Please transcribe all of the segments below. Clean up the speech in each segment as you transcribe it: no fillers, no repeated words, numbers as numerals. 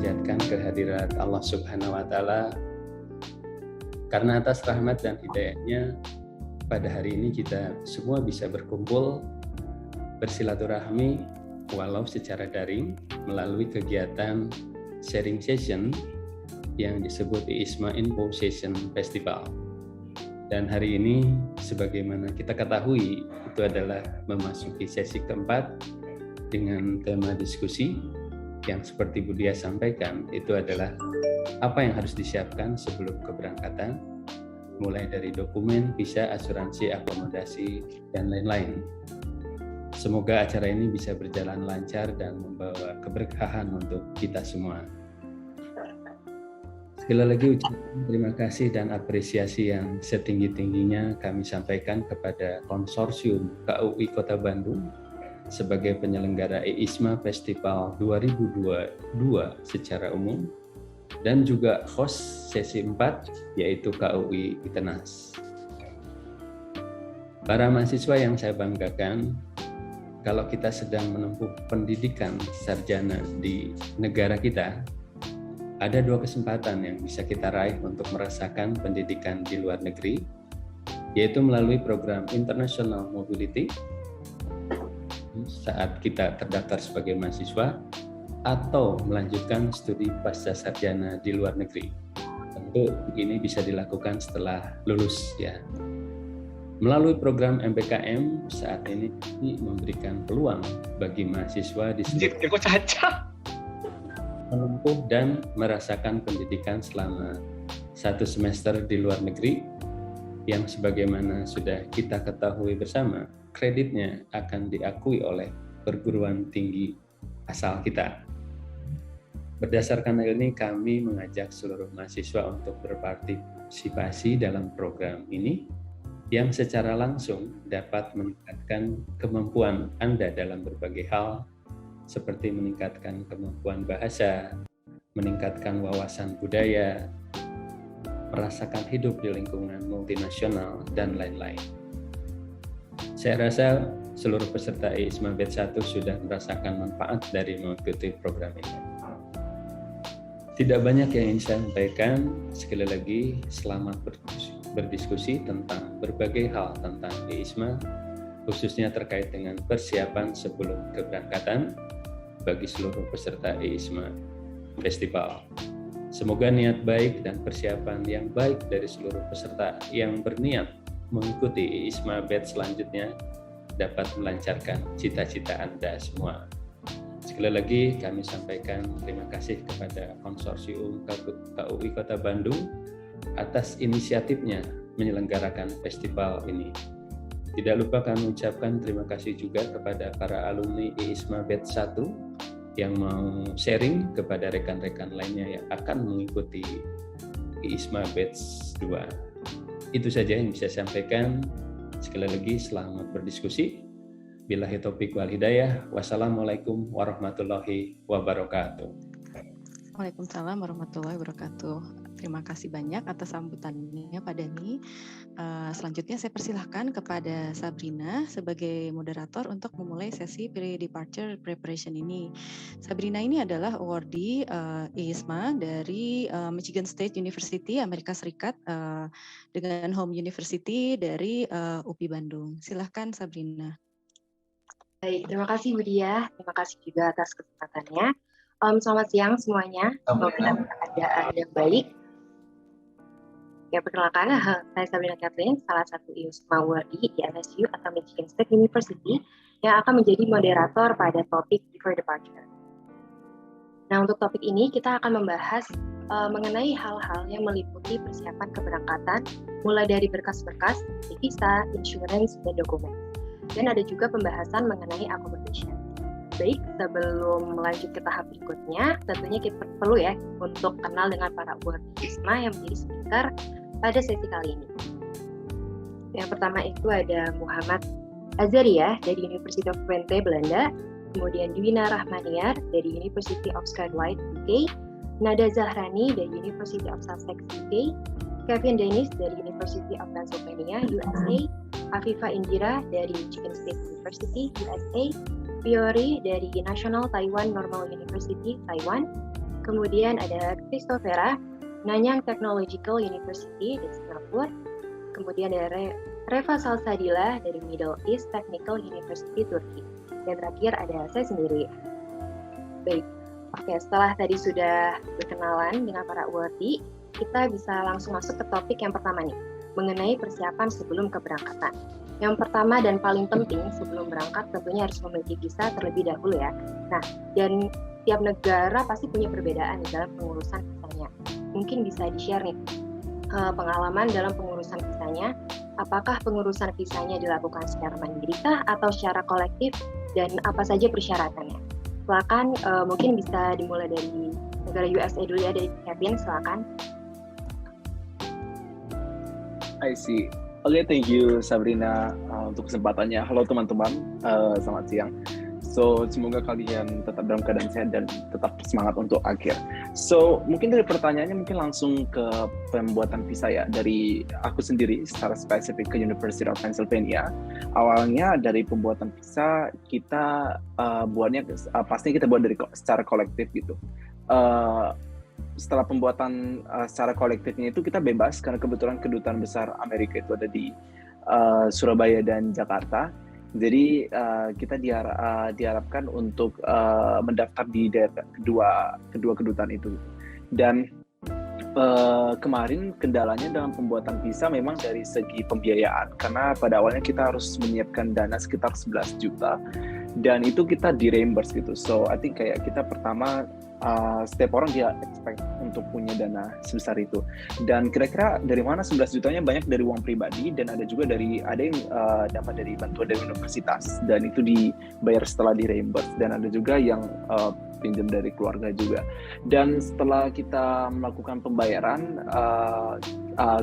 memanjatkan kehadirat Allah Subhanahu wa Ta'ala, karena atas rahmat dan hidayahnya pada hari ini kita semua bisa berkumpul bersilaturahmi walau secara daring melalui kegiatan sharing session yang disebut ISMA Info Session Festival. Dan hari ini sebagaimana kita ketahui itu adalah memasuki sesi keempat dengan tema diskusi yang seperti Bu Dia sampaikan, itu adalah apa yang harus disiapkan sebelum keberangkatan, mulai dari dokumen, visa, asuransi, akomodasi, dan lain-lain. Semoga acara ini bisa berjalan lancar dan membawa keberkahan untuk kita semua. Sekali lagi ucapkan terima kasih dan apresiasi yang setinggi-tingginya kami sampaikan kepada Konsorsium KUI Kota Bandung sebagai penyelenggara ISMA Festival 2022 secara umum dan juga host sesi 4 yaitu KUI ITENAS. Para mahasiswa yang saya banggakan, kalau kita sedang menempuh pendidikan sarjana di negara kita, ada dua kesempatan yang bisa kita raih untuk merasakan pendidikan di luar negeri, yaitu melalui program International Mobility saat kita terdaftar sebagai mahasiswa, atau melanjutkan studi pasca sarjana di luar negeri. Tentu ini bisa dilakukan setelah lulus ya. Melalui program MPKM saat ini memberikan peluang bagi mahasiswa di seluruh menempuh dan merasakan pendidikan selama 1 semester di luar negeri yang sebagaimana sudah kita ketahui bersama, kreditnya akan diakui oleh perguruan tinggi asal kita. Berdasarkan hal ini, kami mengajak seluruh mahasiswa untuk berpartisipasi dalam program ini yang secara langsung dapat meningkatkan kemampuan Anda dalam berbagai hal, seperti meningkatkan kemampuan bahasa, meningkatkan wawasan budaya, merasakan hidup di lingkungan multinasional, dan lain-lain. Saya rasa seluruh peserta ISMA Batch 1 sudah merasakan manfaat dari mengikuti program ini. Tidak banyak yang ingin saya sampaikan, sekali lagi selamat berdiskusi tentang berbagai hal tentang ISMA, khususnya terkait dengan persiapan sebelum keberangkatan bagi seluruh peserta ISMA Festival. Semoga niat baik dan persiapan yang baik dari seluruh peserta yang berniat mengikuti ISMA Batch selanjutnya dapat melancarkan cita-cita Anda semua. Sekali lagi kami sampaikan terima kasih kepada Konsorsium KUI Kota Bandung atas inisiatifnya menyelenggarakan festival ini. Tidak lupa kami ucapkan terima kasih juga kepada para alumni ISMA Batch 1 yang mau sharing kepada rekan-rekan lainnya yang akan mengikuti ISMA Batch 2. Itu saja yang bisa saya sampaikan. Sekali lagi selamat berdiskusi. Billahi taufiq wal hidayah. Wassalamualaikum warahmatullahi wabarakatuh. Waalaikumsalam warahmatullahi wabarakatuh. Terima kasih banyak atas sambutannya Pak Dhani. Selanjutnya saya persilahkan kepada Sabrina sebagai moderator untuk memulai sesi pre-departure preparation ini. Sabrina ini adalah awardee ISMA dari Michigan State University, Amerika Serikat, dengan home university dari UPI Bandung. Silahkan Sabrina. Baik, terima kasih Bu Dia. Terima kasih juga atas kesempatannya. Selamat siang semuanya. Semoga dalam keadaan yang baik. Ya, perkenalkan, saya Sabrina Kathleen, salah satu ISMA awardee di MSU atau Michigan State University yang akan menjadi moderator pada topik Before Departure. Nah, untuk topik ini kita akan membahas mengenai hal-hal yang meliputi persiapan keberangkatan, mulai dari berkas-berkas, visa, insurance, dan dokumen. Dan ada juga pembahasan mengenai accommodation. Baik, sebelum melanjut ke tahap berikutnya, tentunya kita perlu ya untuk kenal dengan para awardee ISMA yang menjadi speaker pada sesi kali ini. Yang pertama itu ada Muhammad Azaria dari University of Twente, Belanda, kemudian Dwina Rahmaniar dari University of Scotland, UK, Nada Zahrani dari University of Sussex, UK, Kevin Dennis dari University of Pennsylvania, USA, Afifa Indira dari Michigan State University, USA, Fiori dari National Taiwan Normal University, Taiwan, Kemudian ada Christopher, Nanyang Technological University di Singapura. Kemudian ada Reva Salsadila dari Middle East Technical University Turki. Dan terakhir ada saya sendiri. Baik, oke, setelah tadi sudah berkenalan dengan para awardee, kita bisa langsung masuk ke topik yang pertama nih, mengenai persiapan sebelum keberangkatan. Yang pertama dan paling penting sebelum berangkat tentunya harus memiliki visa terlebih dahulu ya. Nah, dan tiap negara pasti punya perbedaan dalam pengurusan visanya. Mungkin bisa di-share nih pengalaman dalam pengurusan visanya. Apakah pengurusan visanya dilakukan secara mandirikah atau secara kolektif, dan apa saja persyaratannya? Silakan, mungkin bisa dimulai dari negara USA dulu ya, dari Kevin, silakan. I see. Oke, thank you Sabrina untuk kesempatannya. Halo teman-teman, selamat siang. So, semoga kalian tetap dalam keadaan sehat dan tetap semangat untuk akhir. So, mungkin dari pertanyaannya mungkin langsung ke pembuatan visa ya. Dari aku sendiri secara spesifik ke University of Pennsylvania. Awalnya dari pembuatan visa kita buatnya pastinya kita buat dari secara kolektif gitu. Setelah pembuatan secara kolektifnya itu kita bebas karena kebetulan kedutaan besar Amerika itu ada di Surabaya dan Jakarta. Jadi kita diharapkan untuk mendaftar di kedua kedutaan itu. Dan kemarin kendalanya dalam pembuatan visa memang dari segi pembiayaan, karena pada awalnya kita harus menyiapkan dana sekitar 11 juta dan itu kita di-reimburse gitu. So I think kayak kita pertama setiap orang dia expect untuk punya dana sebesar itu, dan kira-kira dari mana 11 jutanya banyak dari uang pribadi dan ada juga ada yang dapat dari bantuan dari universitas dan itu dibayar setelah di reimburse, dan ada juga yang pinjam dari keluarga juga. Dan setelah kita melakukan pembayaran,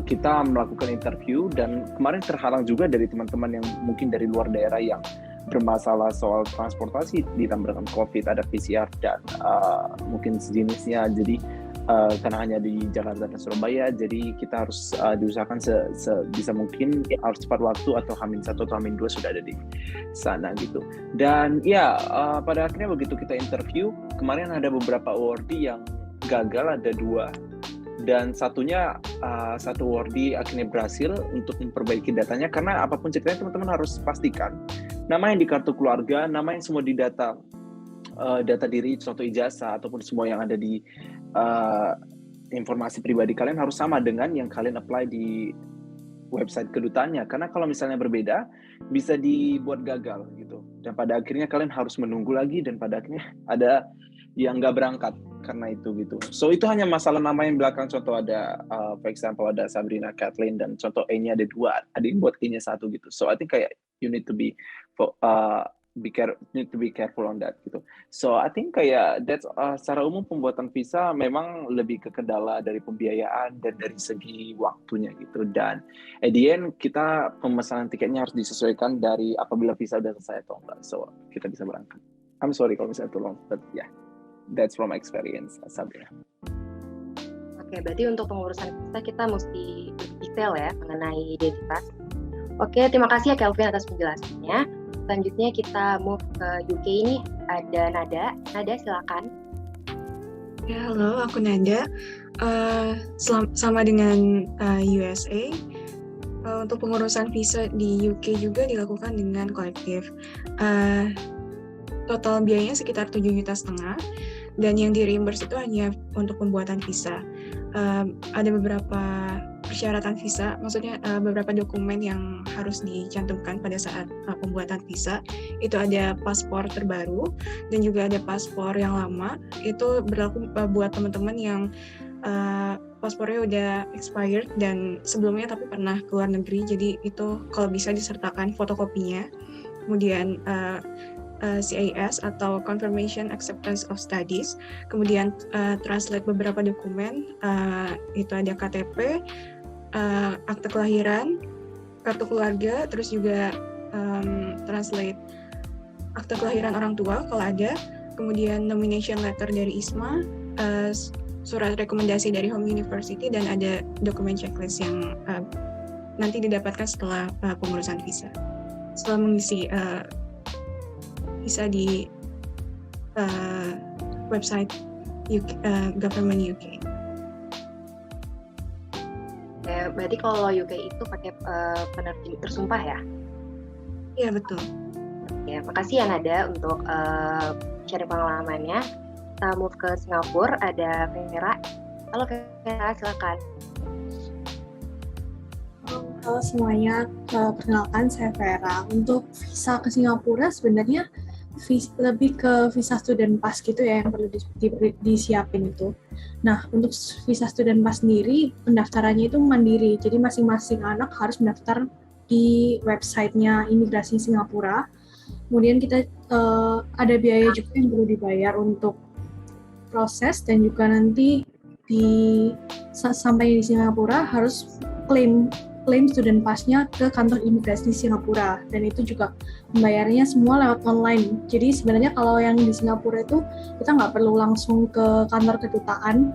kita melakukan interview, dan kemarin terhalang juga dari teman-teman yang mungkin dari luar daerah yang bermasalah soal transportasi ditambahkan COVID, ada PCR dan mungkin sejenisnya. Jadi karena hanya di Jakarta dan Surabaya, jadi kita harus diusahakan sebisa mungkin harus cepat waktu atau H-1 atau H-2 sudah ada di sana gitu. Dan ya pada akhirnya begitu kita interview, kemarin ada beberapa awardee yang gagal, ada 2. Dan satu awardee akhirnya berhasil untuk memperbaiki datanya, karena apapun ceritanya teman-teman harus pastikan nama yang di kartu keluarga, nama yang semua di data diri, contoh ijazah ataupun semua yang ada di informasi pribadi kalian harus sama dengan yang kalian apply di website kedutaannya, karena kalau misalnya berbeda bisa dibuat gagal gitu, dan pada akhirnya kalian harus menunggu lagi, dan pada akhirnya ada yang nggak berangkat karena itu gitu. So itu hanya masalah nama yang belakang, contoh ada for example ada Sabrina, Kathleen, dan contoh E-nya ada 2, ada yang buat E-nya 1 gitu. So I think kayak you need to be careful on that gitu. So I think kayak that's secara umum pembuatan visa memang lebih ke kendala dari pembiayaan dan dari segi waktunya gitu. Dan at the end kita pemesanan tiketnya harus disesuaikan dari apabila visa udah selesai atau enggak. So kita bisa berangkat. I'm sorry kalau misalnya too long, but yeah, that's from experience, Sabrina. Oke, berarti untuk pengurusan visa kita mesti detail ya mengenai identitas. Oke, terima kasih ya Kelvin atas penjelasannya. Selanjutnya kita move ke UK ini, ada Nada. Nada, silakan. Ya, halo, aku Nada. Sama dengan USA, untuk pengurusan visa di UK juga dilakukan dengan kolektif. Total biayanya sekitar 7,5 juta, dan yang di reimburse itu hanya untuk pembuatan visa. Ada beberapa persyaratan visa, maksudnya beberapa dokumen yang harus dicantumkan pada saat pembuatan visa. Itu ada paspor terbaru dan juga ada paspor yang lama. Itu berlaku buat teman-teman yang paspornya udah expired dan sebelumnya tapi pernah ke luar negeri, jadi itu kalau bisa disertakan fotokopinya. Kemudian CAS atau Confirmation Acceptance of Studies, kemudian translate beberapa dokumen, itu ada KTP, akte kelahiran, kartu keluarga, terus juga translate akte kelahiran orang tua kalau ada, kemudian nomination letter dari ISMA, surat rekomendasi dari Home University, dan ada dokumen checklist yang nanti didapatkan setelah pengurusan visa. Setelah mengisi visa di website government UK. Ya, berarti kalau UK itu pakai penerjemah tersumpah ya? Iya betul. Ya, makasih ya Nada untuk sharing pengalamannya. Kita move ke Singapura, ada Vera. Halo Vera, silakan. Halo semuanya, perkenalkan saya Vera. Untuk visa ke Singapura sebenarnya lebih ke visa student pass gitu ya yang perlu disiapin itu. Nah, untuk visa student pass sendiri pendaftarannya itu mandiri. Jadi masing-masing anak harus mendaftar di websitenya imigrasi Singapura. Kemudian kita ada biaya juga yang perlu dibayar untuk proses dan juga nanti sampai di Singapura harus klaim student pass-nya ke kantor imigrasi Singapura, dan itu juga membayarnya semua lewat online. Jadi sebenarnya kalau yang di Singapura itu kita nggak perlu langsung ke kantor kedutaan,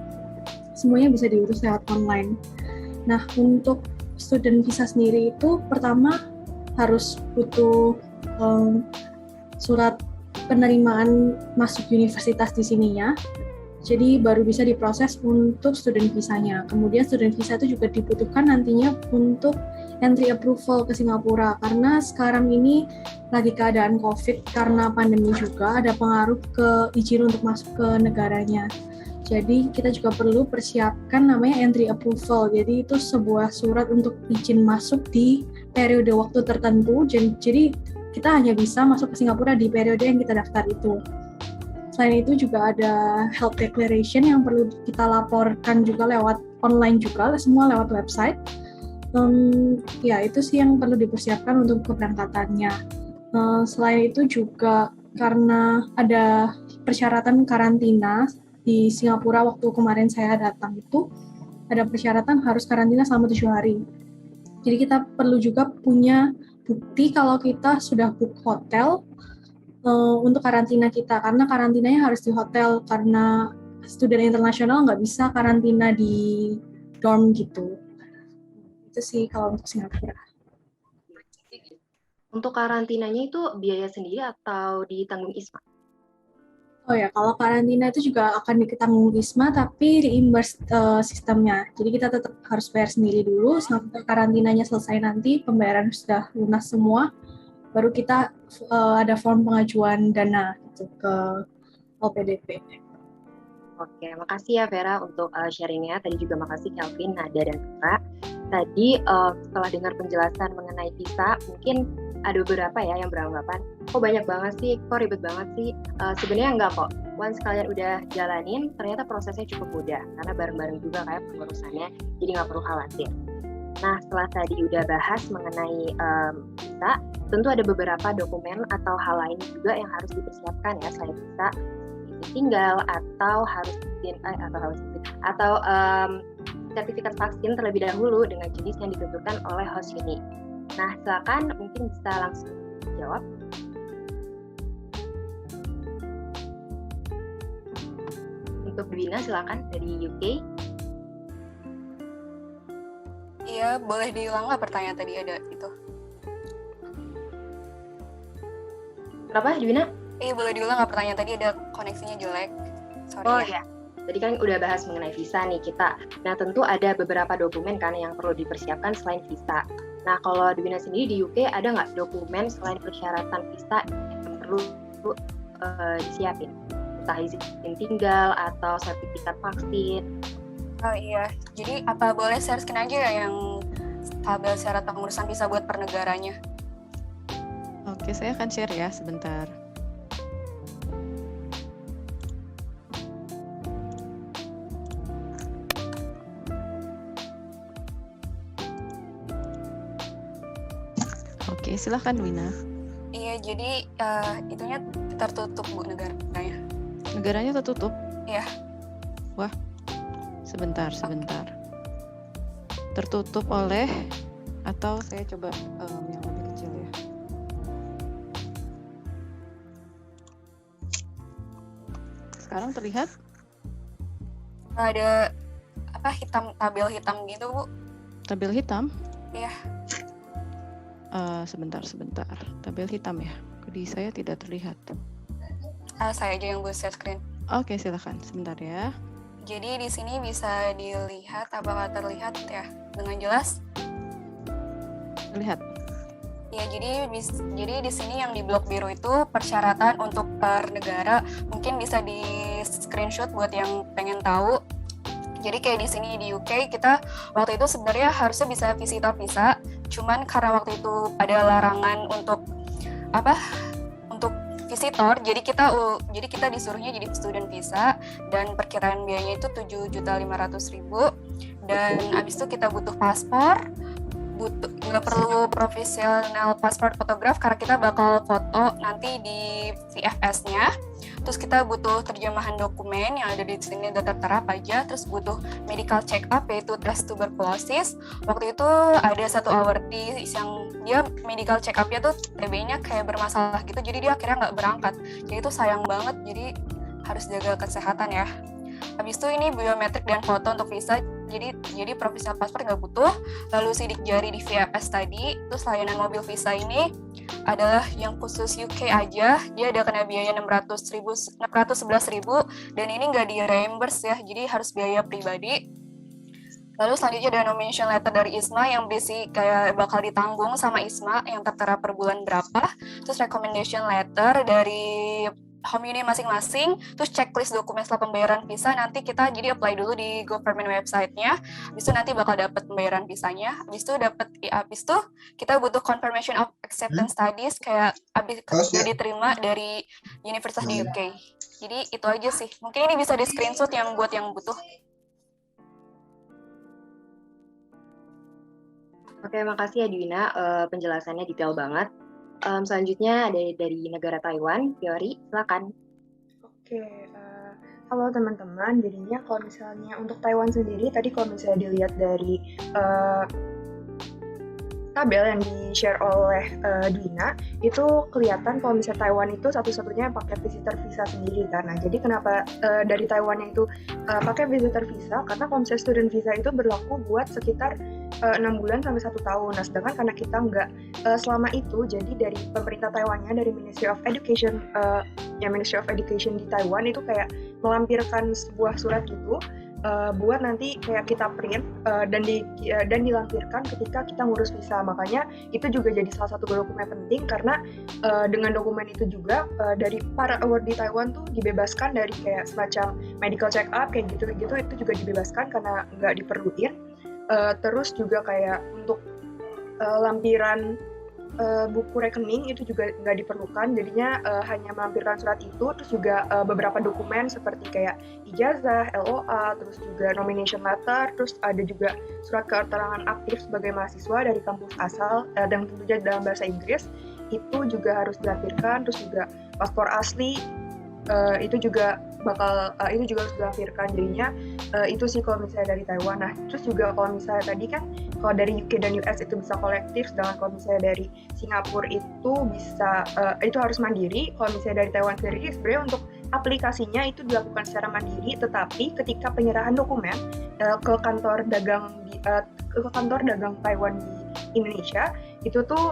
semuanya bisa diurus lewat online. Nah, untuk student visa sendiri itu pertama harus butuh surat penerimaan masuk universitas di sininya. Jadi baru bisa diproses untuk student visanya. Kemudian student visa itu juga dibutuhkan nantinya untuk entry approval ke Singapura. Karena sekarang ini lagi keadaan COVID, karena pandemi juga ada pengaruh ke izin untuk masuk ke negaranya. Jadi kita juga perlu persiapkan namanya entry approval. Jadi itu sebuah surat untuk izin masuk di periode waktu tertentu. Jadi kita hanya bisa masuk ke Singapura di periode yang kita daftar itu. Selain itu juga ada health declaration yang perlu kita laporkan juga lewat online juga, semua lewat website. Ya itu sih yang perlu dipersiapkan untuk keberangkatannya. Selain itu juga karena ada persyaratan karantina di Singapura waktu kemarin saya datang itu, ada persyaratan harus karantina selama 7 hari. Jadi kita perlu juga punya bukti kalau kita sudah book hotel untuk karantina kita, karena karantinanya harus di hotel, karena student internasional nggak bisa karantina di dorm gitu. Itu sih kalau untuk Singapura. Untuk karantinanya itu biaya sendiri atau ditanggung ISMA? Oh ya, kalau karantina itu juga akan ditanggung ISMA, tapi reimburse sistemnya. Jadi kita tetap harus bayar sendiri dulu, sampai karantinanya selesai nanti, pembayaran sudah lunas semua, baru kita ada form pengajuan dana gitu ke LPDP. Oke, makasih ya Vera untuk sharingnya. Tadi juga makasih Kelvin, Nada, dan Vera. Tadi setelah dengar penjelasan mengenai visa, mungkin ada beberapa ya yang beranggapan, kok banyak banget sih, kok ribet banget sih. Sebenarnya enggak kok. Once kalian udah jalanin, ternyata prosesnya cukup mudah. Karena bareng-bareng juga kayak pengurusannya, jadi nggak perlu khawatir. Nah, setelah tadi udah bahas mengenai visa, tentu ada beberapa dokumen atau hal lain juga yang harus dipersiapkan ya selain visa, izin tinggal atau sertifikat vaksin terlebih dahulu dengan jenis yang ditentukan oleh host unit. Nah, silakan mungkin bisa langsung jawab. Untuk Dwina silakan dari UK. Iya, boleh diulang nggak pertanyaan tadi ada itu? Kenapa, Dwina? Boleh diulang nggak pertanyaan tadi, ada koneksinya jelek. Sorry Oh ya. ya, tadi kan udah bahas mengenai visa nih kita. Nah, tentu ada beberapa dokumen kan yang perlu dipersiapkan selain visa. Nah, kalau Dwina sendiri di UK ada nggak dokumen selain persyaratan visa yang perlu disiapin? Entah izin tinggal atau sertifikat vaksin. Oh iya, jadi apa boleh share screen aja ya yang tabel syarat pengurusan visa buat per negaranya? Oke, saya akan share ya sebentar. Oke, silakan Wina. Iya, jadi itunya tertutup Bu negaranya. Negaranya tertutup? Iya. Wah, sebentar. Tertutup oleh, atau saya coba yang lebih kecil ya. Sekarang terlihat? Ada apa tabel hitam gitu Bu? Tabel hitam? Iya. Sebentar. Tabel hitam ya? Di saya tidak terlihat. Saya aja yang buat share screen. Oke, silakan sebentar ya. Jadi di sini bisa dilihat, apakah terlihat ya dengan jelas? Lihat. Ya, jadi di sini yang di blok biru itu persyaratan untuk per negara, mungkin bisa di screenshot buat yang pengen tahu. Jadi kayak di sini di UK kita waktu itu sebenarnya harusnya bisa visitor visa, cuman karena waktu itu ada larangan untuk visitor, jadi kita disuruhnya jadi student visa dan perkiraan biayanya itu 7.500.000 dan abis itu kita butuh paspor. Nggak perlu profesional paspor fotograf karena kita bakal foto nanti di VFS-nya. Terus kita butuh terjemahan dokumen yang ada di sini udah tertera apa aja. Terus butuh medical check up yaitu tes tuberkulosis. Waktu itu ada satu awardee yang dia medical check up-nya tuh TB-nya kayak bermasalah gitu. Jadi dia akhirnya nggak berangkat. Jadi itu sayang banget. Jadi harus jaga kesehatan ya. Habis itu ini biometrik dan foto untuk visa. Jadi profesional paspor nggak butuh. Lalu sidik jari di VFS tadi. Terus layanan mobil visa ini adalah yang khusus UK aja. Dia ada kena biaya 611.000 dan ini nggak di reimburse ya. Jadi harus biaya pribadi. Lalu selanjutnya ada nomination letter dari ISMA yang basic kayak bakal ditanggung sama ISMA yang tertera per bulan berapa. Terus recommendation letter dari home uni masing-masing, terus checklist dokumen setelah pembayaran visa, nanti kita jadi apply dulu di government website-nya, habis itu nanti bakal dapat pembayaran visanya, habis itu kita butuh confirmation of acceptance studies, kayak udah diterima dari universitas di UK. Jadi itu aja sih, mungkin ini bisa di screenshot yang buat yang butuh. Oke, makasih ya Dwina, penjelasannya detail banget. Selanjutnya ada dari negara Taiwan, Fiori, silakan. Oke, halo teman-teman. Jadinya kalau misalnya untuk Taiwan sendiri, tadi kalau misalnya dilihat dari tabel yang di-share oleh Dwina, itu kelihatan kalau misalnya Taiwan itu satu-satunya yang pakai visitor visa sendiri kan. Nah, jadi kenapa dari Taiwan yang itu pakai visitor visa? Karena kalau misalnya student visa itu berlaku buat sekitar 6 bulan sampai 1 tahun. Nah, sedangkan karena kita nggak selama itu, jadi dari pemerintah Taiwannya, dari Ministry of Education, Ministry of Education di Taiwan itu kayak melampirkan sebuah surat gitu, buat nanti kayak kita print dan dilampirkan ketika kita ngurus visa. Makanya itu juga jadi salah satu dokumen penting karena dengan dokumen itu juga dari para award di Taiwan tuh dibebaskan dari kayak semacam medical check up kayak gitu-gitu, itu juga dibebaskan karena nggak diperluin. Terus juga kayak untuk lampiran buku rekening itu juga nggak diperlukan, jadinya hanya melampirkan surat itu. Terus juga beberapa dokumen seperti kayak ijazah, LOA, terus juga nomination letter, terus ada juga surat keterangan aktif sebagai mahasiswa dari kampus asal dan tentunya dalam bahasa Inggris itu juga harus dilampirkan. Terus juga paspor asli itu juga harus dilampirkan. Jadinya itu sih kalau misalnya dari Taiwan. Nah, terus juga kalau misalnya tadi kan kalau dari UK dan US itu bisa kolektif, sedangkan kalau misalnya dari Singapura itu bisa itu harus mandiri. Kalau misalnya dari Taiwan sendiri sebenarnya untuk aplikasinya itu dilakukan secara mandiri, tetapi ketika penyerahan dokumen ke kantor dagang Taiwan di Indonesia itu tuh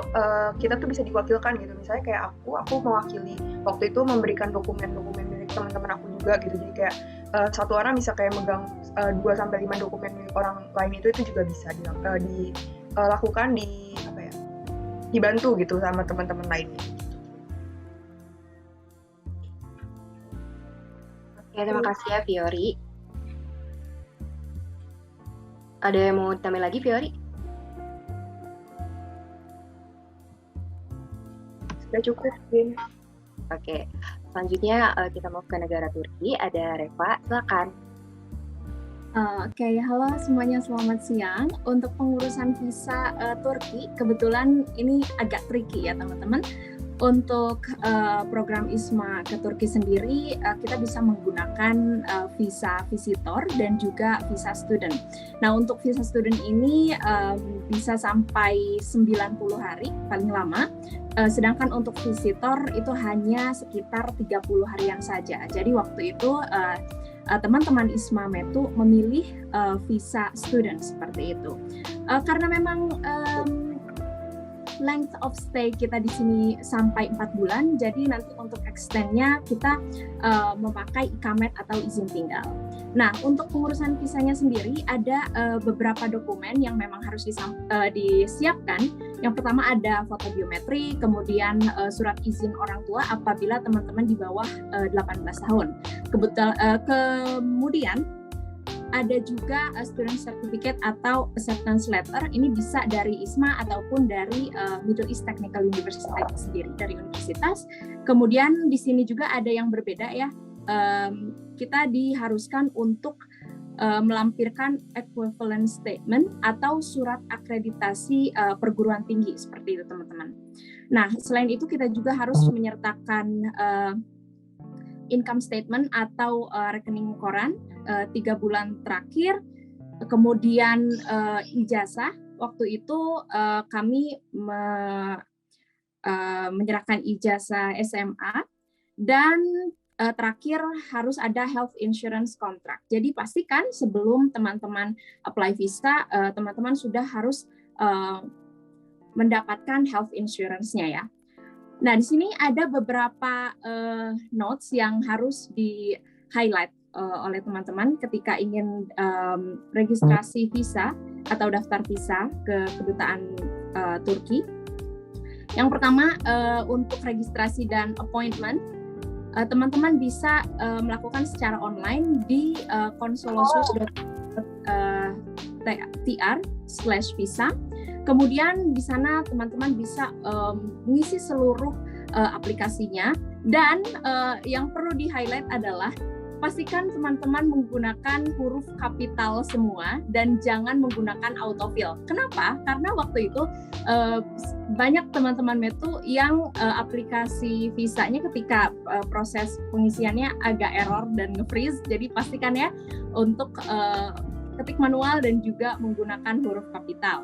kita tuh bisa diwakilkan gitu. Misalnya kayak aku mewakili waktu itu memberikan dokumen-dokumen milik teman-teman aku juga gitu. Jadi kayak satu orang bisa kayak megang 2-5 dokumen milik orang lain, itu juga bisa dilakukan dibantu gitu sama teman-teman lainnya. Oke, terima kasih ya Fiori. Ada yang mau tambah lagi Fiori? Sudah cukup, Bin. Oke, selanjutnya kita mau ke negara Turki. Ada Reva, silakan. Oke, halo semuanya, selamat siang. Untuk pengurusan visa Turki, kebetulan ini agak tricky ya teman-teman. Untuk program ISMA ke Turki sendiri, kita bisa menggunakan visa visitor dan juga visa student. Nah, untuk visa student ini bisa sampai 90 hari paling lama, sedangkan untuk visitor itu hanya sekitar 30 harian saja. Jadi waktu itu teman-teman ISMA Metu memilih visa student seperti itu. Karena memang length of stay kita di sini sampai 4 bulan, jadi nanti untuk extend-nya kita memakai ikamet atau izin tinggal. Nah, untuk pengurusan visanya sendiri ada beberapa dokumen yang memang harus disiapkan. Yang pertama ada foto biometri, kemudian surat izin orang tua apabila teman-teman di bawah 18 tahun. Kemudian ada juga student certificate atau acceptance letter. Ini bisa dari ISMA ataupun dari Middle East Technical University sendiri, dari universitas. Kemudian di sini juga ada yang berbeda ya. Kita diharuskan untuk melampirkan equivalent statement atau surat akreditasi perguruan tinggi, seperti itu teman-teman. Nah, selain itu kita juga harus menyertakan income statement atau rekening koran 3 bulan terakhir, kemudian ijazah. Waktu itu kami menyerahkan ijazah SMA, dan terakhir harus ada health insurance contract. Jadi pastikan sebelum teman-teman apply visa, teman-teman sudah harus mendapatkan health insurance-nya ya. Nah, di sini ada beberapa notes yang harus di-highlight oleh teman-teman ketika ingin registrasi visa atau daftar visa ke kedutaan Turki. Yang pertama, untuk registrasi dan appointment, teman-teman bisa melakukan secara online di konsulosus.tr/visa. Kemudian di sana teman-teman bisa mengisi seluruh aplikasinya, dan yang perlu di-highlight adalah pastikan teman-teman menggunakan huruf kapital semua dan jangan menggunakan autofill. Kenapa? Karena waktu itu banyak teman-teman Metu yang aplikasi visanya ketika proses pengisiannya agak error dan nge-freeze. Jadi pastikan ya untuk ketik manual dan juga menggunakan huruf kapital.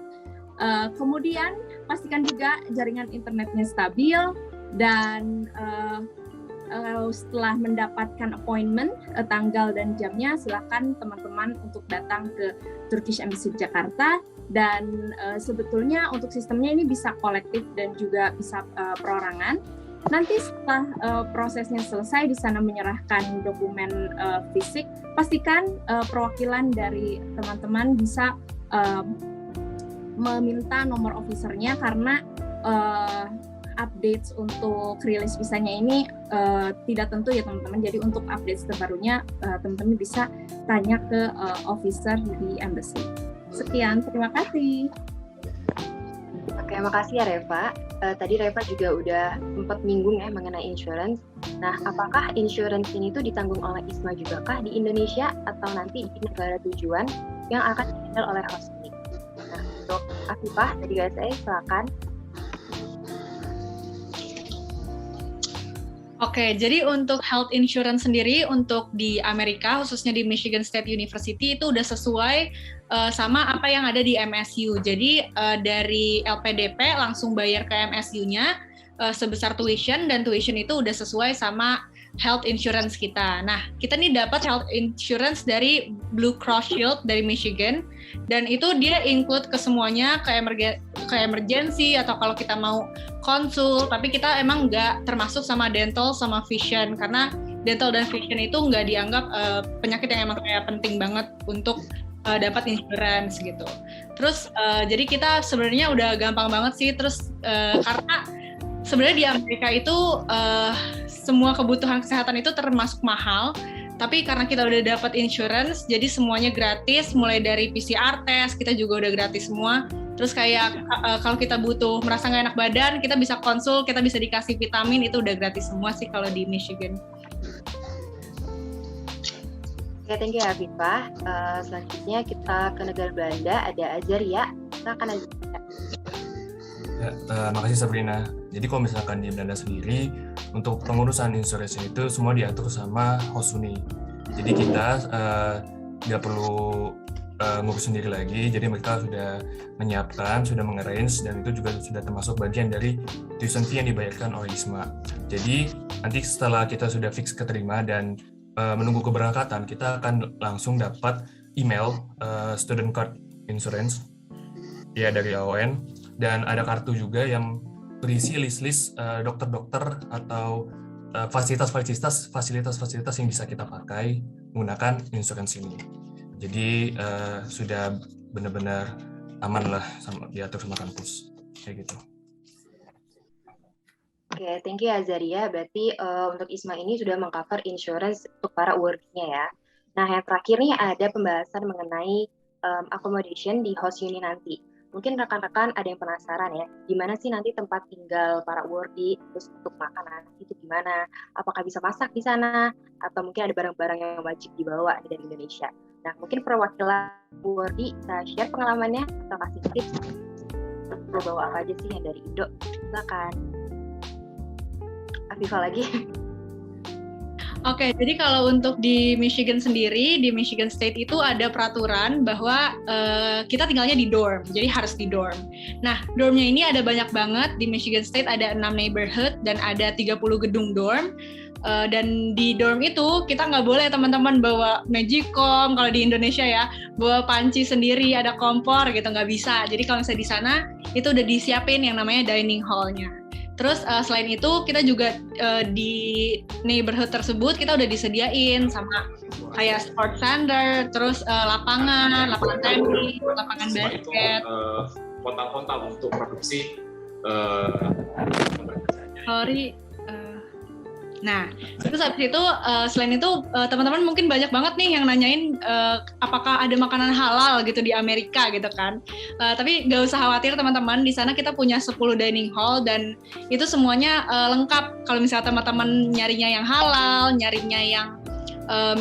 Kemudian pastikan juga jaringan internetnya stabil, dan setelah mendapatkan appointment, tanggal dan jamnya, silakan teman-teman untuk datang ke Turkish Embassy Jakarta. Dan sebetulnya untuk sistemnya ini bisa kolektif dan juga bisa perorangan. Nanti setelah prosesnya selesai, di sana menyerahkan dokumen fisik, pastikan perwakilan dari teman-teman bisa meminta nomor officer-nya, karena updates untuk rilis visanya ini tidak tentu ya teman-teman. Jadi untuk updates terbarunya teman-teman bisa tanya ke officer di embassy. Sekian, terima kasih. Oke, makasih ya Reva. Tadi Reva juga udah sempat menyinggung ya mengenai insurance. Nah, apakah insurance ini tuh ditanggung oleh ISMA juga kah di Indonesia atau nanti di negara tujuan yang akan dihandle oleh hostnya? Nah, untuk Afifah dari GSA, silakan. Oke, jadi untuk health insurance sendiri untuk di Amerika, khususnya di Michigan State University, itu udah sesuai sama apa yang ada di MSU. Jadi dari LPDP langsung bayar ke MSU-nya sebesar tuition, dan tuition itu udah sesuai sama health insurance kita. Nah, kita nih dapat health insurance dari Blue Cross Shield dari Michigan, dan itu dia include ke semuanya, ke emergency atau kalau kita mau konsul, tapi kita emang nggak termasuk sama dental sama vision, karena dental dan vision itu nggak dianggap penyakit yang emang kayak penting banget untuk dapat insurance gitu. Terus jadi kita sebenarnya udah gampang banget sih, terus karena sebenarnya di Amerika itu semua kebutuhan kesehatan itu termasuk mahal, tapi karena kita udah dapat insurance, jadi semuanya gratis, mulai dari PCR test, kita juga udah gratis semua. Terus kayak kalau kita butuh merasa nggak enak badan, kita bisa konsul, kita bisa dikasih vitamin, itu udah gratis semua sih kalau di Michigan. Oke, thank you Afifah. Selanjutnya kita ke negara Belanda, ada Azaria. Silakan Azaria. Ya, makasih Sabrina. Jadi kalau misalkan di Belanda sendiri, untuk pengurusan insurance itu semua diatur sama Hosuni. Jadi kita nggak perlu ngurus sendiri lagi, jadi mereka sudah menyiapkan, sudah mengarrange, dan itu juga sudah termasuk bagian dari tuition fee yang dibayarkan oleh ISMA. Jadi nanti setelah kita sudah fix keterima dan menunggu keberangkatan, kita akan langsung dapat email student card insurance ya dari AON. dan ada kartu juga yang berisi list-list dokter-dokter atau fasilitas-fasilitas yang bisa kita pakai menggunakan insurance ini. Jadi sudah benar-benar aman lah diatur sama kampus kayak gitu. Oke, thank you Azaria. Berarti untuk ISMA ini sudah mengcover insurance untuk para awardee-nya ya. Nah, yang terakhir nih ada pembahasan mengenai accommodation di host uni nanti. Mungkin rekan-rekan ada yang penasaran ya, gimana sih nanti tempat tinggal para awardee, terus untuk makanan itu gimana? Apakah bisa masak di sana? Atau mungkin ada barang-barang yang wajib dibawa dari Indonesia? Nah, mungkin perwakilan awardee bisa share pengalamannya atau kasih tips perlu bawa apa aja sih yang dari Indo? Silakan. Afifah lagi. Oke, jadi kalau untuk di Michigan sendiri, di Michigan State itu ada peraturan bahwa kita tinggalnya di dorm, jadi harus di dorm. Nah, dormnya ini ada banyak banget, di Michigan State ada 6 neighborhood dan ada 30 gedung dorm. Dan di dorm itu kita nggak boleh teman-teman bawa magicom, kalau di Indonesia ya, bawa panci sendiri, ada kompor gitu, nggak bisa. Jadi kalau misalnya di sana, itu udah disiapin yang namanya dining hall-nya. Terus selain itu kita juga di neighborhood tersebut kita udah disediain sama kayak sport center, terus lapangan tenis, lapangan basket. Kota-kota untuk produksi. Nah, terus habis itu selain itu teman-teman mungkin banyak banget nih yang nanyain apakah ada makanan halal gitu di Amerika gitu kan. Tapi nggak usah khawatir teman-teman, di sana kita punya 10 dining hall dan itu semuanya lengkap. Kalau misalnya teman-teman nyarinya yang halal, nyarinya yang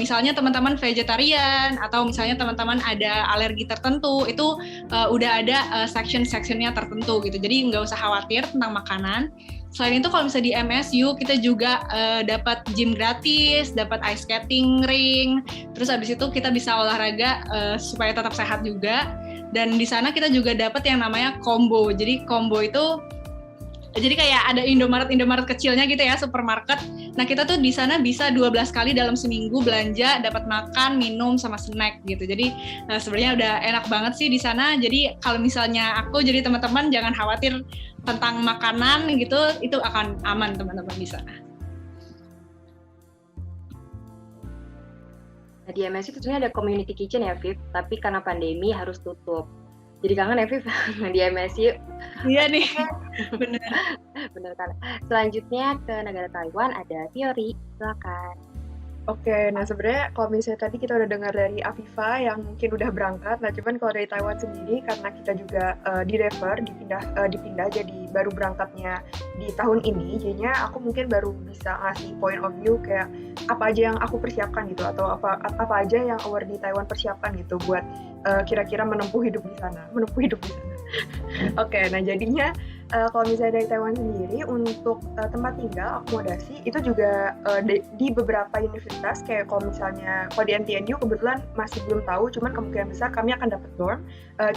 misalnya teman-teman vegetarian atau misalnya teman-teman ada alergi tertentu, itu udah ada section-sectionnya tertentu gitu. Jadi nggak usah khawatir tentang makanan. Selain itu kalau misalnya di MSU kita juga dapat gym gratis, dapat ice skating ring, terus habis itu kita bisa olahraga supaya tetap sehat juga. Dan di sana kita juga dapat yang namanya combo. Jadi combo itu jadi kayak ada Indomaret kecilnya gitu ya, supermarket. Nah, kita tuh di sana bisa 12 kali dalam seminggu belanja, dapat makan, minum, sama snack gitu. Jadi sebenarnya udah enak banget sih di sana. Jadi kalau misalnya aku jadi teman-teman jangan khawatir tentang makanan gitu, itu akan aman teman-teman di sana. Nah, di MSU itu sebenarnya ada community kitchen ya, Viv, tapi karena pandemi harus tutup. Jadi kangen ya, Viv, di MSU. Iya nih, bener. Bener kan. Selanjutnya ke negara Taiwan ada Fiori, silakan. Oke, nah sebenarnya kalau misalnya tadi kita udah dengar dari Afifa yang mungkin udah berangkat, nah cuman kalau dari Taiwan sendiri karena kita juga dipindah jadi baru berangkatnya di tahun ini, jadinya aku mungkin baru bisa ngasih point of view kayak apa aja yang aku persiapkan gitu atau apa aja yang awardee Taiwan persiapkan gitu buat kira-kira menempuh hidup di sana. Oke, nah jadinya kalau misalnya dari Taiwan sendiri untuk tempat tinggal, akomodasi itu juga di beberapa universitas kayak kalau di NTNU kebetulan masih belum tahu, cuman kemungkinan besar kami akan dapat dorm.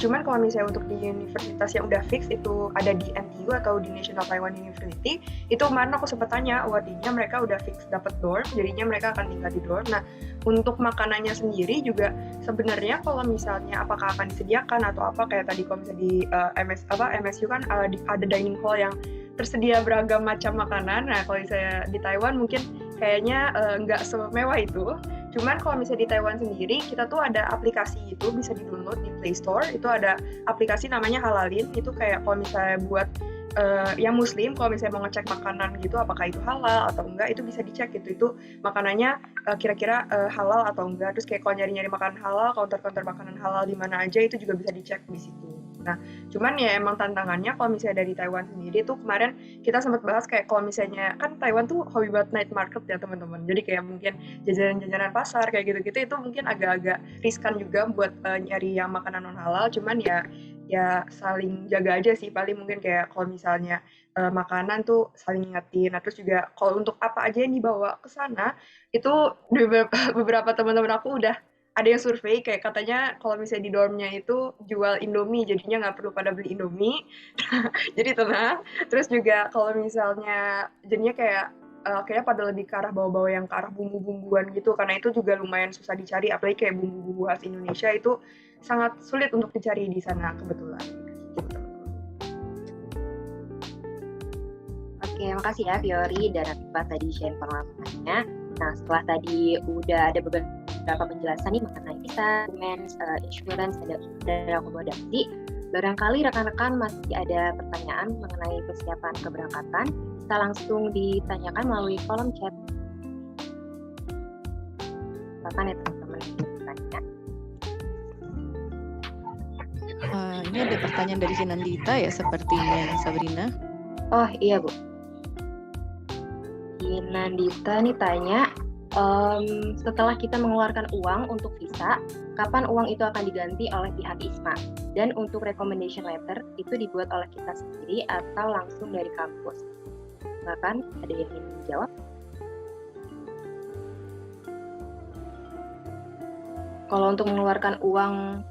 Cuman kalau misalnya untuk di universitas yang udah fix itu ada di NTU atau di National Taiwan University, itu kemarin aku sempat tanya awardee-nya mereka udah fix dapat dorm, jadinya mereka akan tinggal di dorm. Nah, untuk makanannya sendiri juga sebenarnya kalau misalnya apakah akan disediakan atau apa kayak tadi kalau misalnya di MSU kan ada dining hall yang tersedia beragam macam makanan. Nah, kalau misalnya di Taiwan mungkin kayaknya nggak semewah itu. Cuman kalau misalnya di Taiwan sendiri, kita tuh ada aplikasi itu bisa di-download di Play Store. Itu ada aplikasi namanya Halalin. Itu kayak kalau misalnya buat yang muslim, kalau misalnya mau ngecek makanan gitu, apakah itu halal atau enggak, itu bisa dicek gitu. Itu makanannya kira-kira halal atau enggak. Terus kayak kalau nyari-nyari makanan halal, counter-counter makanan halal di mana aja, itu juga bisa dicek di situ. Nah, cuman ya emang tantangannya kalau misalnya dari Taiwan sendiri tuh kemarin kita sempat bahas kayak kalau misalnya kan Taiwan tuh hobi banget night market ya teman-teman. Jadi kayak mungkin jajanan-jajanan pasar kayak gitu-gitu itu mungkin agak-agak riskan juga buat nyari yang makanan non halal. Cuman ya saling jaga aja sih, paling mungkin kayak kalau misalnya makanan tuh saling ingetin. Nah, terus juga kalau untuk apa aja yang dibawa ke sana itu beberapa teman-teman aku udah ada yang survei kayak katanya kalau misalnya di dormnya itu jual Indomie, jadinya nggak perlu pada beli Indomie. Jadi tenang. Terus juga kalau misalnya jadinya kayak kayaknya pada lebih ke arah bawa-bawa yang ke arah bumbu-bumbuan gitu, karena itu juga lumayan susah dicari, apalagi kayak bumbu-bumbu khas Indonesia itu sangat sulit untuk dicari di sana kebetulan. Oke, makasih ya Fiori dan Afifah tadi share pengalamannya. Nah, setelah tadi udah ada beberapa penjelasan nih mengenai visa, dokumen, insurance, dan akomodasi, barangkali rekan-rekan masih ada pertanyaan mengenai persiapan keberangkatan, bisa langsung ditanyakan melalui kolom chat. Silakan ya teman-teman yang bertanya. Ini ada pertanyaan dari Kinandita ya sepertinya, Sabrina. Oh iya Bu. Kinandita nih tanya, setelah kita mengeluarkan uang untuk visa, kapan uang itu akan diganti oleh pihak ISMA? Dan untuk recommendation letter itu dibuat oleh kita sendiri atau langsung dari kampus? Silakan, ada yang ingin menjawab? Kalau untuk mengeluarkan uang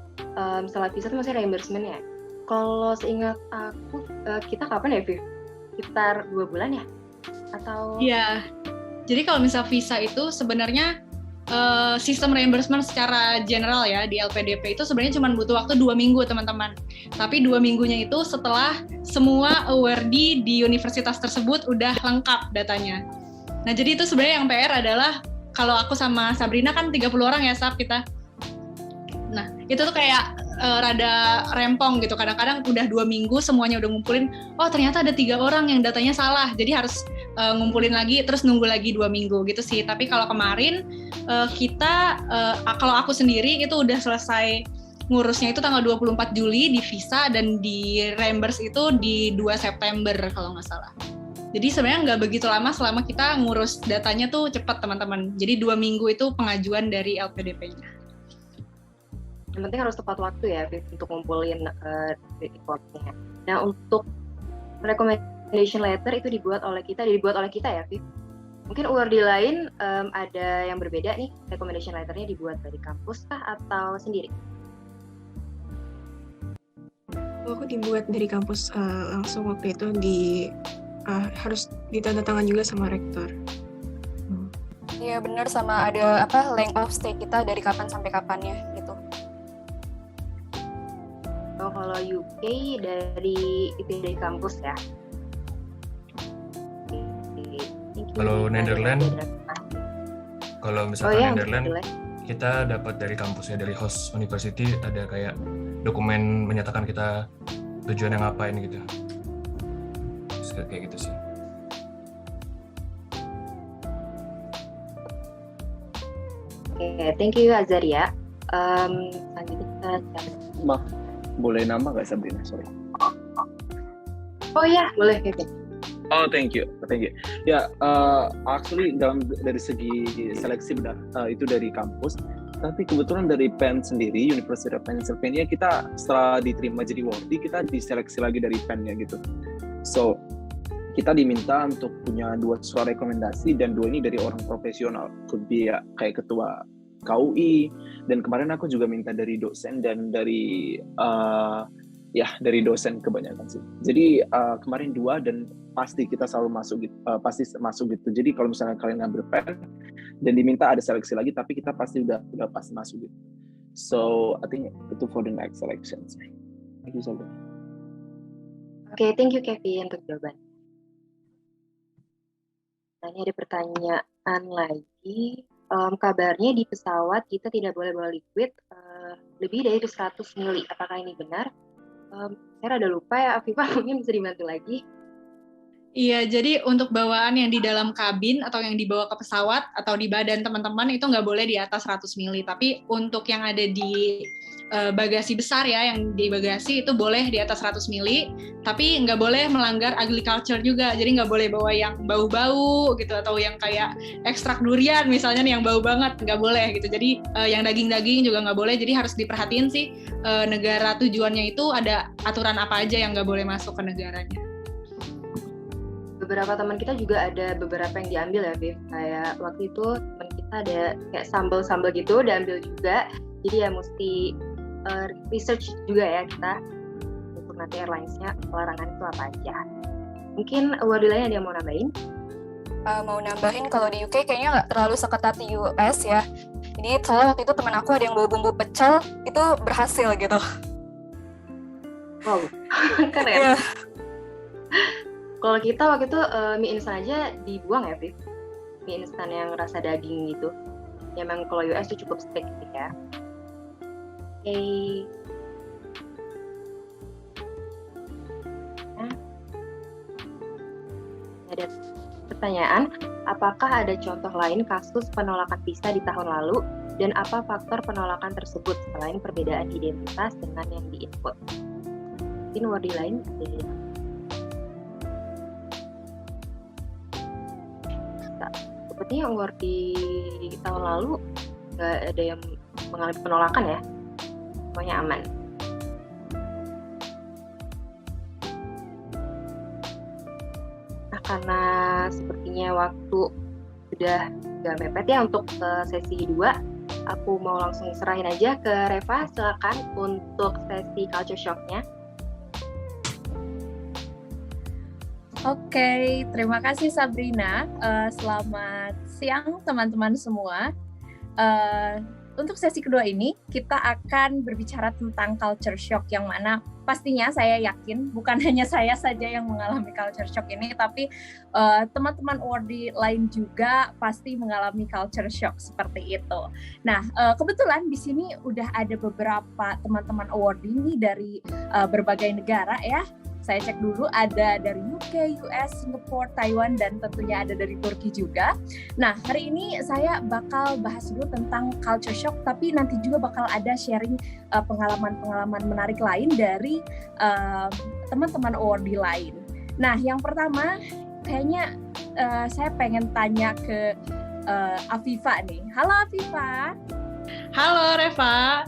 setelah visa itu masih reimbursement ya? Kalau seingat aku, kita kapan ya, Viv? Sekitar 2 bulan ya? Atau? Iya, jadi kalau misal visa itu sebenarnya sistem reimbursement secara general ya di LPDP itu sebenarnya cuma butuh waktu 2 minggu teman-teman. Tapi 2 minggunya itu setelah semua awardee di universitas tersebut udah lengkap datanya. Nah jadi itu sebenarnya yang PR adalah kalau aku sama Sabrina kan 30 orang ya Sab kita. Nah itu tuh kayak rada rempong gitu. Kadang-kadang udah 2 minggu semuanya udah ngumpulin, oh ternyata ada 3 orang yang datanya salah. Jadi harus ngumpulin lagi terus nunggu lagi 2 minggu gitu sih. Tapi kalau kemarin kita kalau aku sendiri itu udah selesai ngurusnya itu tanggal 24 Juli di visa dan di reimburse itu di 2 September kalau nggak salah. Jadi sebenarnya nggak begitu lama selama kita ngurus datanya tuh cepat teman-teman. Jadi 2 minggu itu pengajuan dari LPDP-nya. Yang penting harus tepat waktu ya Viv, untuk ngumpulin reportnya. Nah untuk recommendation letter itu dibuat oleh kita ya Viv. Mungkin awardee lain ada yang berbeda nih, recommendation letternya dibuat dari kampus kah atau sendiri? Aku dibuat dari kampus langsung waktu itu harus ditandatangan juga sama rektor. Iya benar, sama ada length of stay kita dari kapan sampai kapannya gitu. Oh, kalau UK dari kampus ya. Kalau Netherlands, kalau misalkan Netherlands, kita dapat dari kampusnya, dari host university, ada kayak dokumen menyatakan kita tujuannya ngapain gitu. Kayak gitu sih. Oke, thank you Azaria. Selanjutnya kita boleh nama nggak Sabrina? Sorry. Oh iya, boleh Kevin. Oh, thank you. Ya, actually dari segi seleksi benar itu dari kampus. Tapi kebetulan dari PEN sendiri, University of Pennsylvania, kita setelah diterima jadi awardee, kita diseleksi lagi dari PEN-nya gitu. So, kita diminta untuk punya 2 surat rekomendasi dan 2 ini dari orang profesional. Could be ya, kayak ketua KUI, dan kemarin aku juga minta dari dosen dan dari dari dosen kebanyakan sih. Jadi kemarin 2 dan pasti kita selalu masuk gitu. Jadi kalau misalnya kalian ngambil PEN dan diminta ada seleksi lagi, tapi kita pasti udah pasti masuk gitu. So I think itu for the next selections. Thank you so much. Oke, thank you Kevin untuk jawaban. Nah, ini ada pertanyaan lagi. Kabarnya di pesawat kita tidak boleh bawa liquid lebih dari 100 ml. Apakah ini benar? Saya rada lupa ya, Afifah mungkin bisa dibantu lagi. Iya, jadi untuk bawaan yang di dalam kabin atau yang dibawa ke pesawat atau di badan teman-teman itu nggak boleh di atas 100 ml. Tapi untuk yang ada di bagasi besar ya, yang di bagasi itu boleh di atas 100 ml. Tapi nggak boleh melanggar agriculture juga. Jadi nggak boleh bawa yang bau-bau gitu atau yang kayak ekstrak durian misalnya nih yang bau banget, nggak boleh gitu. Jadi yang daging-daging juga nggak boleh. Jadi harus diperhatiin sih negara tujuannya itu ada aturan apa aja yang nggak boleh masuk ke negaranya. Beberapa teman kita juga ada beberapa yang diambil ya, Viv. Kayak waktu itu teman kita ada kayak sambal-sambal gitu, diambil juga. Jadi ya mesti research juga ya kita untuk nanti airlines-nya larangan itu apa aja. Mungkin awardee lain ada yang mau nambahin? Mau nambahin kalau di UK kayaknya nggak terlalu seketat di US ya. Jadi soalnya waktu itu teman aku ada yang bawa bumbu pecel, itu berhasil gitu. Wow, keren. Yeah. Kalau kita waktu itu mie instan aja dibuang ya, Viv? Mie instan yang rasa daging gitu. Ya memang kalau US itu cukup steak gitu ya. Oke. Nah, ada pertanyaan, apakah ada contoh lain kasus penolakan visa di tahun lalu dan apa faktor penolakan tersebut selain perbedaan identitas dengan yang di-input? Mungkin wardi lain sepertinya award di tahun lalu nggak ada yang mengalami penolakan ya, semuanya aman. Nah, karena sepertinya waktu sudah nggak mepet ya untuk sesi 2, aku mau langsung serahin aja ke Reva, silakan untuk sesi culture shock-nya. Oke, terima kasih Sabrina. Selamat siang teman-teman semua. Untuk sesi kedua ini, kita akan berbicara tentang culture shock, yang mana pastinya saya yakin bukan hanya saya saja yang mengalami culture shock ini, tapi teman-teman awardee lain juga pasti mengalami culture shock seperti itu. Nah, kebetulan di sini udah ada beberapa teman-teman awardee ini dari berbagai negara ya. Saya cek dulu, ada dari UK, US, Singapura, Taiwan, dan tentunya ada dari Turki juga. Nah, hari ini saya bakal bahas dulu tentang culture shock, tapi nanti juga bakal ada sharing pengalaman-pengalaman menarik lain dari teman-teman awardee lain. Nah, yang pertama, kayaknya saya pengen tanya ke Afifa nih. Halo Afifa. Halo Reva.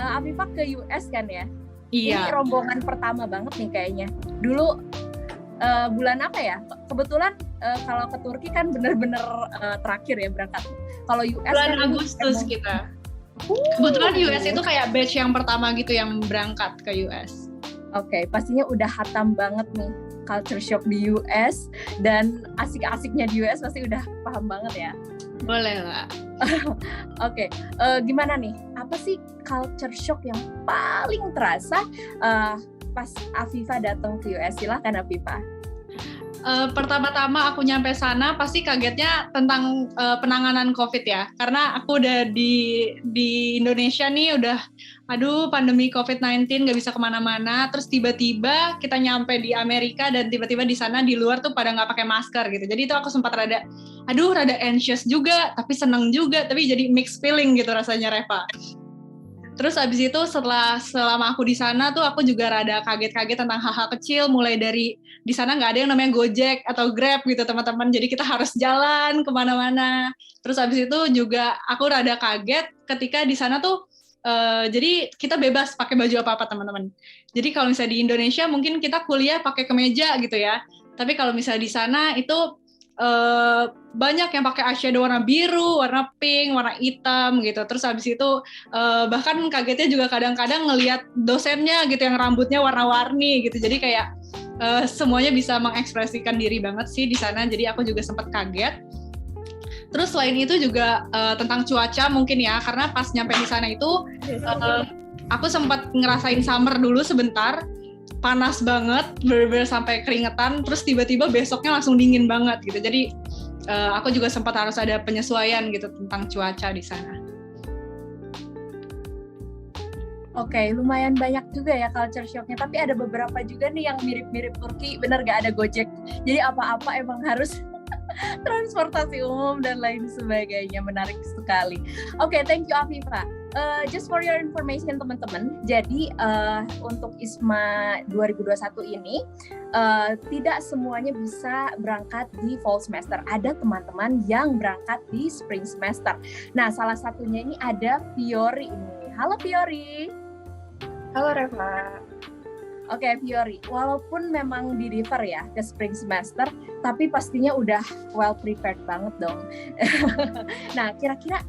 Afifa ke US kan ya? Iya. Ini rombongan pertama banget nih kayaknya. Dulu bulan apa ya? Kebetulan kalau ke Turki kan bener-bener terakhir ya berangkat. Kalau US bulan kan Agustus kita. Kebetulan US itu kayak batch yang pertama gitu yang berangkat ke US. Oke, pastinya udah hatam banget nih culture shock di US, dan asik-asiknya di US pasti udah paham banget ya. Boleh lah. Oke, gimana nih? Apa sih culture shock yang paling terasa pas Afifa datang ke US? Silahkan Afifa. Pertama-tama aku nyampe sana pasti kagetnya tentang penanganan COVID ya, karena aku udah di Indonesia nih udah pandemi COVID-19 nggak bisa kemana-mana, terus tiba-tiba kita nyampe di Amerika dan tiba-tiba di sana di luar tuh pada nggak pakai masker gitu. Jadi itu aku sempat rada anxious juga, tapi seneng juga, tapi jadi mixed feeling gitu rasanya Reva. Terus abis itu selama aku di sana tuh aku juga rada kaget-kaget tentang hal-hal kecil, mulai dari di sana nggak ada yang namanya Gojek atau Grab gitu teman-teman, jadi kita harus jalan kemana-mana. Terus abis itu juga aku rada kaget ketika di sana tuh jadi kita bebas pakai baju apa-apa teman-teman. Jadi kalau misalnya di Indonesia mungkin kita kuliah pakai kemeja gitu ya, tapi kalau misalnya di sana itu banyak yang pakai eyeshadow warna biru, warna pink, warna hitam gitu. Terus habis itu bahkan kagetnya juga kadang-kadang ngelihat dosennya gitu yang rambutnya warna-warni gitu. Jadi kayak semuanya bisa mengekspresikan diri banget sih di sana. Jadi aku juga sempat kaget. Terus selain itu juga tentang cuaca mungkin ya, karena pas nyampe di sana itu aku sempat ngerasain summer dulu sebentar. Panas banget, bener-bener sampai keringetan, terus tiba-tiba besoknya langsung dingin banget gitu. Jadi aku juga sempat harus ada penyesuaian gitu tentang cuaca di sana. Oke, lumayan banyak juga ya culture shock-nya, tapi ada beberapa juga nih yang mirip-mirip Turki, bener gak ada Gojek. Jadi apa-apa emang harus transportasi umum dan lain sebagainya. Menarik sekali. Oke, thank you Afifa. Just for your information teman-teman, jadi untuk ISMA 2021 ini tidak semuanya bisa berangkat di fall semester. Ada teman-teman yang berangkat di spring semester. Nah, salah satunya ini ada Fiori ini. Halo Fiori. Halo Reva. Oke, Fiori, walaupun memang di refer ya ke spring semester, tapi pastinya udah well prepared banget dong. Nah, kira-kira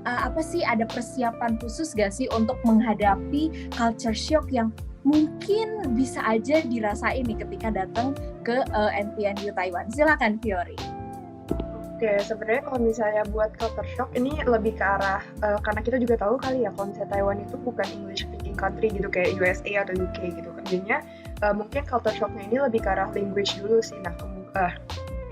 apa sih, ada persiapan khusus gak sih untuk menghadapi culture shock yang mungkin bisa aja dirasain nih ketika datang ke NTNU Taiwan? Silakan Fiori. Oke, sebenarnya kalau misalnya buat culture shock ini lebih ke arah karena kita juga tahu kali ya kalau misalnya Taiwan itu bukan English speaking country gitu kayak USA atau UK gitu kan. Jadinya mungkin culture shocknya ini lebih ke arah language dulu sih. Nah,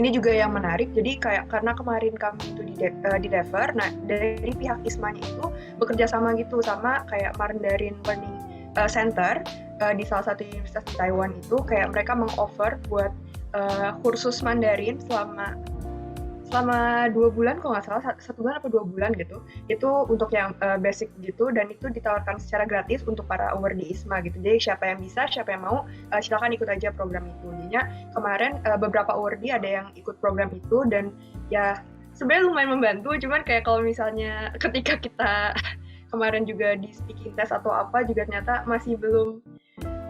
ini juga yang menarik, jadi kayak karena kemarin kami itu di Dever, nah dari pihak ISMA-nya itu bekerja sama gitu sama kayak Mandarin Learning Center di salah satu universitas di Taiwan itu, kayak mereka meng-offer buat kursus Mandarin selama 2 bulan, kalau nggak salah 1 bulan atau 2 bulan gitu, itu untuk yang basic gitu, dan itu ditawarkan secara gratis untuk para award di ISMA gitu. Jadi siapa yang bisa, siapa yang mau, silakan ikut aja program itu. Jadinya kemarin beberapa awardee ada yang ikut program itu, dan ya sebenarnya lumayan membantu, cuman kayak kalau misalnya ketika kita kemarin juga di speaking test atau apa juga ternyata masih belum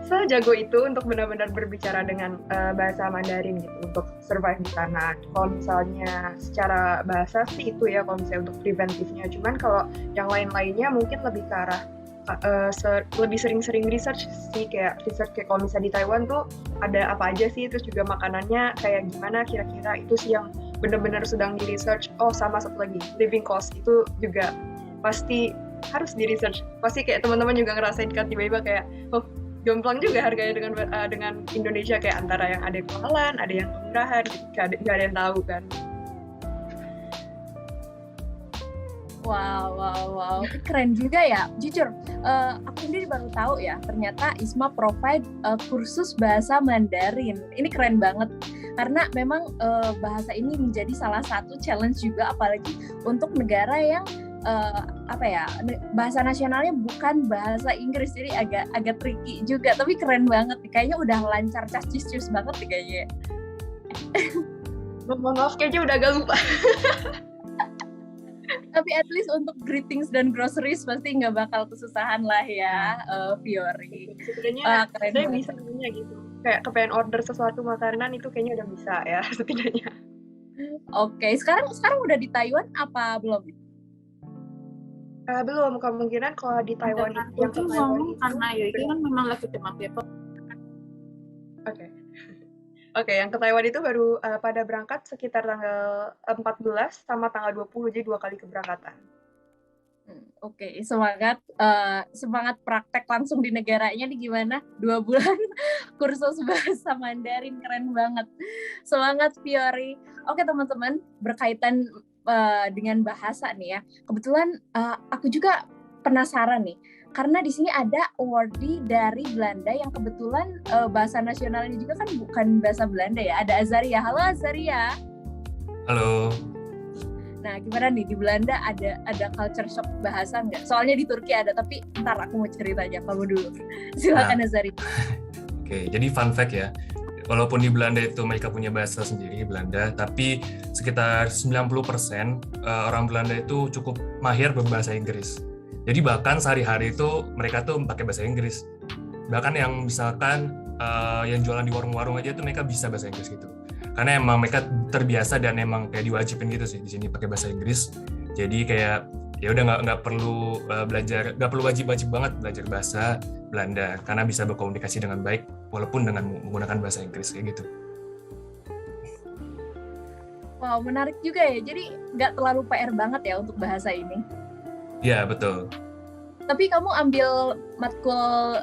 sejago itu untuk benar-benar berbicara dengan bahasa Mandarin gitu untuk survive di sana. Kalau misalnya secara bahasa sih itu ya kalau misalnya untuk preventifnya. Cuman kalau yang lain-lainnya mungkin lebih ke arah lebih sering-sering research sih, kayak research kayak kalau misalnya di Taiwan tuh ada apa aja sih, terus juga makanannya kayak gimana kira-kira, itu sih yang benar-benar sedang di research. Oh, sama satu lagi, living cost itu juga pasti harus di research. Pasti kayak teman-teman juga ngerasain kan tiba-tiba kayak jomplang juga harganya dengan Indonesia, kayak antara yang ada yang kemahalan, ada yang kemurahan, nggak ada yang tahu kan. Wow, keren juga ya. Jujur, aku sendiri baru tahu ya, ternyata ISMA provide kursus bahasa Mandarin. Ini keren banget, karena memang bahasa ini menjadi salah satu challenge juga, apalagi untuk negara yang bahasa nasionalnya bukan bahasa Inggris, jadi agak tricky juga. Tapi keren banget nih, kayaknya udah lancar cas-cus banget nih kayaknya. Maaf, kayaknya udah agak lupa. Tapi at least untuk greetings dan groceries pasti nggak bakal kesusahan lah ya, Fiori. Sebenarnya saya bisa punya gitu, kayak kepengen order sesuatu makanan itu kayaknya udah bisa ya setidaknya. Oke, sekarang udah di Taiwan apa belum? Belum, kemungkinan kalau di Taiwan yang ke Taiwan itu karena Yogi kan memang lagi demam paper. Oke, yang ke Taiwan itu baru pada berangkat sekitar tanggal 14 sama tanggal 20, jadi 2 kali keberangkatan. Oke, semangat praktek langsung di negaranya nih gimana? 2 bulan kursus bahasa Mandarin, keren banget. Semangat Fiori. Oke teman-teman, berkaitan dengan bahasa nih ya. Kebetulan aku juga penasaran nih, karena di sini ada awardee dari Belanda yang kebetulan bahasa nasionalnya juga kan bukan bahasa Belanda ya. Ada Azaria. Halo Azaria. Halo. Nah, gimana nih di Belanda ada culture shock bahasa nggak? Soalnya di Turki ada, tapi ntar aku mau ceritanya kamu dulu. Silakan Azaria. Oke, jadi fun fact ya. Walaupun di Belanda itu mereka punya bahasa sendiri Belanda, tapi sekitar 90% orang Belanda itu cukup mahir berbahasa Inggris. Jadi bahkan sehari-hari itu mereka tuh pakai bahasa Inggris. Bahkan yang misalkan yang jualan di warung-warung aja tuh mereka bisa bahasa Inggris gitu. Karena emang mereka terbiasa dan emang kayak diwajibin gitu sih di sini pakai bahasa Inggris. Jadi kayak ya udah nggak perlu belajar, nggak perlu wajib banget belajar bahasa Belanda karena bisa berkomunikasi dengan baik walaupun dengan menggunakan bahasa Inggris kayak gitu. Wow, menarik juga ya. Jadi nggak terlalu PR banget ya untuk bahasa ini. Iya, betul. Tapi kamu ambil matkul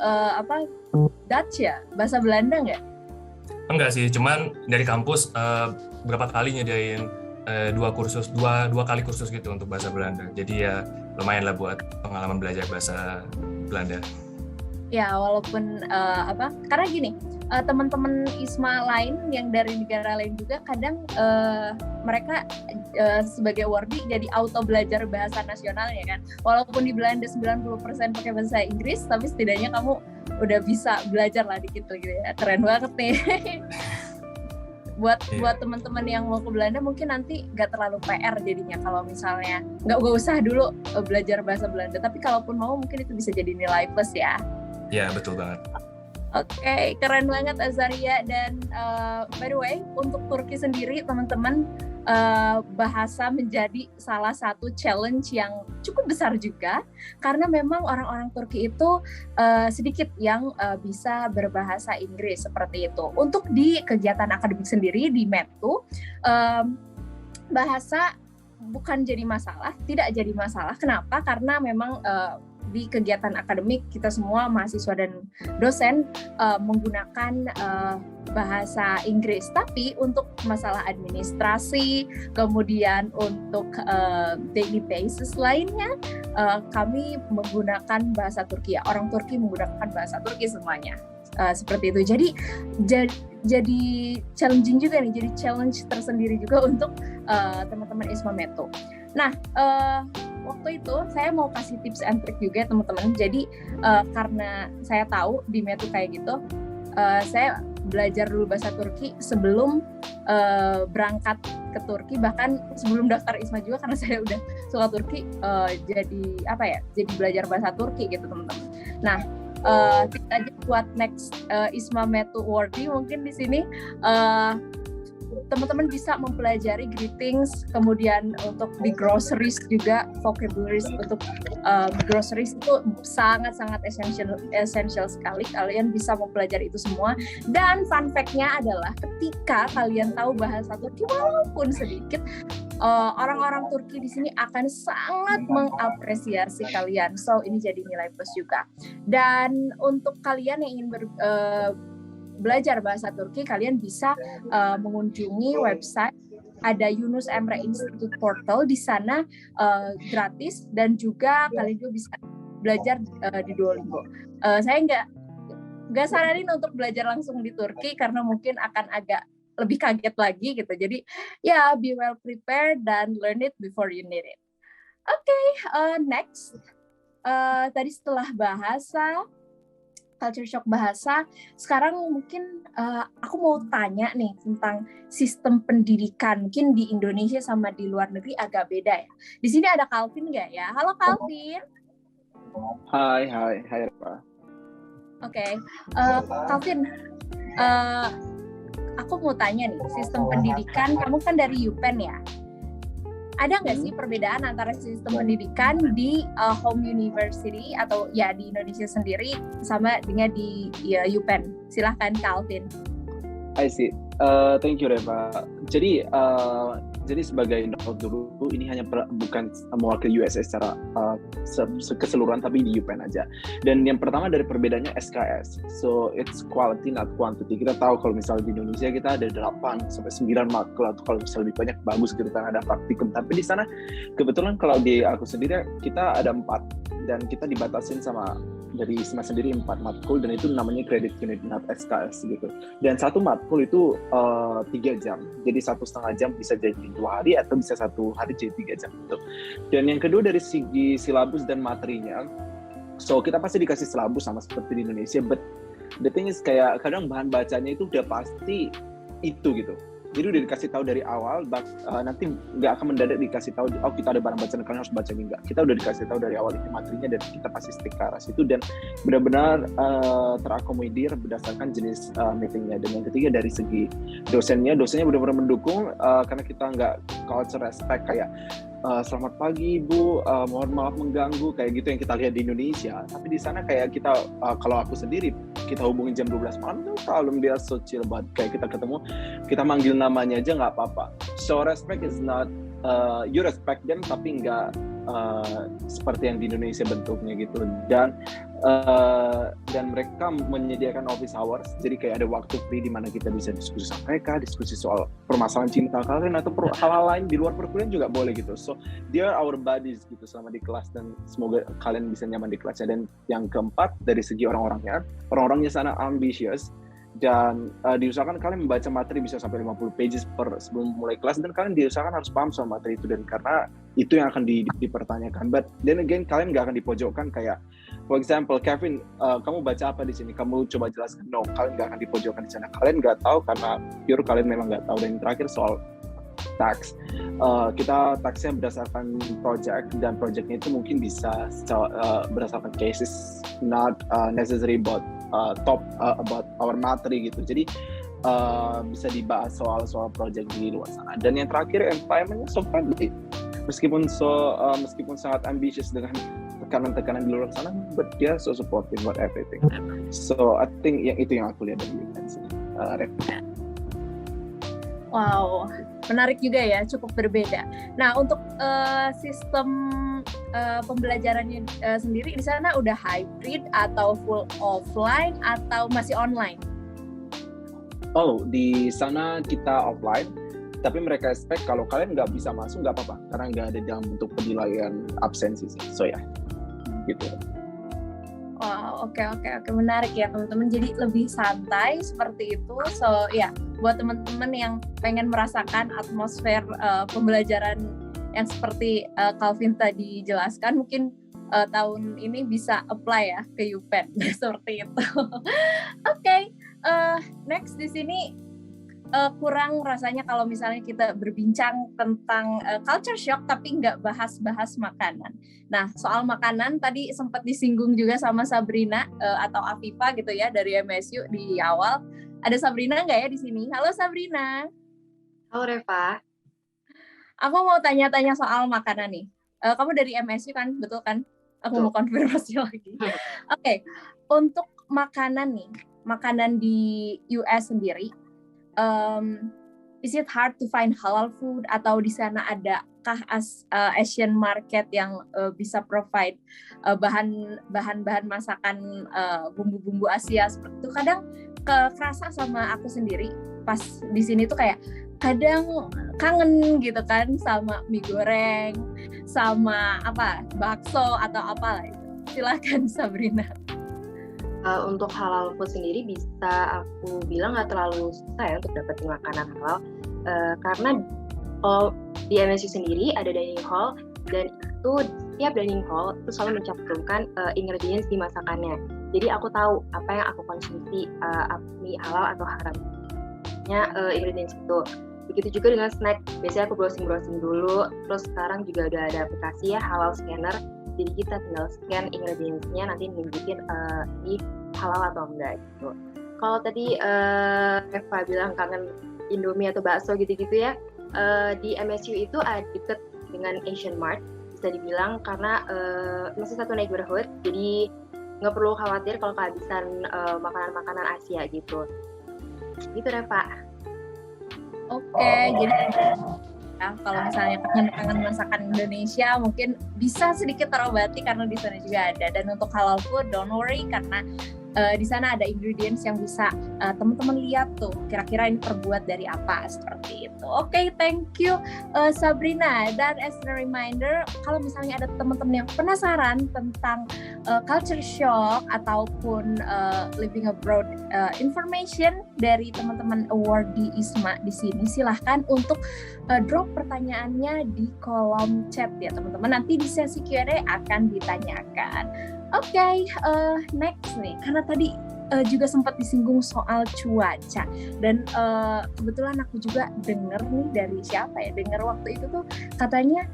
Dutch ya? Bahasa Belanda nggak? Enggak sih, cuman dari kampus berapa kali nyediain dua kali kursus gitu untuk bahasa Belanda. Jadi ya lumayan lah buat pengalaman belajar bahasa Belanda. Ya, walaupun karena gini, teman-teman ISMA lain yang dari negara lain juga kadang mereka sebagai awardee jadi auto belajar bahasa nasionalnya kan. Walaupun di Belanda 90% pakai bahasa Inggris, tapi setidaknya kamu udah bisa belajar lah dikit gitu ya. Keren banget nih. buat teman-teman yang mau ke Belanda mungkin nanti nggak terlalu PR jadinya kalau misalnya nggak usah dulu belajar bahasa Belanda, tapi kalaupun mau mungkin itu bisa jadi nilai plus ya. Ya, betul banget. Oke, keren banget Azaria. Dan by the way, untuk Turki sendiri teman-teman, bahasa menjadi salah satu challenge yang cukup besar juga, karena memang orang-orang Turki itu sedikit yang bisa berbahasa Inggris seperti itu. Untuk di kegiatan akademik sendiri di METU, bahasa bukan jadi masalah, tidak jadi masalah. Kenapa? Karena memang di kegiatan akademik kita semua mahasiswa dan dosen menggunakan bahasa Inggris. Tapi untuk masalah administrasi, kemudian untuk daily basis lainnya, kami menggunakan bahasa Turki. Orang Turki menggunakan bahasa Turki semuanya. Seperti itu. Jadi challenging juga nih, jadi challenge tersendiri juga untuk teman-teman ISMA Meto. Nah, waktu itu saya mau kasih tips and trick juga teman-teman. Jadi karena saya tahu di Meto kayak gitu, saya belajar dulu bahasa Turki sebelum berangkat ke Turki, bahkan sebelum daftar ISMA juga, karena saya udah suka Turki, jadi belajar bahasa Turki gitu teman-teman. Nah, tips aja buat next ISMA Meto Worthy mungkin di sini teman-teman bisa mempelajari greetings, kemudian untuk di groceries juga vocabularies untuk groceries itu sangat-sangat essential sekali. Kalian bisa mempelajari itu semua. Dan fun fact-nya adalah ketika kalian tahu bahasa Turki walaupun sedikit, orang-orang Turki di sini akan sangat mengapresiasi kalian. So ini jadi nilai plus juga. Dan untuk kalian yang ingin belajar bahasa Turki, kalian bisa mengunjungi website, ada Yunus Emre Institute Portal. Di sana gratis, dan juga kalian juga bisa belajar di Duolingo. Saya nggak saranin untuk belajar langsung di Turki karena mungkin akan agak lebih kaget lagi gitu. Jadi ya, be well prepared dan learn it before you need it. Oke, next. Tadi setelah bahasa, culture shock bahasa, sekarang mungkin aku mau tanya nih tentang sistem pendidikan. Mungkin di Indonesia sama di luar negeri agak beda ya. Di sini ada Calvin nggak ya? Halo Calvin. Hai Reva. Oke, Calvin, aku mau tanya nih, sistem pendidikan, kamu kan dari UPenn ya? Ada nggak sih perbedaan antara sistem pendidikan di home university atau ya di Indonesia sendiri sama dengan di UPenn? Silahkan Calvin. I see. Thank you Reva. Jadi sebagai note dulu, ini hanya bukan mewakili USA secara keseluruhan, tapi di UPenn aja. Dan yang pertama dari perbedaannya SKS. So it's quality not quantity. Kita tahu kalau misalnya di Indonesia kita ada 8 sampai 9 matkul, atau kalau misalnya lebih banyak bagus gitu kan ada praktikum. Tapi di sana kebetulan kalau di aku sendiri kita ada 4, dan kita dibatasin sama dari ISMA sendiri 4 matkul, dan itu namanya credit unit, not SKS gitu. Dan satu matkul itu 3 jam, jadi 1,5 jam bisa jadi 2 hari, atau bisa 1 hari jadi 3 jam gitu. Dan yang kedua dari segi silabus dan materinya, so kita pasti dikasih silabus sama seperti di Indonesia, but the thing is kayak kadang bahan bacanya itu udah pasti itu gitu. Jadi udah dikasih tahu dari awal, nanti nggak akan mendadak dikasih tahu, oh kita ada barang bacaan kalian harus baca ini, nggak. Kita udah dikasih tahu dari awal ini materinya, dan kita pasti stick ke arah situ, dan benar-benar terakomodir berdasarkan jenis meetingnya. Dan yang ketiga dari segi dosennya benar-benar mendukung, karena kita nggak culture respect kayak selamat pagi Ibu, mohon maaf mengganggu, kayak gitu yang kita lihat di Indonesia. Tapi di sana kayak kita, kalau aku sendiri, kita hubungin jam 12 malam, no problem, dia so chill banget. Kayak kita ketemu, kita manggil namanya aja nggak apa-apa. So respect is not, you respect them, tapi nggak seperti yang di Indonesia bentuknya gitu. Dan mereka menyediakan office hours, jadi kayak ada waktu free di mana kita bisa diskusi sama mereka, diskusi soal permasalahan cinta kalian atau hal-hal lain di luar perkuliahan juga boleh gitu. So they are our buddies gitu selama di kelas, dan semoga kalian bisa nyaman di kelasnya. Dan yang keempat dari segi orang-orangnya sana ambisius, dan diusahakan kalian membaca materi bisa sampai 50 pages sebelum mulai kelas, dan kalian diusahakan harus paham soal materi itu, dan karena itu yang akan dipertanyakan. But then again, kalian nggak akan dipojokkan kayak, for example, Kevin, kamu baca apa di sini? Kamu coba jelaskan. No, kalian nggak akan dipojokkan di sana. Kalian nggak tahu karena pure kalian memang nggak tahu. Dan yang terakhir soal tax, kita taxnya berdasarkan project, dan projectnya itu mungkin bisa berdasarkan cases, not necessary about about our materi gitu. Jadi bisa dibahas soal project di luar sana. Dan yang terakhir, environment-nya so friendly. Meskipun sangat ambitious dengan tekanan-tekanan di luar sana, but dia so supportive about everything. So I think itu yang aku lihat dari UPenn. Wow, menarik juga ya, cukup berbeda. Nah, untuk sistem pembelajarannya sendiri di sana udah hybrid atau full offline atau masih online? Oh, di sana kita offline, tapi mereka expect kalau kalian nggak bisa masuk nggak apa-apa, karena nggak ada dalam bentuk penilaian absensi sih. So ya, gitu. Wow, oke, menarik ya teman-teman. Jadi lebih santai seperti itu. So ya, buat teman-teman yang pengen merasakan atmosfer pembelajaran yang seperti Calvin tadi jelaskan, mungkin tahun ini bisa apply ya ke UPenn seperti itu. Oke, next di sini kurang rasanya kalau misalnya kita berbincang tentang culture shock tapi nggak bahas makanan. Nah, soal makanan tadi sempat disinggung juga sama Sabrina atau Afifa gitu ya dari MSU di awal. Ada Sabrina nggak ya di sini? Halo Sabrina. Halo Reva. Aku mau tanya-tanya soal makanan nih. Kamu dari MSU kan, betul kan? Aku mau konfirmasi lagi. Oke, untuk makanan nih, makanan di US sendiri. Is it hard to find halal food atau di sana adakah Asian market yang bisa provide bahan-bahan masakan bumbu-bumbu Asia seperti itu? Kadang kerasa sama aku sendiri pas di sini tuh kayak kadang kangen gitu kan sama mie goreng, sama bakso atau apalah itu. Silakan Sabrina. Untuk halal food sendiri bisa aku bilang nggak terlalu susah ya untuk dapetin makanan halal, karena kalau di MSU sendiri ada dining hall dan itu setiap dining hall itu selalu mencantumkan ingredients di masakannya. Jadi aku tahu apa yang aku konsumsi, mie halal atau haramnya ingredients itu. Begitu juga dengan snack, biasanya aku browsing dulu, terus sekarang juga udah ada aplikasi ya halal scanner. Jadi kita tinggal scan ingredients-nya, nanti nunjukin ini halal atau enggak gitu. Kalau tadi Eva bilang kangen Indomie atau bakso gitu-gitu ya, di MSU itu ada deket dengan Asian Mart, bisa dibilang karena masih satu neighborhood, jadi nggak perlu khawatir kalau kehabisan makanan-makanan Asia gitu. Gitu Reva. Oke, jadi ya, kalau misalnya kangen masakan Indonesia mungkin bisa sedikit terobati karena di sana juga ada. Dan untuk halal food, don't worry karena di sana ada ingredients yang bisa teman-teman lihat tuh kira-kira ini terbuat dari apa seperti itu. Oke, thank you Sabrina. Dan as a reminder, kalau misalnya ada teman-teman yang penasaran tentang culture shock ataupun living abroad information dari teman-teman awardee ISMA di sini, silahkan untuk drop pertanyaannya di kolom chat ya teman-teman. Nanti di sesi Q&A akan ditanyakan. Oke, next nih, karena tadi juga sempat disinggung soal cuaca dan kebetulan aku juga dengar nih dari siapa ya, dengar waktu itu tuh katanya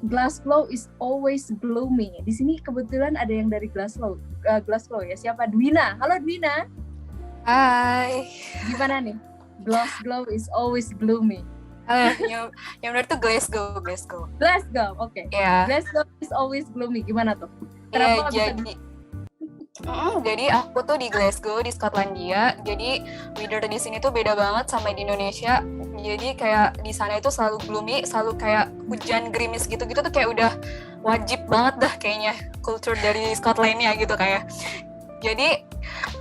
Glasgow is always gloomy. Di sini kebetulan ada yang dari Glasgow ya, siapa? Dwina. Halo Dwina. Hai. Gimana nih? Glasgow is always gloomy. Yang benar tuh Glasgow. Oke. Yeah. Glasgow is always gloomy. Gimana tuh? Kenapa jadi aku tuh di Glasgow di Skotlandia. Jadi weather di sini tuh beda banget sama di Indonesia. Jadi kayak di sana itu selalu gloomy, selalu kayak hujan gerimis gitu-gitu tuh kayak udah wajib banget dah kayaknya kultur dari Skotlandia gitu kayak. Jadi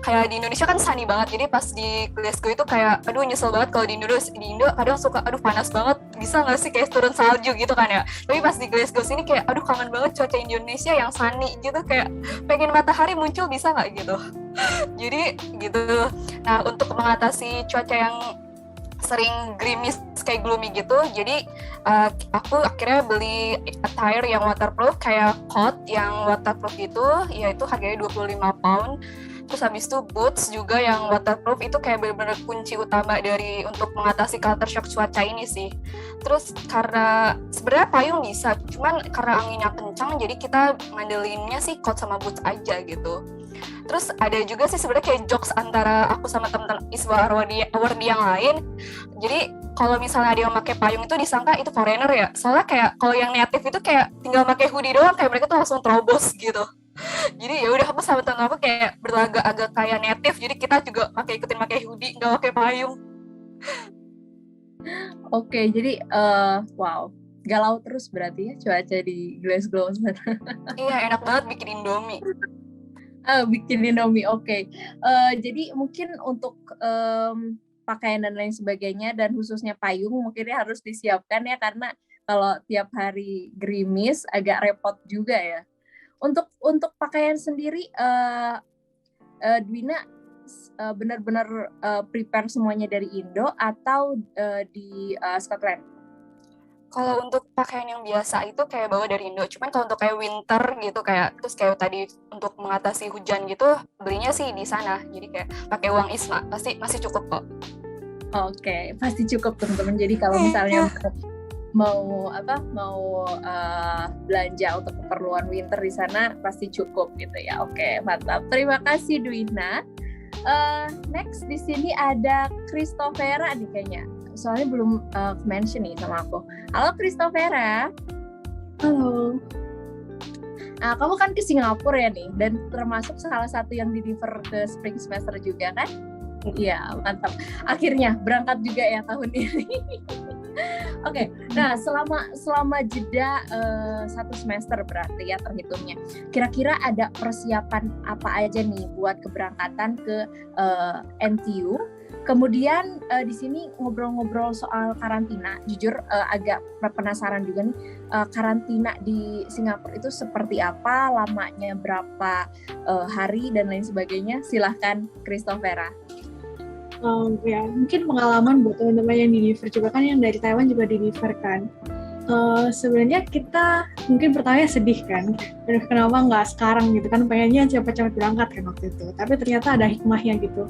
kayak di Indonesia kan sunny banget, jadi pas di Glasgow itu kayak aduh nyesel banget kalau di Indo kadang suka aduh panas banget, bisa nggak sih kayak turun salju gitu kan ya. Tapi pas di Glasgow sini kayak aduh kangen banget cuaca Indonesia yang sunny gitu, kayak pengen matahari muncul bisa nggak gitu. Jadi gitu. Nah untuk mengatasi cuaca yang sering gerimis kayak gloomy gitu, jadi aku akhirnya beli attire yang waterproof kayak coat yang waterproof gitu, yaitu harganya 25 pound. Terus habis itu boots juga yang waterproof, itu kayak benar-benar kunci utama dari untuk mengatasi culture shock cuaca ini sih. Terus karena sebenarnya payung bisa, cuman karena anginnya kencang jadi kita ngandelinnya sih coat sama boots aja gitu. Terus ada juga sih sebenarnya kayak jokes antara aku sama teman-teman ISWA awardee yang lain. Jadi kalau misalnya ada yang pakai payung itu disangka itu foreigner ya. Soalnya kayak kalau yang native itu kayak tinggal pakai hoodie doang, kayak mereka tuh langsung terobos gitu. Jadi ya udah aku sama teman aku kayak berlagak agak kayak native. Jadi kita juga ikutin pakai hoodie, nggak pakai payung. Oke, jadi wow. galau terus berarti ya cuaca di Glasgow sana. Iya, enak banget bikin Indomie. Bikin Indomie, oke. Jadi mungkin untuk pakaian dan lain sebagainya dan khususnya payung mungkinnya harus disiapkan ya, karena kalau tiap hari gerimis agak repot juga ya. Untuk pakaian sendiri, Dwina benar-benar prepare semuanya dari Indo atau di Scotland? Kalau untuk pakaian yang biasa itu kayak bawa dari Indo. Cuman kalau untuk kayak winter gitu, kayak terus kayak tadi untuk mengatasi hujan gitu, belinya sih di sana. Jadi kayak pakai uang ISMA pasti masih cukup kok. Oke, pasti cukup teman-teman. Jadi kalau misalnya mau belanja untuk keperluan winter di sana pasti cukup gitu ya. Oke, mantap. Terima kasih Dwina. Next di sini ada Christophera nih kayaknya. Soalnya belum mention nih sama aku. Halo Christophera. Halo. Nah, kamu kan ke Singapura ya nih, dan termasuk salah satu yang deliver ke spring semester juga kan? Iya, mantap. Akhirnya berangkat juga ya tahun ini. Oke, nah selama jeda 1 semester berarti ya terhitungnya. Kira-kira ada persiapan apa aja nih buat keberangkatan ke NTU? Kemudian di sini ngobrol-ngobrol soal karantina. Jujur agak penasaran juga nih, karantina di Singapura itu seperti apa, lamanya berapa hari dan lain sebagainya. Silahkan Christophera. Ya mungkin pengalaman buat teman-teman yang deliver juga kan, yang dari Taiwan juga deliver kan. Sebenarnya kita mungkin pertamanya sedih kan, aduh kenapa nggak sekarang gitu kan, pengennya cepat-cepat berangkat kan waktu itu. Tapi ternyata ada hikmahnya gitu.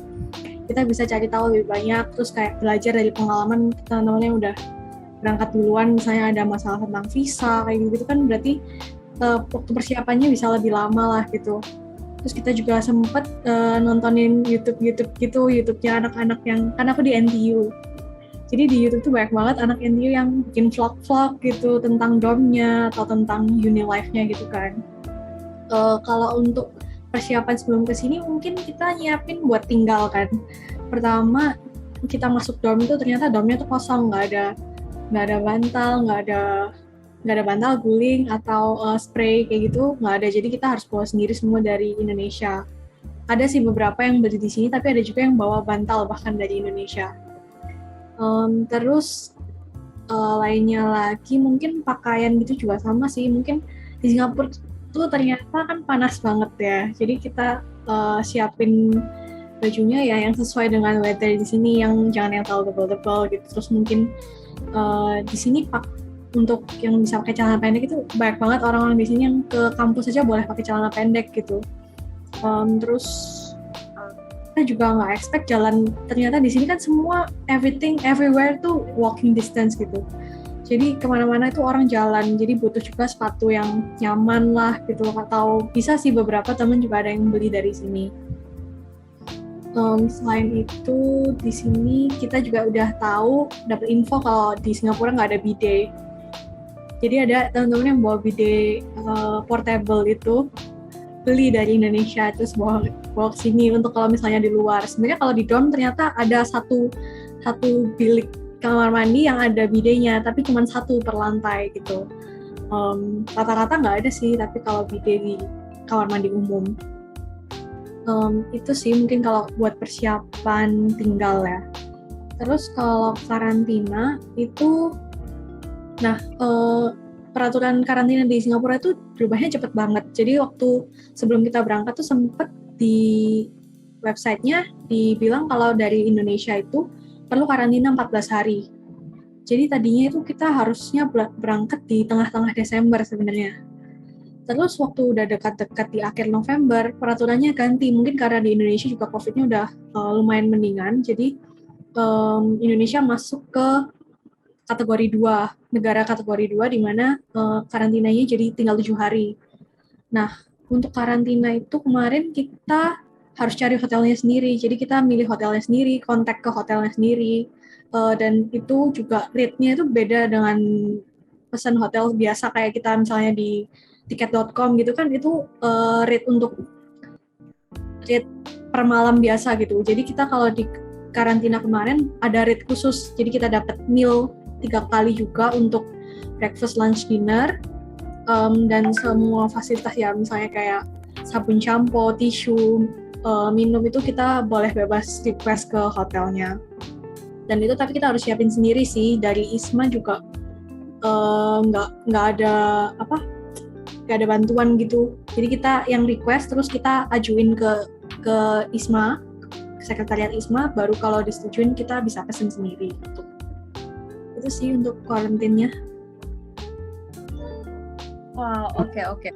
Kita bisa cari tahu lebih banyak, terus kayak belajar dari pengalaman teman-teman yang udah berangkat duluan, misalnya ada masalah tentang visa kayak gitu kan, berarti waktu persiapannya bisa lebih lama lah gitu. Terus kita juga sempet nontonin YouTube-nya anak-anak yang, kan aku di NTU, jadi di YouTube tuh banyak banget anak NTU yang bikin vlog-vlog gitu tentang dormnya atau tentang uni life-nya gitu kan. Kalau untuk persiapan sebelum kesini mungkin kita nyiapin buat tinggal kan. Pertama kita masuk dorm itu ternyata dormnya tuh kosong, nggak ada bantal, nggak ada bantal guling atau spray kayak gitu, nggak ada. Jadi kita harus bawa sendiri semua dari Indonesia. Ada sih beberapa yang beli di sini, tapi ada juga yang bawa bantal bahkan dari Indonesia. Terus lainnya lagi mungkin pakaian gitu juga sama sih. Mungkin di Singapura tuh ternyata kan panas banget ya, jadi kita siapin bajunya ya yang sesuai dengan weather di sini, yang jangan yang terlalu tebal-tebal gitu. Terus mungkin di sini untuk yang bisa pakai celana pendek itu banyak banget orang-orang di sini yang ke kampus aja boleh pakai celana pendek gitu. Terus kita juga nggak expect jalan, ternyata di sini kan semua everything everywhere tuh walking distance gitu. Jadi kemana-mana itu orang jalan, jadi butuh juga sepatu yang nyaman lah gitu. Atau bisa sih beberapa temen juga ada yang beli dari sini. Selain itu di sini kita juga udah tahu, dapat info kalau di Singapura nggak ada bidet. Jadi ada teman-teman yang bawa bidet portable itu, beli dari Indonesia terus bawa ke sini untuk kalau misalnya di luar. Sebenarnya kalau di dorm ternyata ada satu bilik kamar mandi yang ada bidenya, tapi cuma 1 per lantai gitu. Rata-rata nggak ada sih, tapi kalau bidet di kamar mandi umum. Itu sih mungkin kalau buat persiapan tinggal ya. Terus kalau karantina itu, peraturan karantina di Singapura itu berubahnya cepet banget. Jadi waktu sebelum kita berangkat tuh sempet di websitenya dibilang kalau dari Indonesia itu perlu karantina 14 hari. Jadi tadinya itu kita harusnya berangkat di tengah-tengah Desember sebenarnya. Terus waktu udah dekat-dekat di akhir November, peraturannya ganti. Mungkin karena di Indonesia juga COVID-nya udah lumayan mendingan, jadi Indonesia masuk ke kategori 2, negara kategori 2 di mana karantinanya jadi tinggal 7 hari. Nah, untuk karantina itu kemarin kita harus cari hotelnya sendiri, jadi kita milih hotelnya sendiri, kontak ke hotelnya sendiri, dan itu juga rate-nya itu beda dengan pesan hotel biasa kayak kita misalnya di tiket.com gitu kan, itu rate per malam biasa gitu. Jadi kita kalau di karantina kemarin ada rate khusus, jadi kita dapat meal 3 kali juga untuk breakfast, lunch, dinner, dan semua fasilitas ya, misalnya kayak sabun shampoo, tisu, minum itu kita boleh bebas request ke hotelnya. Dan itu tapi kita harus siapin sendiri sih, dari ISMA juga nggak ada bantuan gitu. Jadi kita yang request terus kita ajuin ke ISMA, sekretariat ISMA, baru kalau disetujuin kita bisa pesen sendiri gitu. Itu sih untuk karantinnya. Wow, oke.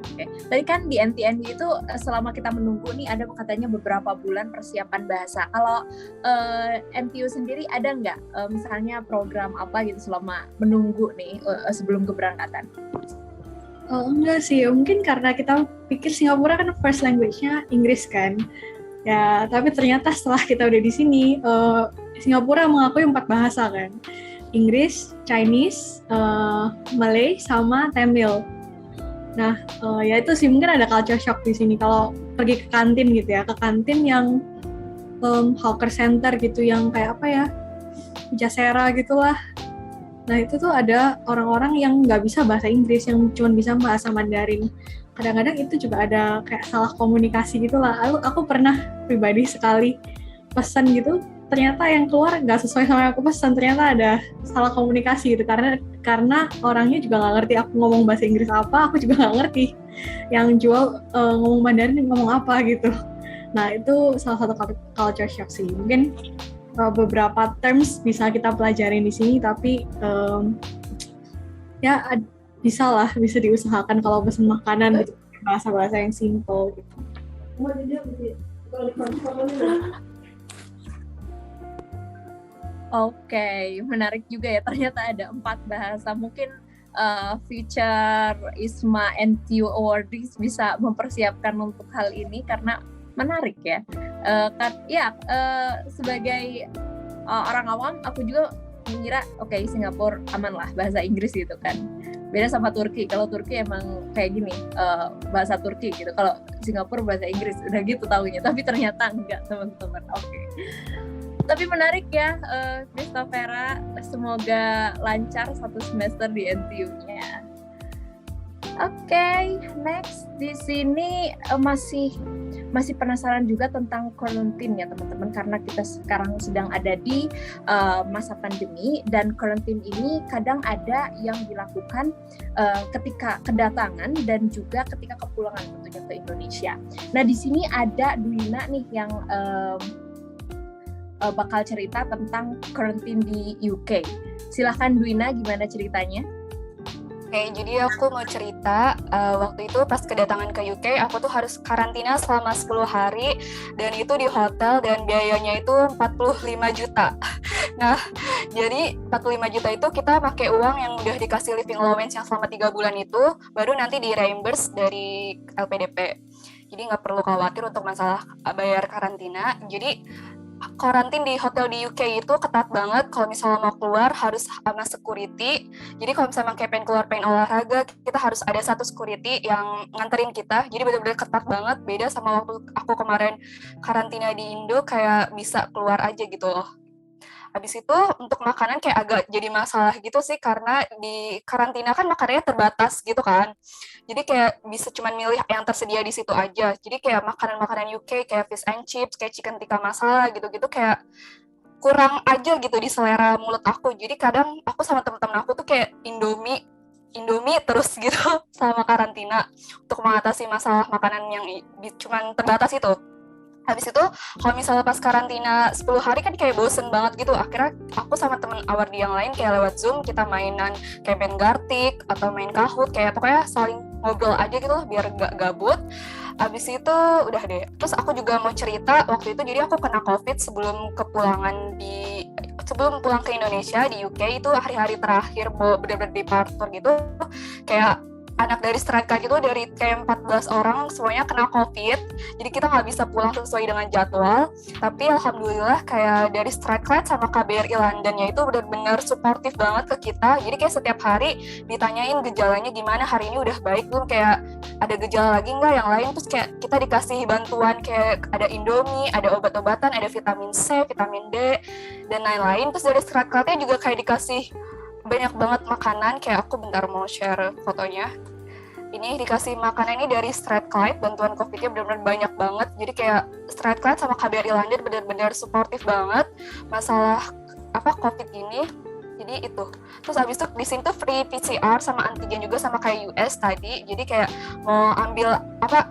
Tadi kan di NTNU itu selama kita menunggu nih ada katanya beberapa bulan persiapan bahasa. Kalau NTU sendiri ada nggak misalnya program apa gitu selama menunggu nih sebelum keberangkatan? Enggak sih, mungkin karena kita pikir Singapura kan first language-nya Inggris kan. Ya, tapi ternyata setelah kita udah di sini, Singapura mengakui 4 bahasa kan. Inggris, Chinese, Malay, sama Tamil. Nah, ya itu sih mungkin ada culture shock di sini kalau pergi ke kantin gitu ya, ke kantin yang hawker center gitu, yang kayak apa ya, Pujasera gitulah. Nah itu tuh ada orang-orang yang nggak bisa bahasa Inggris, yang cuma bisa bahasa Mandarin. Kadang-kadang itu juga ada kayak salah komunikasi gitulah. Aku pernah pribadi sekali pesan gitu, ternyata yang keluar nggak sesuai sama yang aku pesan, ternyata ada salah komunikasi gitu, karena orangnya juga nggak ngerti aku ngomong bahasa Inggris apa, aku juga nggak ngerti yang jual ngomong Mandarin ngomong apa gitu. Nah itu salah satu culture shock sih. Mungkin beberapa terms bisa kita pelajarin di sini, tapi ya bisa diusahakan kalau pesan makanan gitu, bahasa-bahasa yang simple gitu. Oke, menarik juga ya, ternyata ada 4 bahasa. Mungkin future ISMA NTU Awardees bisa mempersiapkan untuk hal ini karena menarik ya. Sebagai orang awam, aku juga mengira Singapura aman lah bahasa Inggris gitu kan. Beda sama Turki. Kalau Turki emang kayak gini, bahasa Turki gitu. Kalau Singapura bahasa Inggris, udah gitu taunya. Tapi ternyata enggak, teman-teman. Oke. Tapi menarik ya, Christophera. Semoga lancar 1 semester di NTU-nya. Oke, next di sini masih penasaran juga tentang quarantine ya teman-teman, karena kita sekarang sedang ada di masa pandemi, dan quarantine ini kadang ada yang dilakukan ketika kedatangan dan juga ketika kepulangan tentunya ke Indonesia. Nah di sini ada Duina nih yang bakal cerita tentang quarantine di UK. Silahkan Duina, gimana ceritanya? Oke, jadi aku mau cerita, waktu itu pas kedatangan ke UK, aku tuh harus karantina selama 10 hari, dan itu di hotel, dan biayanya itu 45 juta. Nah, jadi 45 juta itu kita pakai uang yang udah dikasih living allowance yang selama 3 bulan itu, baru nanti di reimburse dari LPDP. Jadi nggak perlu khawatir untuk masalah bayar karantina. Jadi karantin di hotel di UK itu ketat banget. Kalau misalnya mau keluar harus sama security. Jadi kalau misalnya kayak pengen olahraga, kita harus ada satu security yang nganterin kita. Jadi benar-benar ketat banget. Beda sama waktu aku kemarin karantina di Indo, kayak bisa keluar aja gitu loh. Habis itu untuk makanan kayak agak jadi masalah gitu sih, karena di karantina kan makanannya terbatas gitu kan. Jadi kayak bisa cuma milih yang tersedia di situ aja. Jadi kayak makanan-makanan UK kayak fish and chips, kayak chicken tikka masala gitu-gitu kayak kurang aja gitu di selera mulut aku. Jadi kadang aku sama teman-teman aku tuh kayak Indomie terus gitu selama karantina untuk mengatasi masalah makanan yang cuma terbatas itu. Habis itu kalau misalnya pas karantina 10 hari kan kayak bosen banget gitu. Akhirnya aku sama temen awardi yang lain kayak lewat Zoom kita mainan kayak main Gartic atau main Kahoot, kayak pokoknya saling ngobrol aja gitu loh biar gak gabut. Habis itu udah deh. Terus aku juga mau cerita waktu itu, jadi aku kena COVID sebelum pulang ke Indonesia di UK. Itu hari-hari terakhir mau bener-bener departure gitu, kayak anak dari Strike itu dari kayak 14 orang semuanya kena COVID, jadi kita nggak bisa pulang sesuai dengan jadwal. Tapi alhamdulillah kayak dari Strike sama KBRI Londonnya itu benar-benar suportif banget ke kita. Jadi kayak setiap hari ditanyain gejalanya gimana, hari ini udah baik belum, kayak ada gejala lagi nggak yang lain. Terus kayak kita dikasih bantuan kayak ada Indomie, ada obat-obatan, ada vitamin C, vitamin D dan lain-lain. Terus dari Strike juga kayak dikasih banyak banget makanan, kayak aku bentar mau share fotonya. Ini dikasih makanan ini dari Strathclyde, bantuan COVID-nya benar-benar banyak banget. Jadi kayak Strathclyde sama KBRI London benar-benar suportif banget masalah COVID ini. Jadi itu. Terus abis itu di sini tuh free PCR sama antigen juga sama kayak US tadi. Jadi kayak mau ambil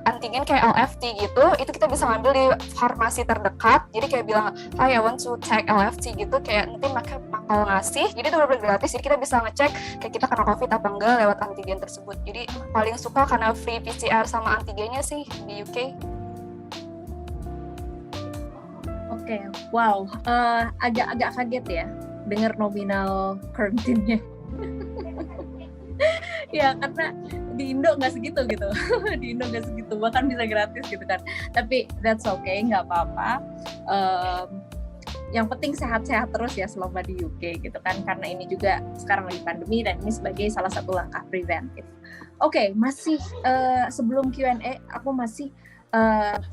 antigen kayak LFT gitu, itu kita bisa ngambil di farmasi terdekat. Jadi kayak bilang, I want to check LFT gitu, kayak nanti mereka bakal ngasih. Jadi itu benar-benar gratis. Jadi kita bisa ngecek kayak kita kena COVID apa enggak lewat antigen tersebut. Jadi paling suka karena free PCR sama antigennya sih di UK. Oke, wow, agak kaget ya dengar nominal quarantine-nya. Ya karena di Indo nggak segitu gitu, di Indo nggak segitu, bahkan bisa gratis gitu kan. Tapi that's okay, nggak apa-apa. Yang penting sehat-sehat terus ya selama di UK gitu kan, karena ini juga sekarang lagi pandemi dan ini sebagai salah satu langkah preventif. Oke, masih sebelum Q&A, aku masih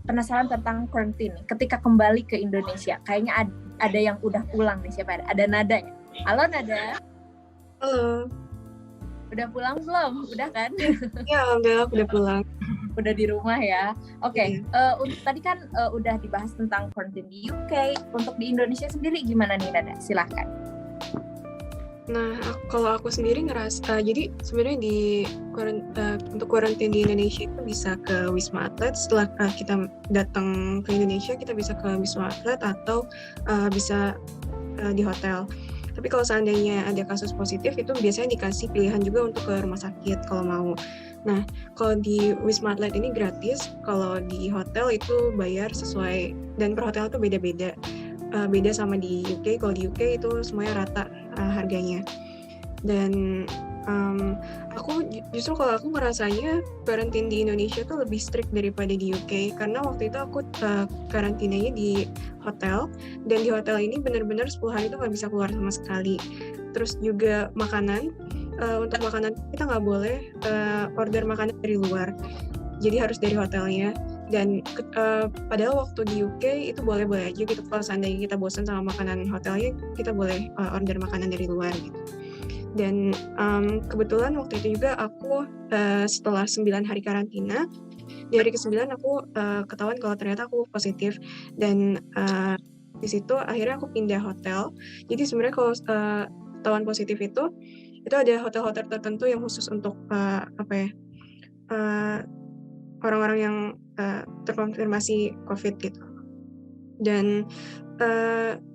penasaran tentang quarantine ketika kembali ke Indonesia. Kayaknya ada yang udah pulang nih, siapa ada Nadanya. Halo Nada. Halo. Udah pulang belum? Udah kan? Ya, alhamdulillah udah pulang. Udah di rumah ya. Oke. Tadi kan udah dibahas tentang quarantine di UK. Untuk di Indonesia sendiri gimana nih Nada? Silahkan. Nah, kalau aku sendiri ngerasa, jadi sebenarnya untuk karantina di Indonesia itu bisa ke Wisma Atlet. Setelah kita datang ke Indonesia, kita bisa ke Wisma Atlet atau bisa di hotel. Tapi kalau seandainya ada kasus positif, itu biasanya dikasih pilihan juga untuk ke rumah sakit kalau mau. Nah, kalau di Wisma Atlet ini gratis, kalau di hotel itu bayar sesuai, dan per hotel itu beda-beda. Beda sama di UK. Kalau di UK itu semuanya rata harganya. Dan kalau aku ngerasanya karantina di Indonesia tuh lebih strict daripada di UK, karena waktu itu aku karantinanya di hotel, dan di hotel ini benar-benar 10 hari itu nggak bisa keluar sama sekali. Terus juga makanan, untuk makanan kita nggak boleh order makanan dari luar, jadi harus dari hotelnya. Dan padahal waktu di UK itu boleh-boleh aja gitu, kalau seandainya kita bosan sama makanan hotelnya, kita boleh order makanan dari luar gitu. Dan kebetulan waktu itu juga aku setelah 9 hari karantina, di hari ke-9 aku ketahuan kalau ternyata aku positif, dan di situ akhirnya aku pindah hotel. Jadi sebenarnya kalau ketahuan positif itu ada hotel-hotel tertentu yang khusus untuk orang-orang yang terkonfirmasi COVID gitu. Dan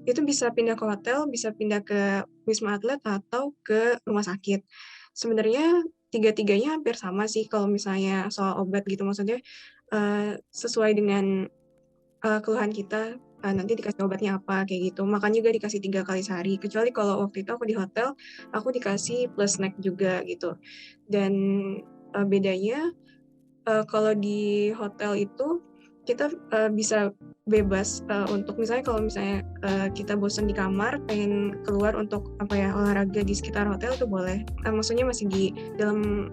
itu bisa pindah ke hotel, bisa pindah ke Wisma Atlet atau ke rumah sakit. Sebenarnya tiga-tiganya hampir sama sih kalau misalnya soal obat gitu, maksudnya sesuai dengan keluhan kita, nanti dikasih obatnya apa kayak gitu. Makan juga dikasih 3 kali sehari, kecuali kalau waktu itu aku di hotel, aku dikasih plus snack juga gitu. Dan bedanya kalau di hotel itu kita bisa bebas untuk misalnya kalau misalnya kita bosan di kamar, pengen keluar untuk olahraga di sekitar hotel, itu boleh. Maksudnya masih di dalam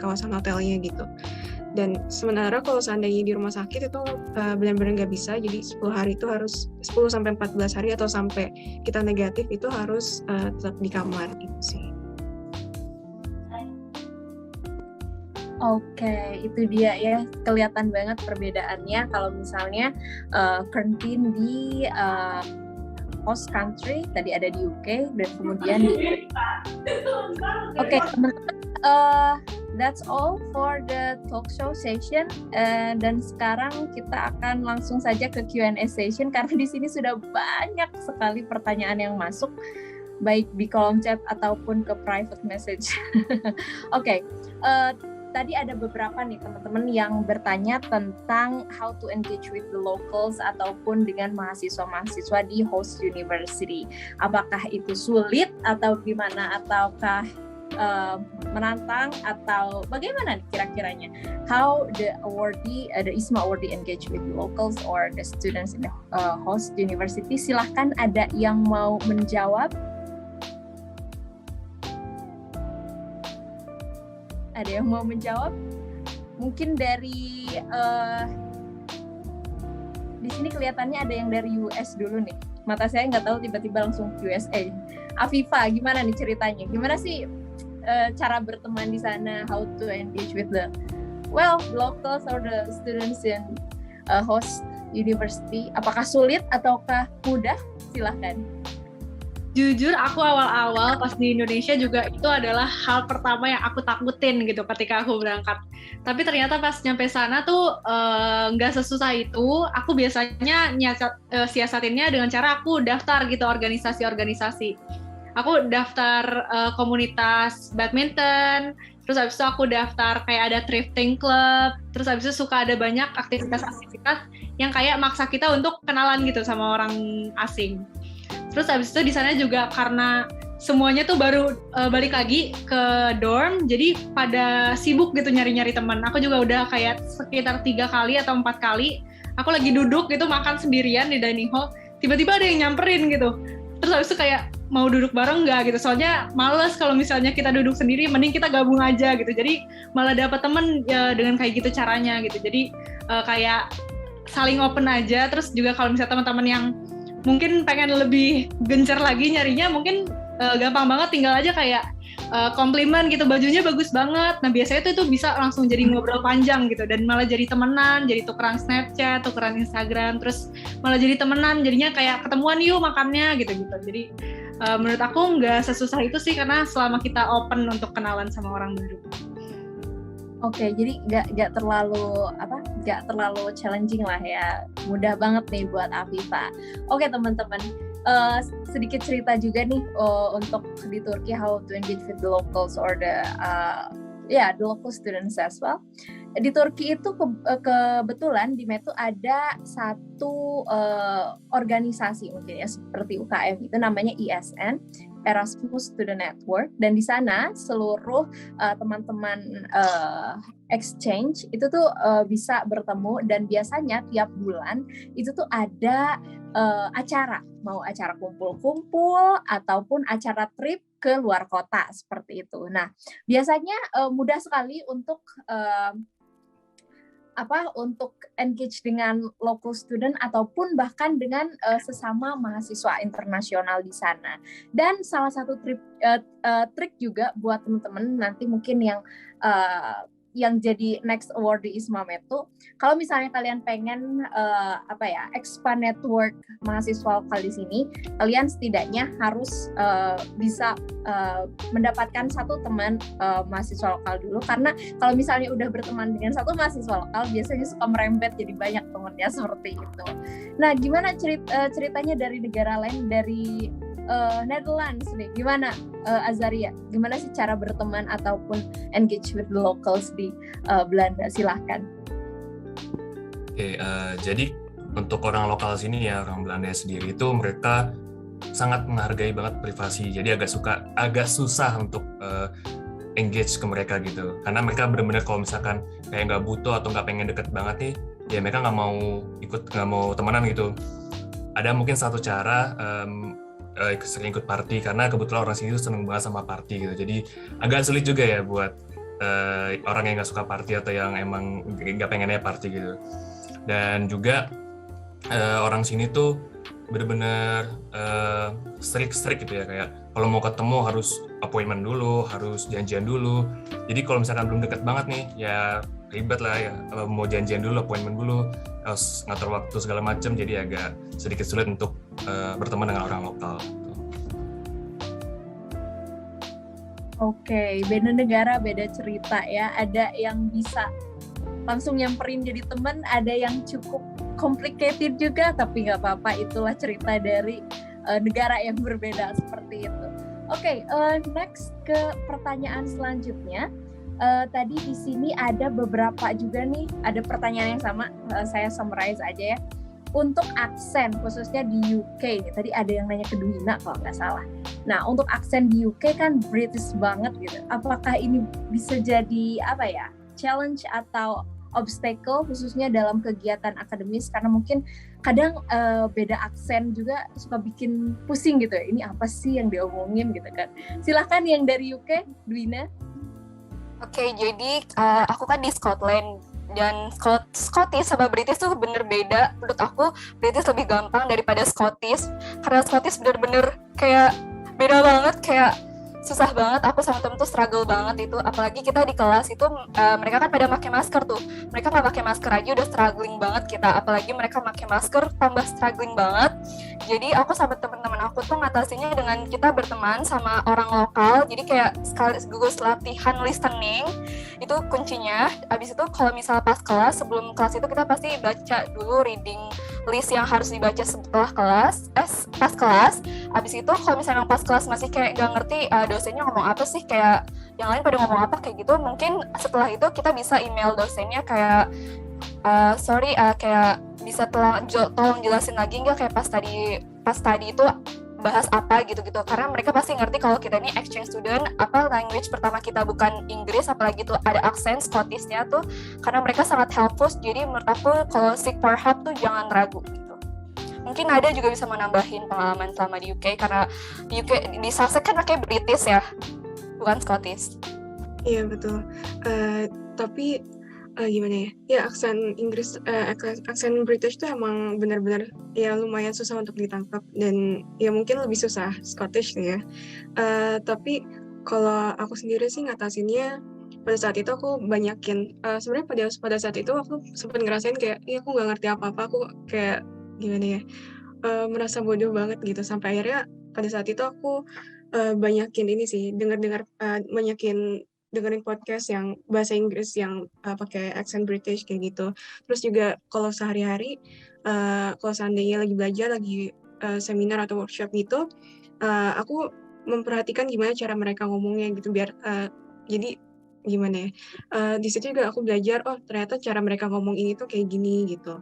kawasan hotelnya gitu. Dan sementara kalau seandainya di rumah sakit itu benar-benar nggak bisa, jadi 10 hari itu harus 10 sampai 14 hari atau sampai kita negatif itu harus tetap di kamar gitu sih. Oke, itu dia ya, kelihatan banget perbedaannya kalau misalnya karantina di host country, tadi ada di UK dan kemudian di Oke, teman-teman, that's all for the talk show session, dan sekarang kita akan langsung saja ke Q&A session karena di sini sudah banyak sekali pertanyaan yang masuk, baik di kolom chat ataupun ke private message. Oke. Tadi ada beberapa nih teman-teman yang bertanya tentang how to engage with the locals ataupun dengan mahasiswa-mahasiswa di host university. Apakah itu sulit atau gimana, ataukah menantang atau bagaimana nih kira-kiranya? How the ISMA awardee engage with the locals or the students in the host university? Silahkan, ada yang mau menjawab? Ada yang mau menjawab? Mungkin dari di sini kelihatannya ada yang dari US dulu nih. Mata saya nggak tahu, tiba-tiba langsung USA. Afifa, gimana nih ceritanya? Gimana sih cara berteman di sana? How to engage with the locals or the students in host university? Apakah sulit ataukah mudah? Silahkan. Jujur aku awal-awal pas di Indonesia juga itu adalah hal pertama yang aku takutin gitu ketika aku berangkat. Tapi ternyata pas nyampe sana tuh nggak sesusah itu. Aku biasanya siasatinnya dengan cara aku daftar gitu organisasi-organisasi. Aku daftar komunitas badminton, terus habis itu aku daftar kayak ada thrifting club, terus habis itu suka ada banyak aktivitas-aktivitas yang kayak maksa kita untuk kenalan gitu sama orang asing. Terus habis itu di sana juga karena semuanya tuh baru balik lagi ke dorm, jadi pada sibuk gitu nyari-nyari teman. Aku juga udah kayak sekitar 3 kali atau 4 kali, aku lagi duduk gitu makan sendirian di dining hall, tiba-tiba ada yang nyamperin gitu. Terus habis itu kayak mau duduk bareng nggak gitu, soalnya males kalau misalnya kita duduk sendiri, mending kita gabung aja gitu. Jadi malah dapat temen ya dengan kayak gitu caranya gitu. Jadi kayak saling open aja. Terus juga kalau misalnya teman-teman yang mungkin pengen lebih gencar lagi nyarinya, mungkin gampang banget, tinggal aja kayak komplimen gitu, bajunya bagus banget. Nah biasanya itu bisa langsung jadi ngobrol panjang gitu, dan malah jadi temenan, jadi tukeran Snapchat, tukeran Instagram, terus malah jadi temenan, jadinya kayak ketemuan yuk makannya gitu-gitu. Jadi menurut aku nggak sesusah itu sih, karena selama kita open untuk kenalan sama orang baru. Oke, jadi nggak terlalu challenging lah ya, mudah banget nih buat Afifa. Oke teman-teman, sedikit cerita juga nih untuk di Turki, how to engage with the locals or the local students as well. Di Turki itu kebetulan di Metu ada satu organisasi mungkin ya seperti UKM, itu namanya ISN, Erasmus Student Network, dan di sana seluruh teman-teman exchange itu tuh bisa bertemu, dan biasanya tiap bulan itu tuh ada acara, mau acara kumpul-kumpul ataupun acara trip ke luar kota seperti itu. Nah, biasanya mudah sekali untuk untuk engage dengan local student ataupun bahkan dengan sesama mahasiswa internasional di sana. Dan salah satu trik juga buat teman-teman nanti mungkin yang jadi next award di ISMA Metu, kalau misalnya kalian pengen expand network mahasiswa lokal di sini, kalian setidaknya harus bisa mendapatkan satu teman mahasiswa lokal dulu, karena kalau misalnya udah berteman dengan satu mahasiswa lokal biasanya suka merembet jadi banyak temennya seperti itu. Nah, gimana ceritanya dari negara lain, dari Netherlands nih, gimana Azaria? Gimana sih cara berteman ataupun engage with the locals di Belanda? Silahkan. Oke, jadi untuk orang lokal sini ya, orang Belanda sendiri itu mereka sangat menghargai banget privasi. Jadi agak susah untuk engage ke mereka gitu. Karena mereka benar-benar kalau misalkan kayak nggak butuh atau nggak pengen deket banget nih, ya mereka nggak mau temenan gitu. Ada mungkin satu cara sering ikut party, karena kebetulan orang sini tuh seneng banget sama party gitu. Jadi agak sulit juga ya buat orang yang nggak suka party atau yang emang nggak pengennya party gitu. Dan juga orang sini tuh bener-bener strict gitu ya, kayak kalau mau ketemu harus appointment dulu, harus janjian dulu. Jadi kalau misalkan belum deket banget nih, ya ribet lah ya, mau janjian dulu, appointment dulu, harus ngatur waktu segala macam, jadi agak sedikit sulit untuk berteman dengan orang lokal. Oke, beda negara, beda cerita ya. Ada yang bisa langsung nyamperin jadi teman, ada yang cukup complicated juga, tapi nggak apa-apa, itulah cerita dari negara yang berbeda seperti itu. Oke, next ke pertanyaan selanjutnya. Tadi di sini ada beberapa juga nih, ada pertanyaan yang sama, saya summarize aja ya. Untuk aksen, khususnya di UK, tadi ada yang nanya ke Dwina kalau nggak salah. Nah, untuk aksen di UK kan British banget gitu. Apakah ini bisa jadi challenge atau obstacle khususnya dalam kegiatan akademis, karena mungkin kadang beda aksen juga suka bikin pusing gitu ya. Ini apa sih yang diomongin gitu kan. Silahkan yang dari UK, Dwina. Oke, jadi aku kan di Scotland, dan Scottish sama British tuh bener beda. Menurut aku British lebih gampang daripada Scottish, karena Scottish bener-bener kayak beda banget, kayak susah banget. Aku sama temen tuh struggle banget itu, apalagi kita di kelas itu mereka kan pada pakai masker tuh, mereka nggak pakai masker aja udah struggling banget kita, apalagi mereka pakai masker tambah struggling banget. Jadi aku sama teman-teman aku tuh ngatasinnya dengan kita berteman sama orang lokal, jadi kayak sekaligus latihan listening itu kuncinya. Abis itu kalau misal pas kelas, sebelum kelas itu kita pasti baca dulu reading list yang harus dibaca setelah kelas, pas kelas. Abis itu kalau misalnya pas kelas masih kayak gak ngerti dosennya ngomong apa sih, kayak yang lain pada ngomong apa kayak gitu, mungkin setelah itu kita bisa email dosennya kayak kayak bisa tolong jelasin lagi nggak, kayak pas tadi itu bahas apa gitu-gitu, karena mereka pasti ngerti kalau kita ini exchange student, apa language pertama kita bukan Inggris, apalagi tuh ada aksen Scottishnya tuh, karena mereka sangat helpful. Jadi menurut aku kalau seek for help tuh jangan ragu gitu. Mungkin ada juga bisa menambahin pengalaman selama di UK, karena di UK di Sussex kan pakai British ya, bukan Scottish. Iya betul. Tapi gimana ya? Ya aksen Inggris, aksen British tuh emang benar-benar ya lumayan susah untuk ditangkap, dan ya mungkin lebih susah Scottish ya. Tapi kalau aku sendiri sih ngatasinnya pada saat itu aku banyakin. Sebenarnya pada saat itu aku sempat ngerasain kayak, aku nggak ngerti apa-apa. Aku kayak gimana ya? Merasa bodoh banget gitu. Sampai akhirnya pada saat itu aku banyakin ini sih, dengerin podcast yang bahasa Inggris yang pakai accent British kayak gitu. Terus juga kalau sehari-hari, kalau seandainya lagi belajar, lagi seminar atau workshop gitu, aku memperhatikan gimana cara mereka ngomongnya gitu, biar jadi gimana ya, di situ juga aku belajar, oh ternyata cara mereka ngomong ini tuh kayak gini gitu.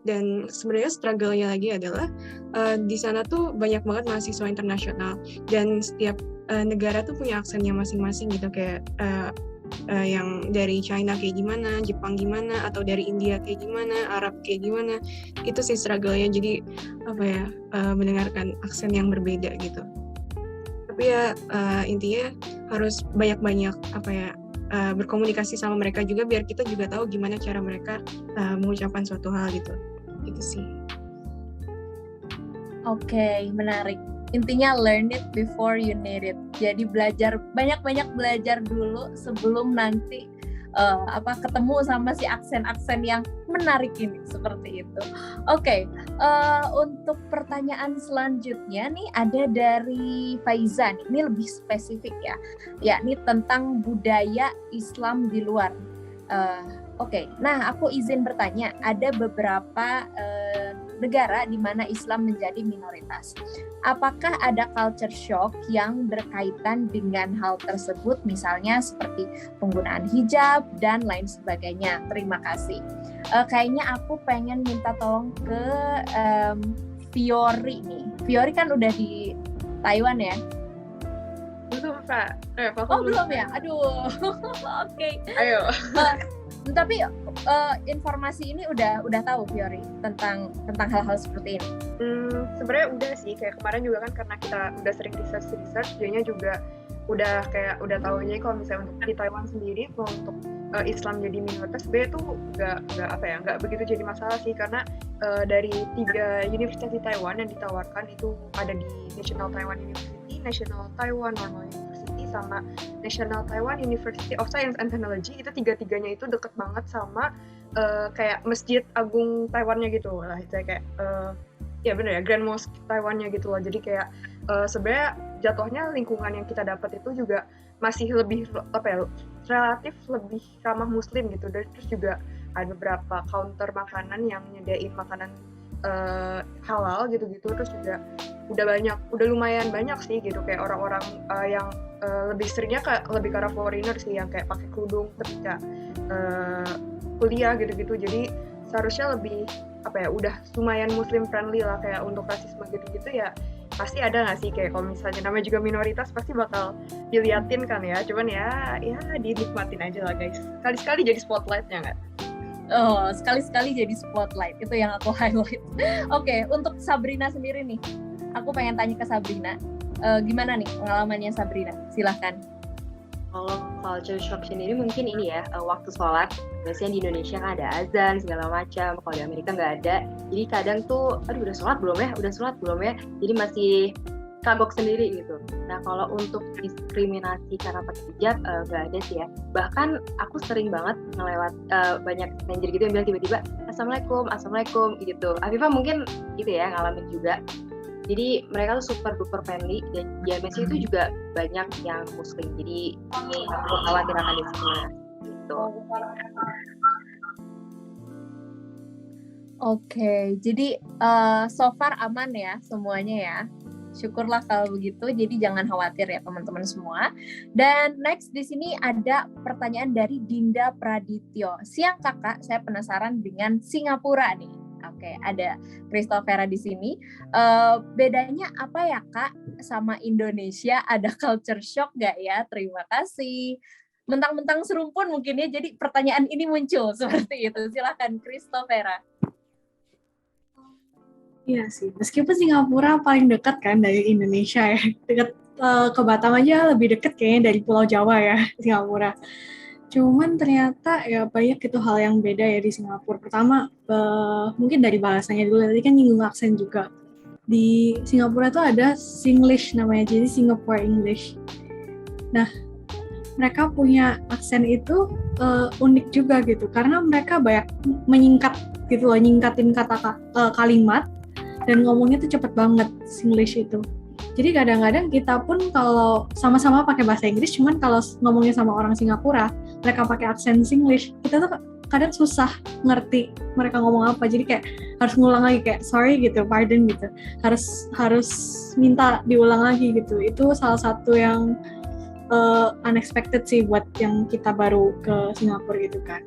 Dan sebenarnya struggle-nya lagi adalah di sana tuh banyak banget mahasiswa internasional, dan setiap negara tuh punya aksennya masing-masing gitu, kayak yang dari China kayak gimana, Jepang gimana, atau dari India kayak gimana, Arab kayak gimana. Itu sih struggle-nya, jadi mendengarkan aksen yang berbeda gitu. Tapi ya intinya harus banyak-banyak berkomunikasi sama mereka juga, biar kita juga tahu gimana cara mereka mengucapkan suatu hal gitu sih. Oke, menarik. Intinya learn it before you need it. Jadi banyak-banyak belajar dulu sebelum nanti ketemu sama si aksen-aksen yang menarik ini, seperti itu. Oke, untuk pertanyaan selanjutnya nih ada dari Faiza nih. Ini lebih spesifik ya, yakni tentang budaya Islam di luar. Oke, nah aku izin bertanya, ada beberapa negara di mana Islam menjadi minoritas. Apakah ada culture shock yang berkaitan dengan hal tersebut, misalnya seperti penggunaan hijab dan lain sebagainya? Terima kasih. Kayaknya aku pengen minta tolong ke Fiori nih. Fiori kan udah di Taiwan ya? Belum, Pak. Belum ya? Aduh. Oke. Ayo. Tapi informasi ini udah tahu Fiori tentang hal-hal seperti ini. Sebenarnya udah sih, kayak kemarin juga kan karena kita udah sering research, jadinya juga udah tahunya kalau misalnya untuk di Taiwan sendiri, kalau untuk Islam jadi minoritas sebenarnya tuh nggak begitu jadi masalah sih, karena dari 3 universitas di Taiwan yang ditawarkan itu ada di National Taiwan University, National Taiwan Normal University, sama National Taiwan University of Science and Technology. Itu 3-tiganya itu deket banget sama kayak Masjid Agung Taiwannya gitu lah, itu kayak ya bener ya, Grand Mosque Taiwannya gitu loh. Jadi kayak sebenarnya jatuhnya lingkungan yang kita dapat itu juga masih lebih relatif lebih ramah Muslim gitu. Dan terus juga ada beberapa counter makanan yang nyediain makanan halal gitu-gitu. Terus juga udah lumayan banyak sih gitu, kayak orang-orang yang lebih seringnya lebih ke arah foreigner sih, yang kayak pakai kerudung ketika kuliah gitu-gitu. Jadi seharusnya lebih udah lumayan Muslim friendly lah. Kayak untuk rasisme gitu-gitu ya pasti ada nggak sih, kayak kalau misalnya namanya juga minoritas pasti bakal diliatin kan ya, cuman ya dinikmatin aja lah guys, sekali-sekali jadi spotlightnya nggak? Oh, sekali-sekali jadi spotlight, itu yang aku highlight. Oke, untuk Sabrina sendiri nih, aku pengen tanya ke Sabrina, gimana nih pengalamannya Sabrina? Silahkan. Kalau culture shock sendiri mungkin ini ya, waktu sholat, biasanya di Indonesia kan ada azan segala macam, kalau di Amerika nggak ada, jadi kadang tuh, udah sholat belum ya, jadi masih kagok sendiri gitu. Nah kalau untuk diskriminasi karena pakai hijab nggak ada sih ya. Bahkan aku sering banget ngelewat banyak stranger gitu yang bilang tiba-tiba assalamualaikum gitu. Afifah mungkin gitu ya ngalamin juga. Jadi mereka tuh super duper friendly dan di MSU itu juga banyak yang muslim. Jadi nggak perlu khawatir akan diskriminasi gitu. Oke, jadi so far aman ya semuanya ya. Syukurlah kalau begitu. Jadi jangan khawatir ya teman-teman semua. Dan next di sini ada pertanyaan dari Dinda Pradityo. Siang kakak, saya penasaran dengan Singapura nih. Oke, ada Christophera di sini. Bedanya apa ya kak sama Indonesia? Ada culture shock nggak ya? Terima kasih. Mentang-mentang serumpun mungkin ya. Jadi pertanyaan ini muncul seperti itu. Silakan Christophera. Iya sih, meskipun Singapura paling dekat kan dari Indonesia ya, dekat ke Batam aja lebih dekat kayaknya dari Pulau Jawa ya, Singapura. Cuman ternyata ya banyak itu hal yang beda ya di Singapura. Pertama, mungkin dari bahasanya dulu, tadi kan nyinggung aksen juga. Di Singapura tuh ada Singlish namanya, jadi Singapore English. Nah, mereka punya aksen itu unik juga gitu, karena mereka banyak menyingkat gitu loh, nyingkatin kalimat, dan ngomongnya tuh cepet banget Singlish itu. Jadi kadang-kadang kita pun kalau sama-sama pakai bahasa Inggris, cuman kalau ngomongnya sama orang Singapura, mereka pakai aksen Singlish, kita tuh kadang susah ngerti mereka ngomong apa. Jadi kayak harus ngulang lagi kayak sorry gitu, pardon gitu. Harus minta diulang lagi gitu. Itu salah satu yang unexpected sih buat yang kita baru ke Singapura gitu kan.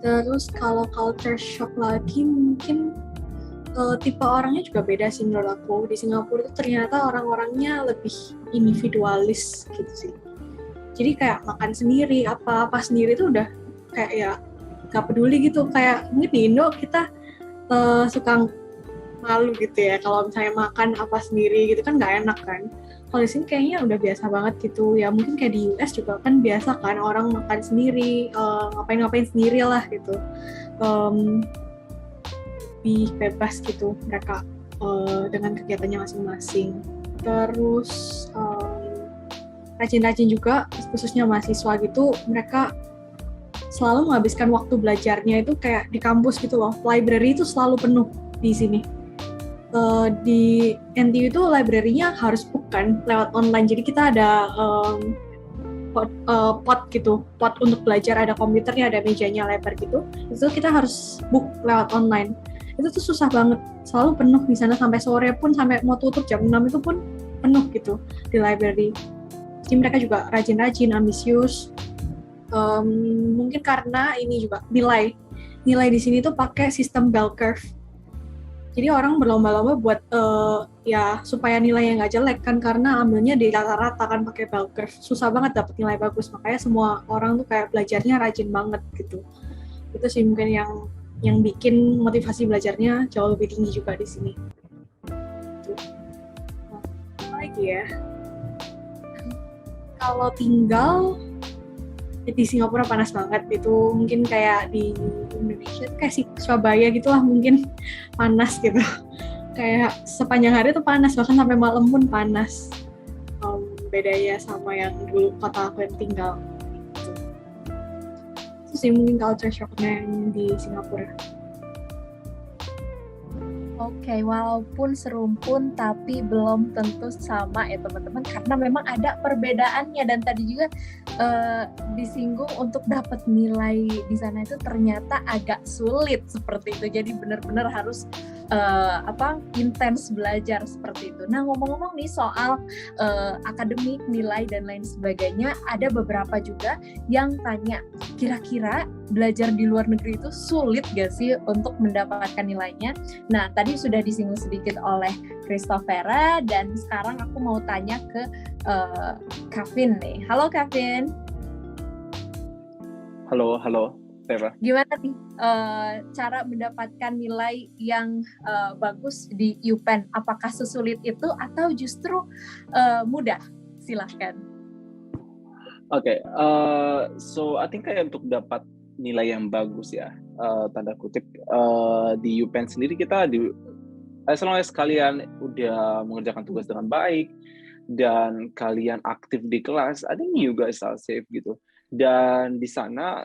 Terus kalau culture shock lagi mungkin tipe orangnya juga beda sih menurut aku. Di Singapura itu ternyata orang-orangnya lebih individualis gitu sih. Jadi kayak makan sendiri, apa-apa sendiri itu udah kayak ya gak peduli gitu. Kayak mungkin di Indo kita suka malu gitu ya kalau misalnya makan apa sendiri gitu kan gak enak kan. Kalau di sini kayaknya udah biasa banget gitu. Ya mungkin kayak di US juga kan biasa kan orang makan sendiri, ngapain-ngapain sendiri lah gitu. Lebih bebas gitu mereka dengan kegiatannya masing-masing. Terus rajin-rajin juga, khususnya mahasiswa gitu, mereka selalu menghabiskan waktu belajarnya itu kayak di kampus gitu loh. Library itu selalu penuh di sini. Di NTU itu library-nya harus book kan lewat online. Jadi kita ada pot gitu, pot untuk belajar, ada komputernya, ada mejanya lebar gitu. Itu kita harus book lewat online. Itu tuh susah banget, selalu penuh di sana sampai sore pun, sampai mau tutup jam 6 itu pun penuh gitu di library. Jadi mereka juga rajin-rajin, ambisius. Mungkin karena ini juga nilai di sini tuh pakai sistem bell curve. Jadi orang berlomba-lomba buat ya supaya nilainya nggak jelek kan, karena ambilnya di rata-rata kan pakai bell curve. Susah banget dapet nilai bagus, makanya semua orang tuh kayak belajarnya rajin banget gitu. Itu sih mungkin yang bikin motivasi belajarnya jauh lebih tinggi juga di sini. Apa lagi ya? Kalau tinggal di Singapura panas banget, itu mungkin kayak di Indonesia kayak Surabaya gitulah, mungkin panas gitu. Kayak sepanjang hari tuh panas, bahkan sampai malam pun panas. Bedanya sama yang dulu kota aku yang tinggal. Itu sih mungkin culture shock-nya yang di Singapura. Oke, walaupun serumpun tapi belum tentu sama ya teman-teman, karena memang ada perbedaannya. Dan tadi juga disinggung untuk dapat nilai di sana itu ternyata agak sulit seperti itu. Jadi benar-benar harus intens belajar seperti itu. Nah, ngomong-ngomong nih soal akademik, nilai dan lain sebagainya, ada beberapa juga yang tanya, kira-kira belajar di luar negeri itu sulit gak sih untuk mendapatkan nilainya? Nah, tadi sudah disinggung sedikit oleh Christophera, dan sekarang aku mau tanya ke Kavin nih. Halo Kavin. Halo, Teva. Gimana nih cara mendapatkan nilai yang bagus di UPenn? Apakah sesulit itu atau justru mudah? Silahkan. Oke, so I think kayak untuk dapat nilai yang bagus ya, tanda kutip, di UPenn sendiri kita as long as kalian udah mengerjakan tugas dengan baik dan kalian aktif di kelas, I think you guys are safe gitu. Dan di sana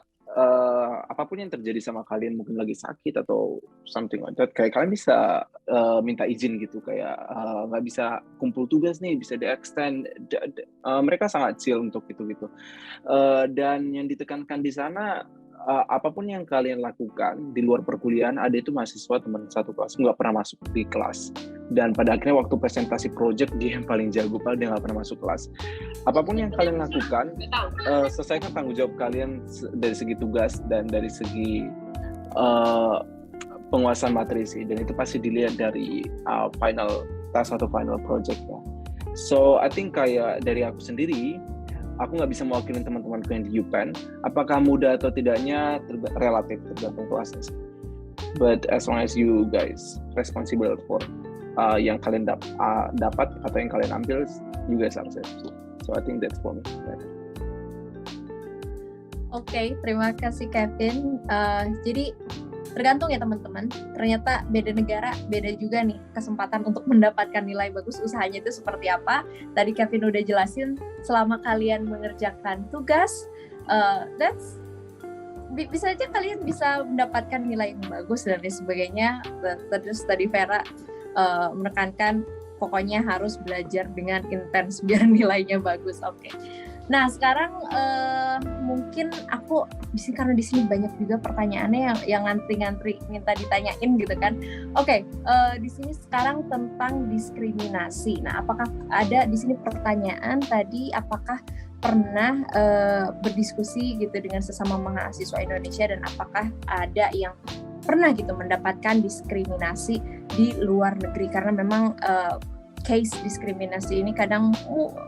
apapun yang terjadi sama kalian, mungkin lagi sakit atau something like that, kayak kalian bisa minta izin gitu, kayak nggak bisa kumpul tugas nih, bisa di-extend. Mereka sangat chill untuk itu gitu. Dan yang ditekankan di sana, apapun yang kalian lakukan di luar perkuliahan, ada itu mahasiswa teman satu kelas nggak pernah masuk di kelas, dan pada akhirnya waktu presentasi project dia yang paling jago, padahal dia nggak pernah masuk kelas. Apapun yang kalian lakukan, selesaikan tanggung jawab kalian dari segi tugas dan dari segi penguasaan materi sih, dan itu pasti dilihat dari final task atau final project-nya. So I think kayak dari aku sendiri, aku nggak bisa mewakili teman-temanku yang di UPenn. Apakah mudah atau tidaknya relatif tergantung kelasnya. But as long as you guys responsible for yang kalian dapat atau yang kalian ambil, you guys are safe. So I think that's for me. Oke, terima kasih Kevin. Jadi tergantung ya teman-teman. Ternyata beda negara, beda juga nih kesempatan untuk mendapatkan nilai bagus. Usahanya itu seperti apa? Tadi Kevin udah jelasin, selama kalian mengerjakan tugas, bisa aja kalian bisa mendapatkan nilai yang bagus dan lain sebagainya. Terus tadi Vera menekankan pokoknya harus belajar dengan intens biar nilainya bagus. Oke. Nah sekarang mungkin aku karena di sini banyak juga pertanyaannya yang ngantri-ngantri minta ditanyain gitu kan. Oke, di sini sekarang tentang diskriminasi. Nah apakah ada di sini pertanyaan tadi, apakah pernah berdiskusi gitu dengan sesama mahasiswa Indonesia, dan apakah ada yang pernah gitu mendapatkan diskriminasi di luar negeri, karena memang case diskriminasi ini kadang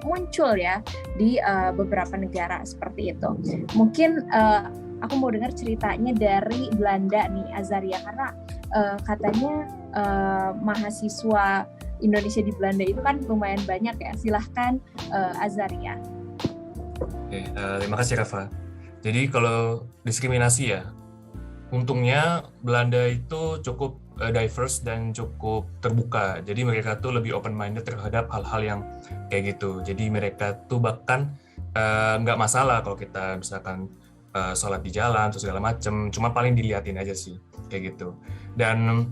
muncul ya di beberapa negara seperti itu. Mungkin aku mau dengar ceritanya dari Belanda nih, Azaria, karena katanya mahasiswa Indonesia di Belanda itu kan lumayan banyak ya. Silahkan Azaria. Oke, terima kasih Rafa. Jadi kalau diskriminasi ya, untungnya Belanda itu cukup diverse dan cukup terbuka. Jadi mereka tuh lebih open-minded terhadap hal-hal yang kayak gitu. Jadi mereka tuh bahkan nggak masalah kalau kita misalkan sholat di jalan terus segala macem, cuma paling diliatin aja sih kayak gitu. Dan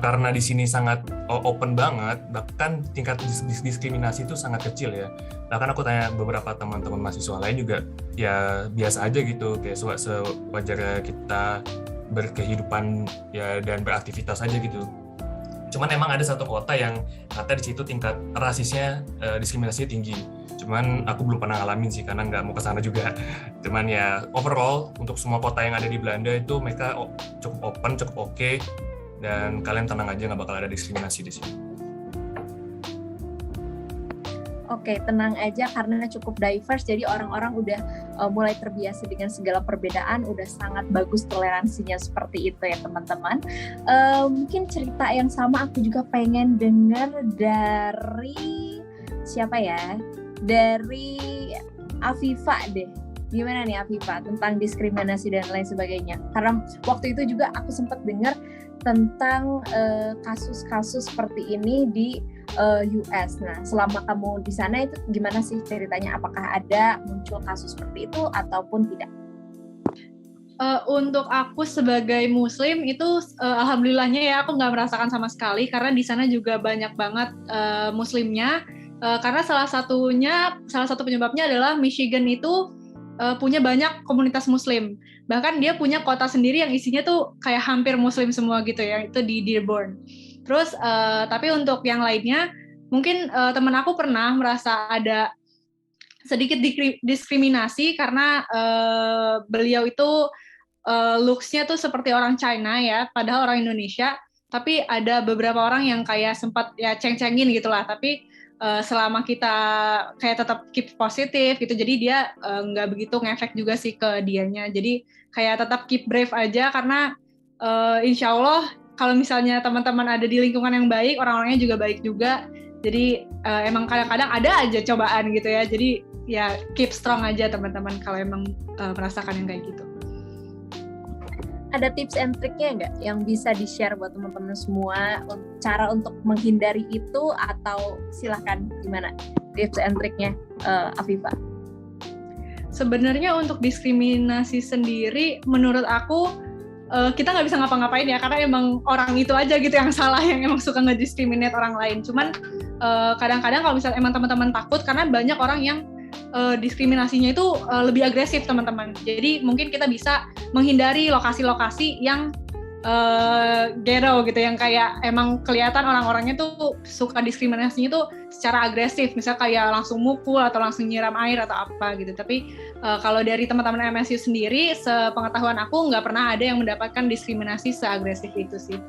karena di sini sangat open banget, bahkan tingkat diskriminasi itu sangat kecil ya. Bahkan aku tanya beberapa teman-teman mahasiswa lain juga ya biasa aja gitu, kayak sewajarnya kita berkehidupan ya dan beraktivitas aja gitu. Cuman emang ada satu kota yang kata di situ tingkat rasisnya, diskriminasinya tinggi. Cuman aku belum pernah ngalamin sih karena nggak mau kesana juga. Cuman ya overall untuk semua kota yang ada di Belanda itu mereka cukup open, cukup oke, dan kalian tenang aja nggak bakal ada diskriminasi di sini. Oke, tenang aja karena cukup diverse, jadi orang-orang udah mulai terbiasa dengan segala perbedaan, udah sangat bagus toleransinya seperti itu ya teman-teman. Mungkin cerita yang sama aku juga pengen dengar dari siapa ya? Dari Afifa deh. Gimana nih Afifa tentang diskriminasi dan lain sebagainya? Karena waktu itu juga aku sempat dengar tentang kasus-kasus seperti ini di US. Nah, selama kamu di sana itu gimana sih ceritanya? Apakah ada muncul kasus seperti itu ataupun tidak? Untuk aku sebagai Muslim itu alhamdulillahnya ya aku nggak merasakan sama sekali, karena di sana juga banyak banget Muslimnya. Karena salah satu penyebabnya adalah Michigan itu punya banyak komunitas Muslim. Bahkan dia punya kota sendiri yang isinya tuh kayak hampir Muslim semua gitu ya, itu di Dearborn. Terus tapi untuk yang lainnya mungkin teman aku pernah merasa ada sedikit diskriminasi karena beliau itu looks-nya tuh seperti orang China ya, padahal orang Indonesia. Tapi ada beberapa orang yang kayak sempat ya ceng-cengin gitulah. Tapi selama kita kayak tetap keep positif gitu, jadi dia nggak begitu ngefek juga sih ke dianya. Jadi kayak tetap keep brave aja, karena insya Allah kalau misalnya teman-teman ada di lingkungan yang baik, orang-orangnya juga baik juga. Jadi emang kadang-kadang ada aja cobaan gitu ya. Jadi ya keep strong aja teman-teman kalau emang merasakan yang kayak gitu. ada tips and triknya nggak yang bisa di-share buat teman-teman semua, cara untuk menghindari itu, atau silahkan gimana tips and triknya, Afifa? Sebenarnya untuk diskriminasi sendiri, menurut aku kita nggak bisa ngapa-ngapain ya, karena emang orang itu aja gitu yang salah, yang emang suka ngediskriminate orang lain. Cuman kadang-kadang kalau misalnya emang teman-teman takut, karena banyak orang yang diskriminasinya itu lebih agresif teman-teman. Jadi mungkin kita bisa menghindari lokasi-lokasi yang ghetto gitu, yang kayak emang kelihatan orang-orangnya tuh suka diskriminasinya tuh secara agresif, misal kayak langsung mukul atau langsung nyiram air atau apa gitu. Tapi kalau dari teman-teman MSU sendiri, sepengetahuan aku nggak pernah ada yang mendapatkan diskriminasi seagresif itu sih.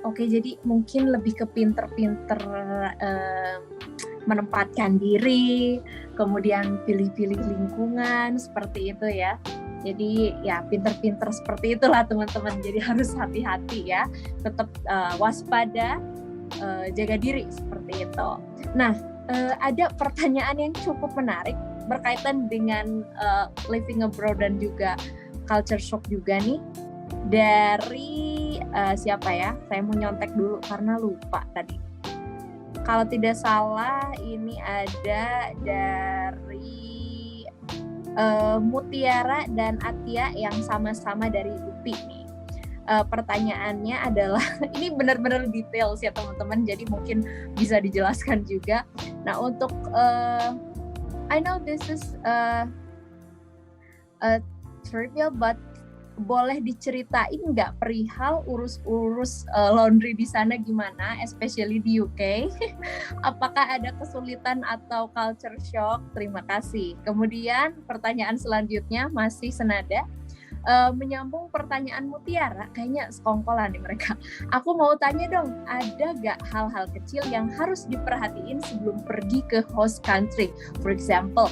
Oke, jadi mungkin lebih ke pinter-pinter menempatkan diri, kemudian pilih-pilih lingkungan, seperti itu ya. Jadi ya pinter-pinter seperti itulah teman-teman. Jadi harus hati-hati ya, tetap waspada, jaga diri seperti itu. Nah, ada pertanyaan yang cukup menarik berkaitan dengan living abroad dan juga culture shock juga nih. Dari siapa ya? Saya mau nyontek dulu karena lupa tadi. Kalau tidak salah ini ada dari Mutiara dan Atia yang sama-sama dari UPI nih. Pertanyaannya adalah, ini benar-benar detail ya teman-teman, jadi mungkin bisa dijelaskan juga. Nah, untuk I know this is trivial, but boleh diceritain nggak perihal urus-urus laundry di sana gimana, especially di UK? Apakah ada kesulitan atau culture shock? Terima kasih. Kemudian pertanyaan selanjutnya masih senada, menyambung pertanyaan Mutiara, kayaknya sekongkolan nih mereka. Aku mau tanya dong, ada gak hal-hal kecil yang harus diperhatiin sebelum pergi ke host country? For example,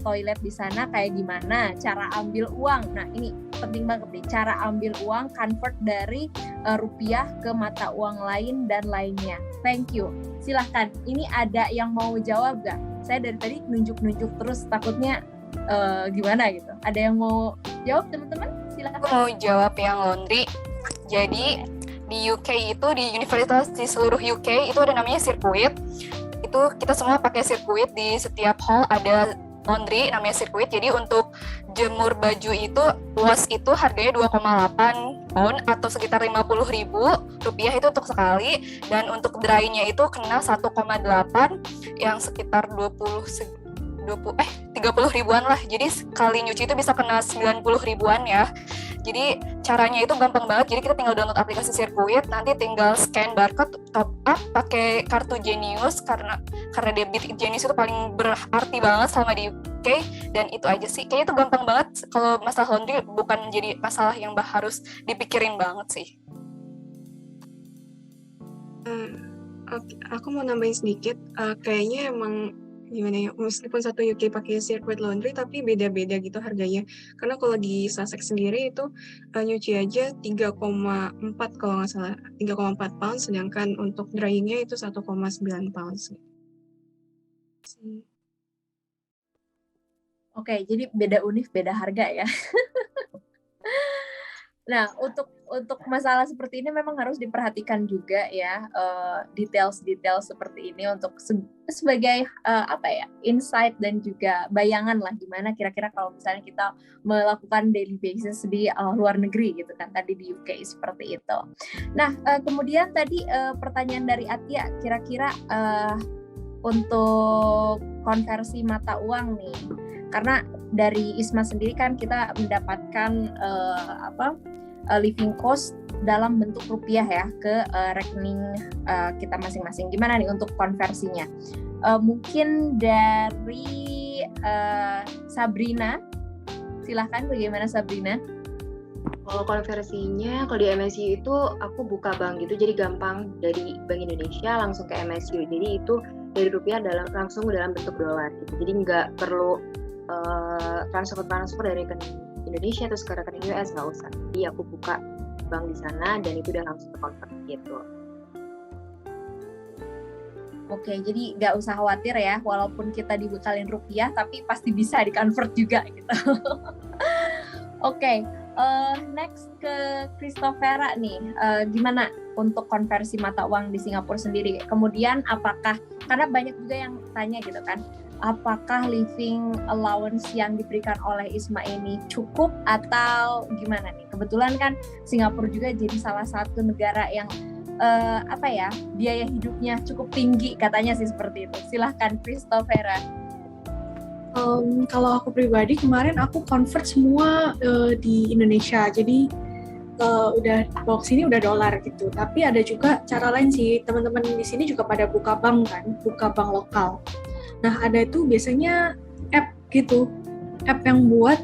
toilet di sana kayak gimana, cara ambil uang. Nah, ini penting banget nih, cara ambil uang, convert dari rupiah ke mata uang lain dan lainnya. Thank you. Silahkan, ini ada yang mau jawab gak? Saya dari tadi nunjuk-nunjuk terus, takutnya gimana gitu. Ada yang mau jawab teman-teman? Silahkan. Aku mau jawab yang laundry. Jadi di UK itu, di universitas di seluruh UK itu ada namanya sirkuit. Itu kita semua pakai sirkuit, di setiap hall ada laundry namanya sirkuit. Jadi untuk jemur baju itu, wash itu harganya 2,8 pound atau sekitar 50.000 rupiah itu untuk sekali, dan untuk dry-nya itu kena 1,8 yang sekitar 30 ribuan lah. Jadi sekali nyuci itu bisa kena 90 ribuan ya. Jadi caranya itu gampang banget. Jadi kita tinggal download aplikasi sirkuit, nanti tinggal scan barcode, top up pakai kartu Genius, karena debit Genius itu paling berarti banget selama di UK, dan itu aja sih. Kayaknya itu gampang banget. Kalau masalah laundry bukan jadi masalah yang harus dipikirin banget sih. Aku mau nambahin sedikit, kayaknya emang gimana ya, meskipun satu UK pakai circuit laundry tapi beda-beda gitu harganya, karena kalau di Sussex sendiri itu nyuci aja 3,4 kalau nggak salah, 3,4 pound, sedangkan untuk dryingnya itu 1,9 pounds. Oke, jadi beda univ, beda harga ya. Nah, untuk masalah seperti ini memang harus diperhatikan juga ya, detail seperti ini untuk sebagai insight dan juga bayangan lah gimana kira-kira kalau misalnya kita melakukan daily basis di luar negeri gitu kan, tadi di UK seperti itu. Nah, kemudian tadi pertanyaan dari Atia, kira-kira untuk konversi mata uang nih, karena dari ISMA sendiri kan kita mendapatkan living cost dalam bentuk rupiah ya ke rekening kita masing-masing. Gimana nih untuk konversinya? Mungkin dari Sabrina, silahkan, bagaimana Sabrina? Kalau konversinya, kalau di MSU itu aku buka bank gitu, jadi gampang, dari Bank Indonesia langsung ke MSU. Jadi itu dari rupiah langsung dalam bentuk dolar gitu. Jadi nggak perlu transfer dari rekening Indonesia terus ke rekening US, nggak usah. Jadi aku buka bank di sana dan itu udah langsung terkonvert gitu. Oke, jadi nggak usah khawatir ya, walaupun kita dibekalin rupiah tapi pasti bisa di-convert juga gitu. Oke, next ke Christophera nih. Gimana untuk konversi mata uang di Singapura sendiri? Kemudian apakah, karena banyak juga yang tanya gitu kan, apakah living allowance yang diberikan oleh ISMA ini cukup atau gimana nih? Kebetulan kan Singapura juga jadi salah satu negara yang biaya hidupnya cukup tinggi, katanya sih seperti itu. Silahkan Christophera. Kalau aku pribadi kemarin aku convert semua di Indonesia, jadi udah box ini udah dolar gitu. Tapi ada juga cara lain sih, teman-teman di sini juga pada buka bank kan, buka bank lokal. Nah ada itu biasanya app gitu, app yang buat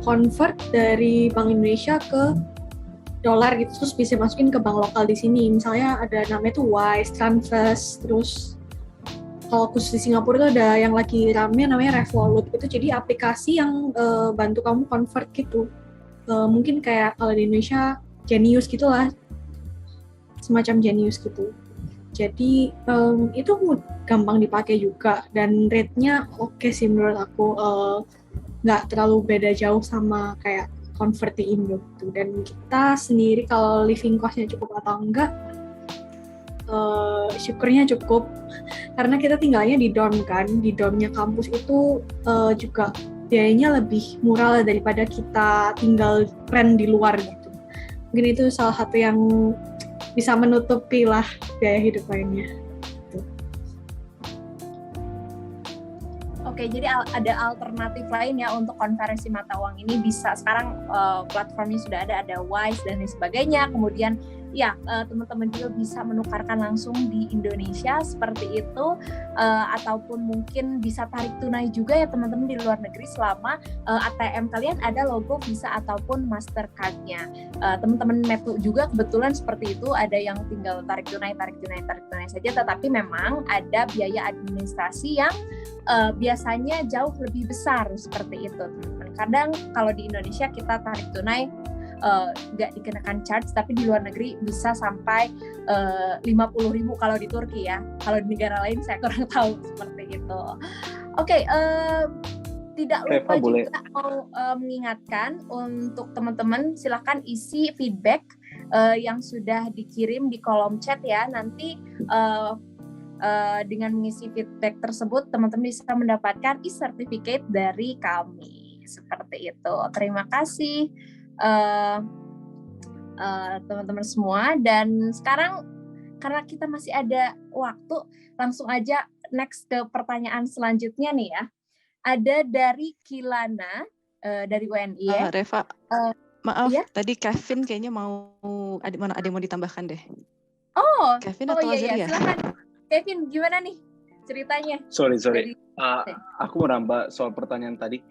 convert dari Bank Indonesia ke dolar gitu, terus bisa masukin ke bank lokal di sini. Misalnya ada namanya tuh Wise, Transfers, terus kalau khusus di Singapura itu ada yang lagi rame namanya Revolut gitu, jadi aplikasi yang bantu kamu convert gitu. Mungkin kayak kalau di Indonesia Genius gitulah, semacam Genius gitu. Jadi itu gampang dipakai juga dan rate-nya oke sih menurut aku, nggak terlalu beda jauh sama kayak convert di Indo gitu. Dan kita sendiri kalau living cost-nya cukup atau enggak, syukurnya cukup karena kita tinggalnya di dorm kan, di dormnya kampus itu juga biayanya lebih murah daripada kita tinggal rent di luar gitu. Mungkin itu salah satu yang bisa menutupi lah biaya hidup lainnya. Gitu. Oke, jadi ada alternatif lain ya untuk konversi mata uang ini. Bisa sekarang platformnya sudah ada Wise dan lain sebagainya. Kemudian ya teman-teman juga bisa menukarkan langsung di Indonesia seperti itu, ataupun mungkin bisa tarik tunai juga ya teman-teman di luar negeri selama ATM kalian ada logo Visa ataupun Mastercard-nya. Teman-teman Metu juga kebetulan seperti itu, ada yang tinggal tarik tunai saja, tetapi memang ada biaya administrasi yang biasanya jauh lebih besar seperti itu teman-teman. Kadang kalau di Indonesia kita tarik tunai nggak dikenakan charge, tapi di luar negeri bisa sampai 50.000 kalau di Turki ya. Kalau di negara lain saya kurang tahu seperti itu. Oke, tidak lupa juga mau mengingatkan untuk teman-teman, silahkan isi feedback yang sudah dikirim di kolom chat ya. Nanti dengan mengisi feedback tersebut teman-teman bisa mendapatkan e-certificate dari kami seperti itu. Terima kasih teman-teman semua, dan sekarang karena kita masih ada waktu, langsung aja next ke pertanyaan selanjutnya nih ya. Ada dari Kilana dari UNI ya. Reva, maaf ya? Tadi Kevin kayaknya ada yang mau ditambahkan deh. Kevin atau iya, silakan Kevin, gimana nih ceritanya? Sorry. Aku mau nambah soal pertanyaan tadi.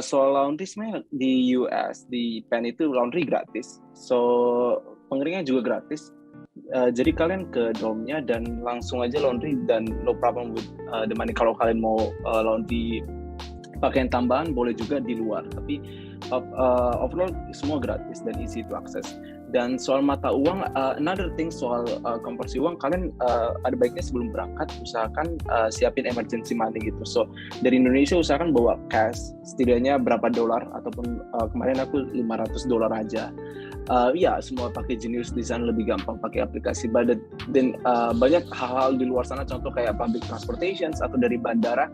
Soal laundry sebenarnya di US, di Penn itu laundry gratis, so pengeringnya juga gratis. Jadi kalian ke dormnya dan langsung aja laundry dan no problem with the money. Kalau kalian mau laundry pakaian tambahan boleh juga di luar, tapi overall semua gratis dan easy to access. Dan soal mata uang, another thing soal konversi uang, kalian ada baiknya sebelum berangkat usahakan siapin emergency money gitu. So dari Indonesia usahakan bawa cash, setidaknya berapa dolar, ataupun kemarin aku $500 aja. Ya semua pakai Genius di sana, lebih gampang pakai aplikasi. Dan banyak hal-hal di luar sana, contoh kayak public transportation atau dari bandara,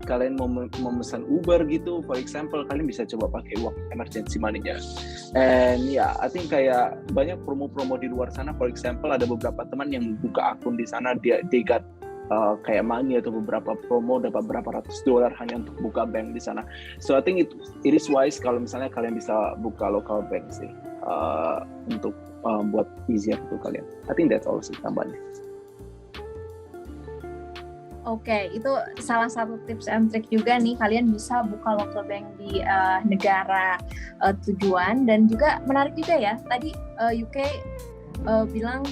kalian mau memesan Uber gitu, for example, kalian bisa coba pakai uang emergency money-nya. And ya, I think kayak banyak promo-promo di luar sana, for example, ada beberapa teman yang buka akun di sana, they got kayak money atau beberapa promo dapat berapa ratus dolar hanya untuk buka bank di sana. So I think it is wise kalau misalnya kalian bisa buka local bank sih, untuk buat easier untuk kalian. I think that's all sih tambahannya. Oke, itu salah satu tips and trick juga nih, kalian bisa buka local bank di negara tujuan. Dan juga menarik juga ya, tadi UK bilang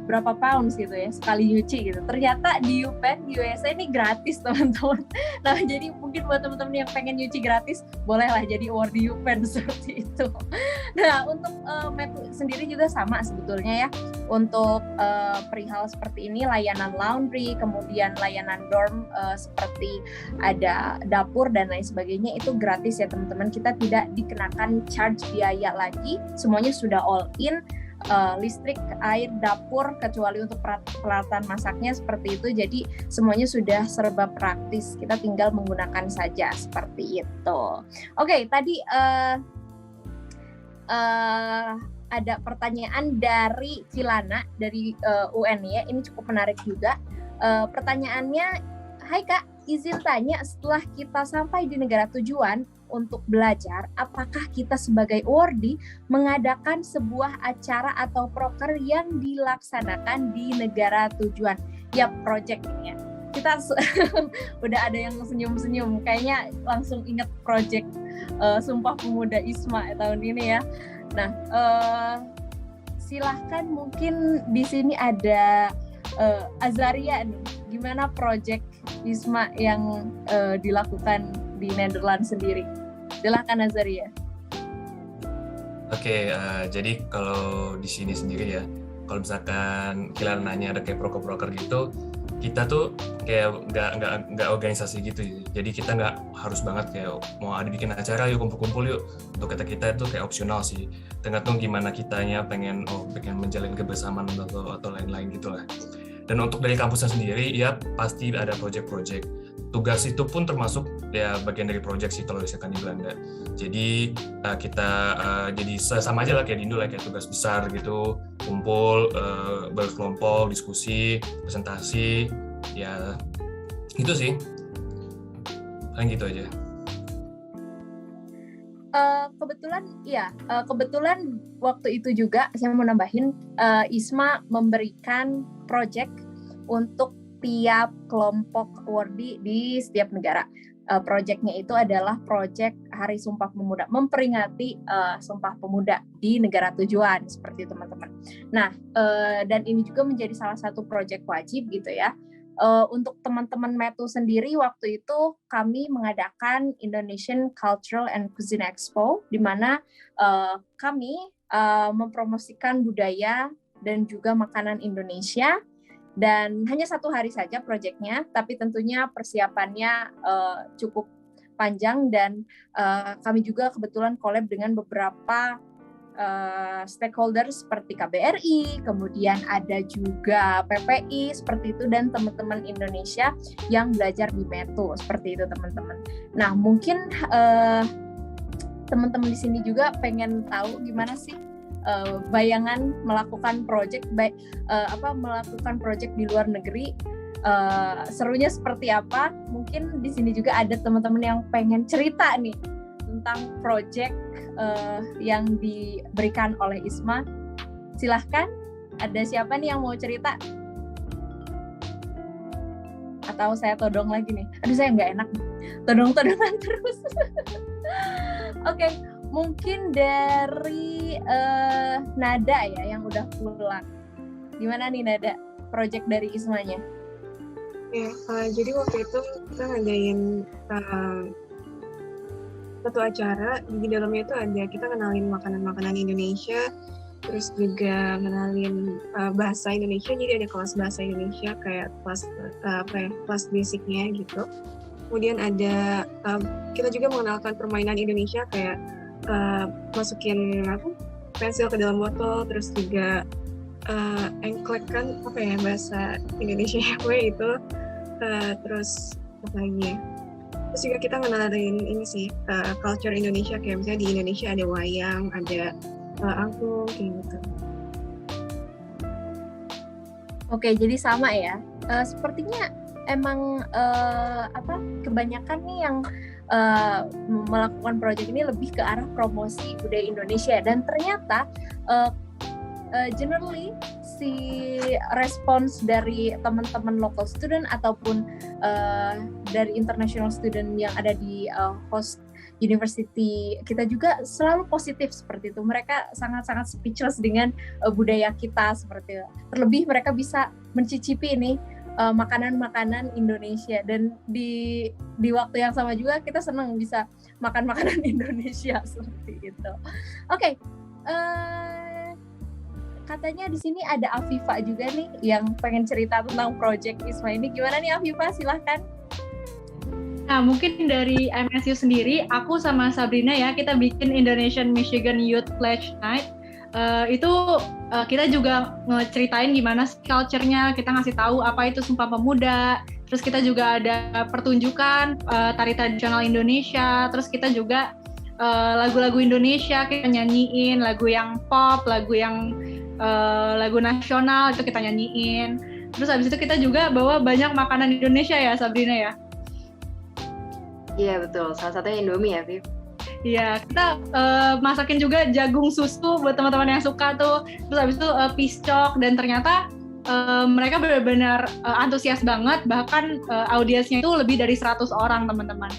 berapa pounds gitu ya sekali nyuci gitu. Ternyata di UPenn di USA ini gratis teman-teman. Nah jadi mungkin buat teman-teman yang pengen nyuci gratis bolehlah jadi award di UPenn seperti itu. Nah untuk Metu sendiri juga sama sebetulnya ya. Untuk perihal seperti ini, layanan laundry, kemudian layanan dorm seperti ada dapur dan lain sebagainya itu gratis ya teman-teman. Kita tidak dikenakan charge biaya lagi, semuanya sudah all in. Listrik, air, dapur, kecuali untuk peralatan masaknya seperti itu. Jadi semuanya sudah serba praktis. Kita tinggal menggunakan saja seperti itu. Oke, tadi ada pertanyaan dari Cilana dari UN ya. Ini cukup menarik juga. Pertanyaannya, hai Kak, izin tanya, setelah kita sampai di negara tujuan untuk belajar, apakah kita sebagai awardee mengadakan sebuah acara atau proker yang dilaksanakan di negara tujuan? Ya, project ini ya. Kita udah ada yang senyum-senyum, kayaknya langsung inget project Sumpah Pemuda ISMA tahun ini ya. Nah, silahkan mungkin di sini ada Azaria nih, gimana project ISMA yang dilakukan di Netherlands sendiri? Silahkan Azaria. Oke, jadi kalau di sini sendiri ya, kalau misalkan kalian nanya ada kayak proker-proker gitu, kita tuh kayak nggak organisasi gitu. Jadi kita nggak harus banget kayak mau ada bikin acara yuk kumpul-kumpul yuk. Untuk kita itu kayak opsional sih. Tergantung gimana kitanya pengen menjalin kebersamaan atau lain-lain gitulah. Dan untuk dari kampusnya sendiri ya pasti ada project-project. Tugas itu pun termasuk ya bagian dari project sih kalau misalkan di Belanda. Jadi kita jadi sama aja lah kayak di Indo lah, kayak tugas besar gitu, kumpul berkelompok, diskusi, presentasi, ya itu sih. Kan gitu aja. Kebetulan waktu itu juga saya mau nambahin, ISMA memberikan project untuk tiap kelompok awardee di setiap negara. Project-nya itu adalah project Hari Sumpah Pemuda, memperingati Sumpah Pemuda di negara tujuan, seperti itu teman-teman. Nah, dan ini juga menjadi salah satu project wajib gitu ya. Untuk teman-teman Metu sendiri, waktu itu kami mengadakan Indonesian Cultural and Cuisine Expo, di mana kami mempromosikan budaya dan juga makanan Indonesia. Dan hanya 1 hari saja proyeknya, tapi tentunya persiapannya cukup panjang dan kami juga kebetulan collab dengan beberapa stakeholders seperti KBRI, kemudian ada juga PPI seperti itu, dan teman-teman Indonesia yang belajar di Metu seperti itu teman-teman. Nah mungkin teman-teman di sini juga pengen tahu gimana sih bayangan melakukan project melakukan project di luar negeri, serunya seperti apa? Mungkin di sini juga ada teman-teman yang pengen cerita nih tentang project yang diberikan oleh ISMA. Silahkan, ada siapa nih yang mau cerita? Atau saya todong lagi nih? Aduh saya nggak enak, todong-todongan terus. Oke. Mungkin dari Nada ya yang udah pulang. Gimana nih Nada, project dari ISMA-nya? Ya, jadi waktu itu kita ngadain satu acara, di dalamnya itu ada kita kenalin makanan-makanan Indonesia, terus juga kenalin bahasa Indonesia, jadi ada kelas bahasa Indonesia kayak kelas basicnya gitu. Kemudian ada kita juga mengenalkan permainan Indonesia kayak masukin pensil ke dalam botol, terus juga engklek kan bahasa Indonesia itu, terus apa lagi ya? Terus juga kita ngenalin ini sih culture Indonesia, kayak misalnya di Indonesia ada wayang, ada angklung kayak gitu. Oke, jadi sama ya. Sepertinya emang kebanyakan nih yang melakukan proyek ini lebih ke arah promosi budaya Indonesia, dan ternyata generally si respons dari teman-teman local student ataupun dari international student yang ada di host university kita juga selalu positif seperti itu. Mereka sangat-sangat speechless dengan budaya kita seperti itu. Terlebih mereka bisa mencicipi ini makanan-makanan Indonesia, dan di waktu yang sama juga kita senang bisa makan makanan Indonesia seperti itu. Oke. Katanya di sini ada Afifa juga nih yang pengen cerita tentang Project ISMA ini. Gimana nih Afifa? Silahkan. Nah, mungkin dari MSU sendiri, aku sama Sabrina ya, kita bikin Indonesian Michigan Youth Pledge Night. Kita juga ngeceritain gimana culture-nya, kita ngasih tahu apa itu Sumpah Pemuda. Terus kita juga ada pertunjukan tari tradisional Indonesia. Terus kita juga lagu-lagu Indonesia kita nyanyiin, lagu yang pop, lagu nasional itu kita nyanyiin. Terus habis itu kita juga bawa banyak makanan Indonesia ya, Sabrina ya. Iya betul, salah satunya Indomie ya, Viv. Iya, kita masakin juga jagung susu buat teman-teman yang suka tuh. Terus habis itu piscok, dan ternyata mereka benar-benar antusias banget, bahkan audiensnya itu lebih dari 100 orang teman-teman.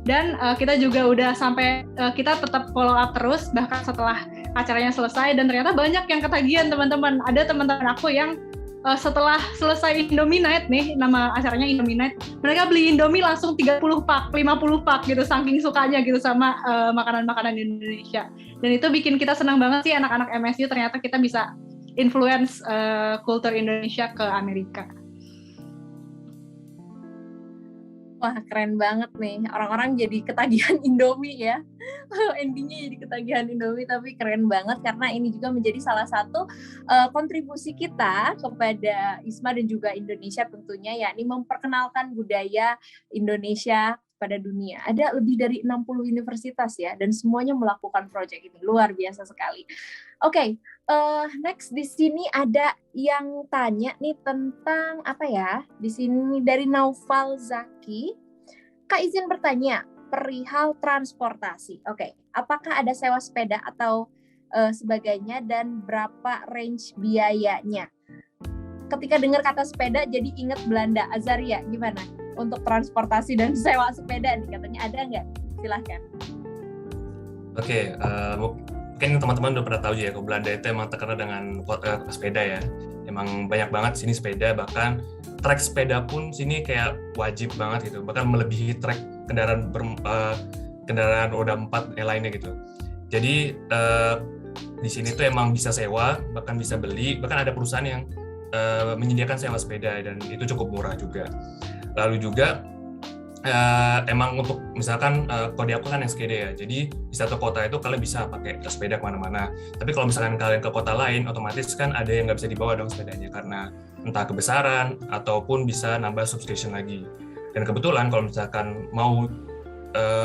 Dan kita juga udah sampai, kita tetap follow up terus, bahkan setelah acaranya selesai, dan ternyata banyak yang ketagihan teman-teman. Ada teman-teman aku yang setelah selesai Indomie Night nih, nama acaranya Indomie Night, mereka beli Indomie langsung 30 pak, 50 pak gitu, saking sukanya gitu sama makanan-makanan Indonesia. Dan itu bikin kita senang banget sih, anak-anak MSU ternyata kita bisa influence kultur Indonesia ke Amerika. Wah, keren banget nih. Orang-orang jadi ketagihan Indomie ya. Endingnya jadi ketagihan Indomie, tapi keren banget karena ini juga menjadi salah satu kontribusi kita kepada ISMA dan juga Indonesia tentunya, yakni memperkenalkan budaya Indonesia pada dunia. Ada lebih dari 60 universitas ya, dan semuanya melakukan proyek ini. Luar biasa sekali. Oke, next di sini ada yang tanya nih tentang apa ya? Di sini dari Naufal Zaki. Kak izin bertanya perihal transportasi. Oke, apakah ada sewa sepeda atau sebagainya, dan berapa range biayanya? Ketika dengar kata sepeda jadi ingat Belanda. Azaria, gimana untuk transportasi dan sewa sepeda nih, katanya ada nggak? Silahkan. Oke, mungkin teman-teman udah pernah tahu ya, kalau Belanda itu emang terkenal dengan sepeda ya. Emang banyak banget sini sepeda, bahkan trek sepeda pun sini kayak wajib banget gitu, bahkan melebihi trek kendaraan roda 4 lainnya gitu. Jadi di sini tuh emang bisa sewa, bahkan bisa beli, bahkan ada perusahaan yang menyediakan sewa sepeda, dan itu cukup murah juga. Lalu juga emang untuk misalkan kode aku kan SKD ya, jadi di satu kota itu kalian bisa pakai sepeda kemana-mana. Tapi kalau misalkan kalian ke kota lain, otomatis kan ada yang nggak bisa dibawa dong sepedanya, karena entah kebesaran ataupun bisa nambah substation lagi. Dan kebetulan kalau misalkan mau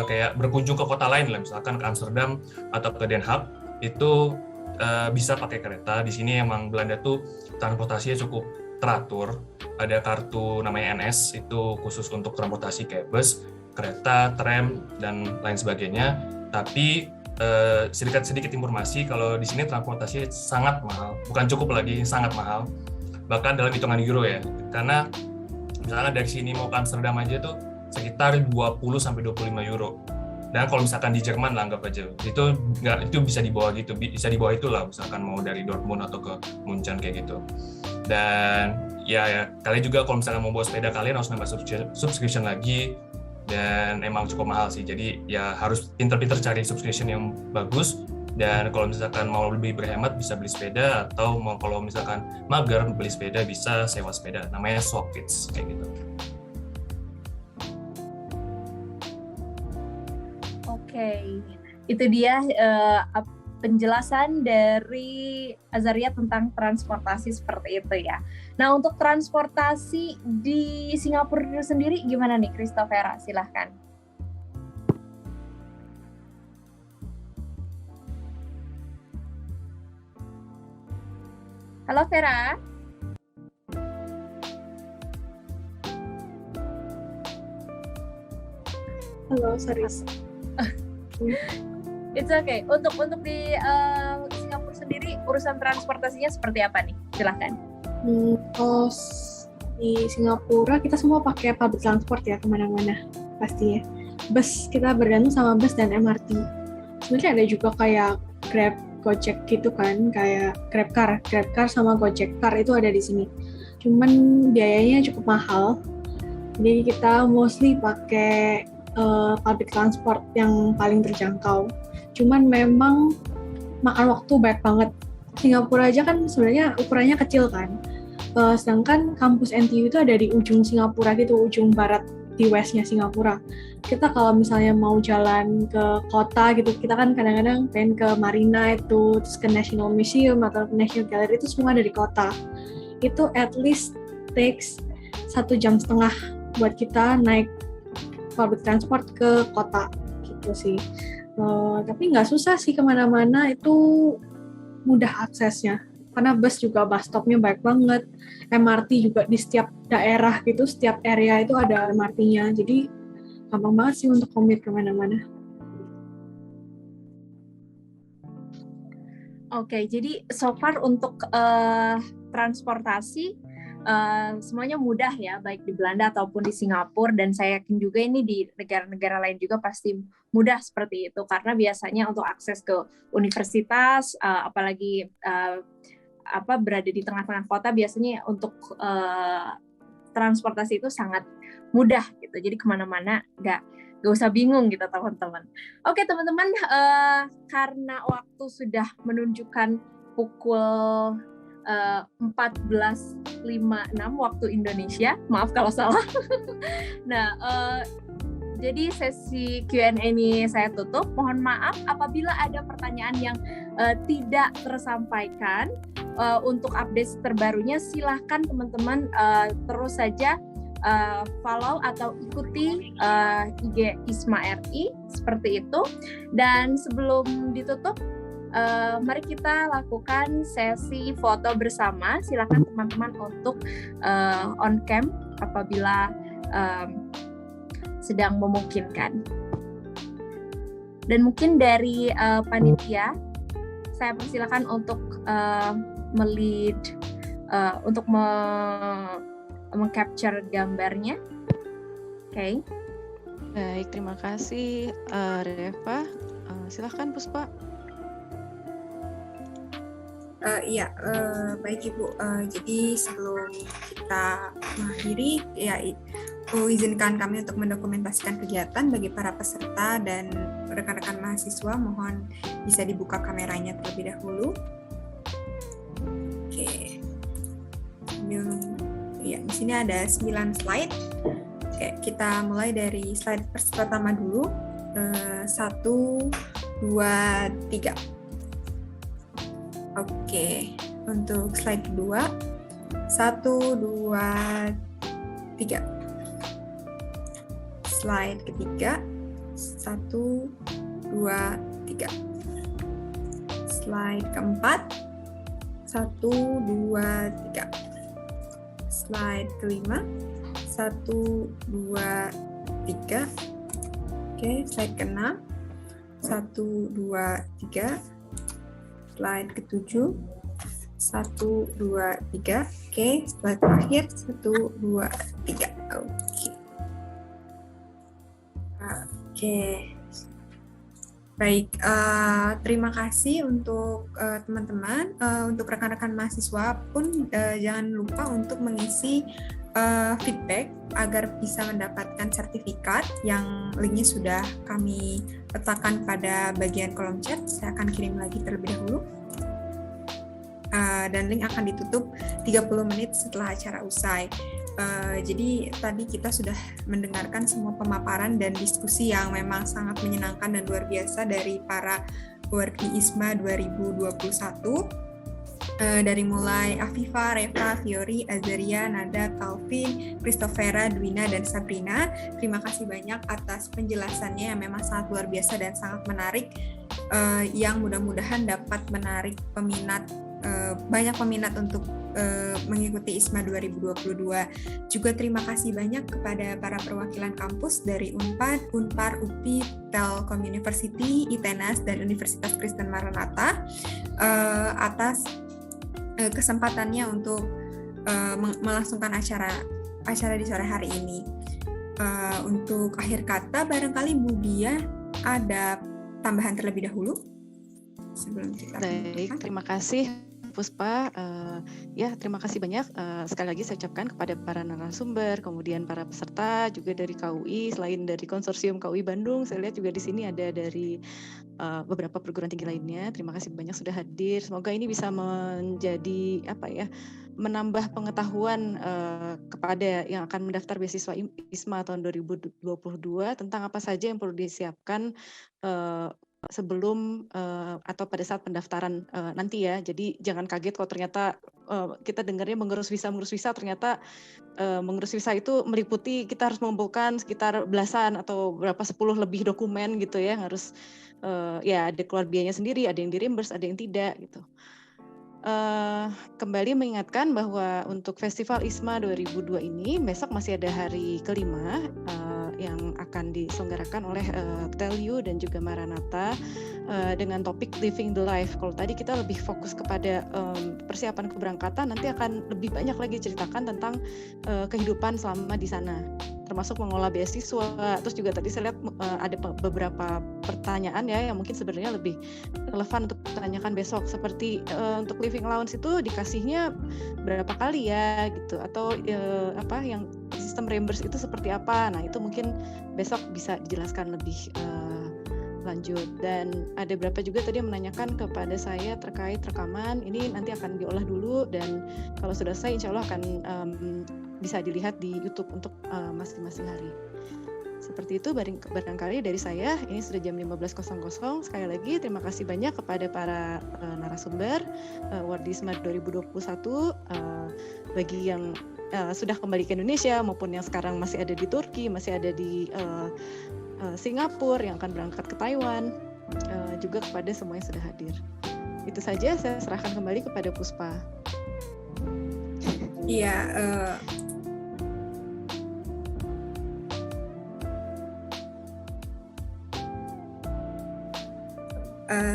kayak berkunjung ke kota lain lah, misalkan ke Amsterdam atau ke Den Haag, itu bisa pakai kereta. Di sini emang Belanda tuh transportasinya cukup teratur. Ada kartu namanya NS, itu khusus untuk transportasi kayak bus, kereta, tram, dan lain sebagainya. Tapi sedikit informasi, kalau di sini transportasi sangat mahal, bukan cukup lagi, sangat mahal. Bahkan dalam hitungan euro ya, karena misalnya dari sini mau ke Amsterdam aja tuh sekitar 20-25 euro. Dan kalau misalkan di Jerman lah, anggap aja, itu bisa di bawah gitu, bisa di bawah itulah, misalkan mau dari Dortmund atau ke Munchen kayak gitu. Dan ya kalian juga kalau misalkan mau bawa sepeda, kalian harus nambah subscription lagi, dan emang cukup mahal sih. Jadi ya harus pinter-pinter cari subscription yang bagus. Dan kalau misalkan mau lebih berhemat bisa beli sepeda, atau kalau misalkan mager beli sepeda bisa sewa sepeda, namanya Swapfits kayak gitu. Oke, itu dia penjelasan dari Azaria tentang transportasi seperti itu ya. Nah, untuk transportasi di Singapura sendiri gimana nih, Christopher? Silahkan. Halo Vera. Halo, sorry. It's okay. Untuk di Singapura sendiri urusan transportasinya seperti apa nih? Silahkan. Kalau di Singapura kita semua pakai public transport ya, kemana-mana pasti ya. bus, kita bergantung sama bus dan MRT. Sebenarnya ada juga kayak Grab, Gojek gitu kan, kayak GrabCar sama Gojek Car itu ada di sini. Cuman biayanya cukup mahal. Jadi kita mostly pakai public transport yang paling terjangkau. Cuman memang makan waktu banyak banget. Singapura aja kan sebenarnya ukurannya kecil kan. Sedangkan kampus NTU itu ada di ujung Singapura gitu, ujung barat di westnya Singapura. Kita kalau misalnya mau jalan ke kota gitu, kita kan kadang-kadang pengen ke Marina itu, terus ke National Museum atau ke National Gallery, itu semua dari kota. Itu at least takes 1,5 jam buat kita naik public transport ke kota gitu sih. Tapi nggak susah sih kemana-mana, itu mudah aksesnya. Karena bus juga bus stopnya banyak banget, MRT juga di setiap daerah gitu, setiap area itu ada MRT-nya, jadi gampang banget sih untuk commute kemana-mana. Oke, jadi so far untuk transportasi semuanya mudah ya, baik di Belanda ataupun di Singapura, dan saya yakin juga ini di negara-negara lain juga pasti mudah seperti itu, karena biasanya untuk akses ke universitas, apalagi berada di tengah-tengah kota, biasanya untuk transportasi itu sangat mudah gitu. Jadi kemana-mana nggak usah bingung gitu teman-teman. Oke teman-teman, karena waktu sudah menunjukkan pukul 14.56 waktu Indonesia, maaf kalau salah. Nah, jadi sesi Q&A ini saya tutup. Mohon maaf apabila ada pertanyaan yang tidak tersampaikan. Untuk update terbarunya silahkan teman-teman terus saja follow atau ikuti IG ISMA RI seperti itu. Dan sebelum ditutup, mari kita lakukan sesi foto bersama. Silahkan teman-teman untuk on cam apabila sedang memungkinkan. Dan mungkin dari panitia, saya persilakan untuk melead, untuk meng-capture gambarnya. Oke. Baik, terima kasih Reva. Silahkan Puspa. Iya, baik Ibu. Jadi sebelum kita mengakhiri, ya izinkan kami untuk mendokumentasikan kegiatan bagi para peserta dan rekan-rekan mahasiswa. Mohon bisa dibuka kameranya terlebih dahulu. Oke. Ya, di sini ada 9 slide. Oke, kita mulai dari slide pertama dulu. 1, 2, 3. Oke, untuk slide kedua, 1, 2, 3. Slide ketiga, 1, 2, 3. Slide keempat, 1, 2, 3. Slide kelima, 1, 2, 3. Oke, slide keenam, 1, 2, 3. Slide ketujuh, 1, 2, 3. Oke, slide terakhir, 1, 2, 3. Oke. Baik, terima kasih untuk teman-teman. Untuk rekan-rekan mahasiswa pun jangan lupa untuk mengisi feedback agar bisa mendapatkan sertifikat yang linknya sudah kami letakkan pada bagian kolom chat. Saya akan kirim lagi terlebih dahulu. Dan link akan ditutup 30 menit setelah acara usai. Jadi tadi kita sudah mendengarkan semua pemaparan dan diskusi yang memang sangat menyenangkan dan luar biasa dari para pewargi ISMA 2021. Dari mulai Afifa, Reva, Fiori, Azaria, Nada, Calvin, Christophera, Dwina, dan Sabrina. Terima kasih banyak atas penjelasannya yang memang sangat luar biasa dan sangat menarik, yang mudah-mudahan dapat menarik banyak peminat untuk mengikuti ISMA 2022. Juga terima kasih banyak kepada para perwakilan kampus dari UNPAD, UNPAR, UPI, Telkom University, ITENAS, dan Universitas Kristen Maranatha atas kesempatannya untuk melangsungkan acara di sore hari ini. Untuk akhir kata, barangkali Bu Dia ada tambahan terlebih dahulu sebelum kita Baik, terima kasih Puspa. Ya, terima kasih banyak. Sekali lagi saya ucapkan kepada para narasumber, kemudian para peserta juga dari KUI, selain dari konsorsium KUI Bandung, saya lihat juga di sini ada dari beberapa perguruan tinggi lainnya. Terima kasih banyak sudah hadir. Semoga ini bisa menjadi menambah pengetahuan kepada yang akan mendaftar beasiswa ISMA tahun 2022 tentang apa saja yang perlu disiapkan sebelum atau pada saat pendaftaran nanti ya. Jadi jangan kaget kalau ternyata kita dengarnya mengurus visa, ternyata mengurus visa itu meliputi kita harus mengumpulkan sekitar belasan atau berapa 10 lebih dokumen gitu ya, harus ya ada keluar biayanya sendiri, ada yang di reimburse, ada yang tidak gitu. Kembali mengingatkan bahwa untuk Festival ISMA 2002 ini besok masih ada hari kelima yang akan diselenggarakan oleh Telyu dan juga Maranatha dengan topik Living the Life. Kalau tadi kita lebih fokus kepada persiapan keberangkatan, nanti akan lebih banyak lagi ceritakan tentang kehidupan selama di sana, termasuk mengolah beasiswa. Terus juga tadi saya lihat ada beberapa pertanyaan ya yang mungkin sebenarnya lebih relevan untuk ditanyakan besok, seperti untuk living allowance itu dikasihnya berapa kali ya gitu, atau yang sistem reimburse itu seperti apa. Nah itu mungkin besok bisa dijelaskan lebih lanjut. Dan ada beberapa juga tadi yang menanyakan kepada saya terkait rekaman ini, nanti akan diolah dulu dan kalau sudah selesai insya Allah akan bisa dilihat di YouTube untuk masing-masing hari. Seperti itu barangkali dari saya. Ini sudah jam 15.00. Sekali lagi terima kasih banyak kepada para narasumber Wardisma 2021, bagi yang sudah kembali ke Indonesia maupun yang sekarang masih ada di Turki, masih ada di Singapura, yang akan berangkat ke Taiwan, juga kepada semua yang sudah hadir. Itu saja, saya serahkan kembali kepada Puspa. Iya,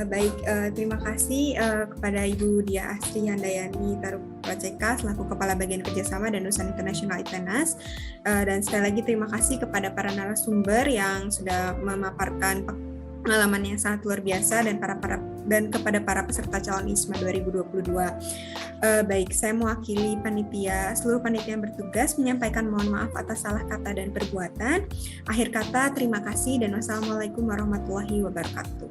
baik, terima kasih kepada Ibu Dia Astri Handayani Tarupaceka selaku Kepala Bagian Kerjasama dan Urusan Internasional ITENAS, dan sekali lagi terima kasih kepada para narasumber yang sudah memaparkan pengalaman yang sangat luar biasa dan kepada para peserta calon ISMA 2022. Baik, saya mewakili seluruh panitia yang bertugas menyampaikan mohon maaf atas salah kata dan perbuatan. Akhir kata, terima kasih dan wassalamualaikum warahmatullahi wabarakatuh.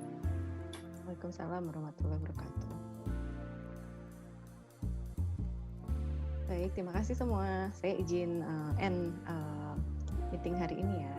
Waalaikumsalam warahmatullahi wabarakatuh. Baik, terima kasih semua. Saya izin end meeting hari ini ya.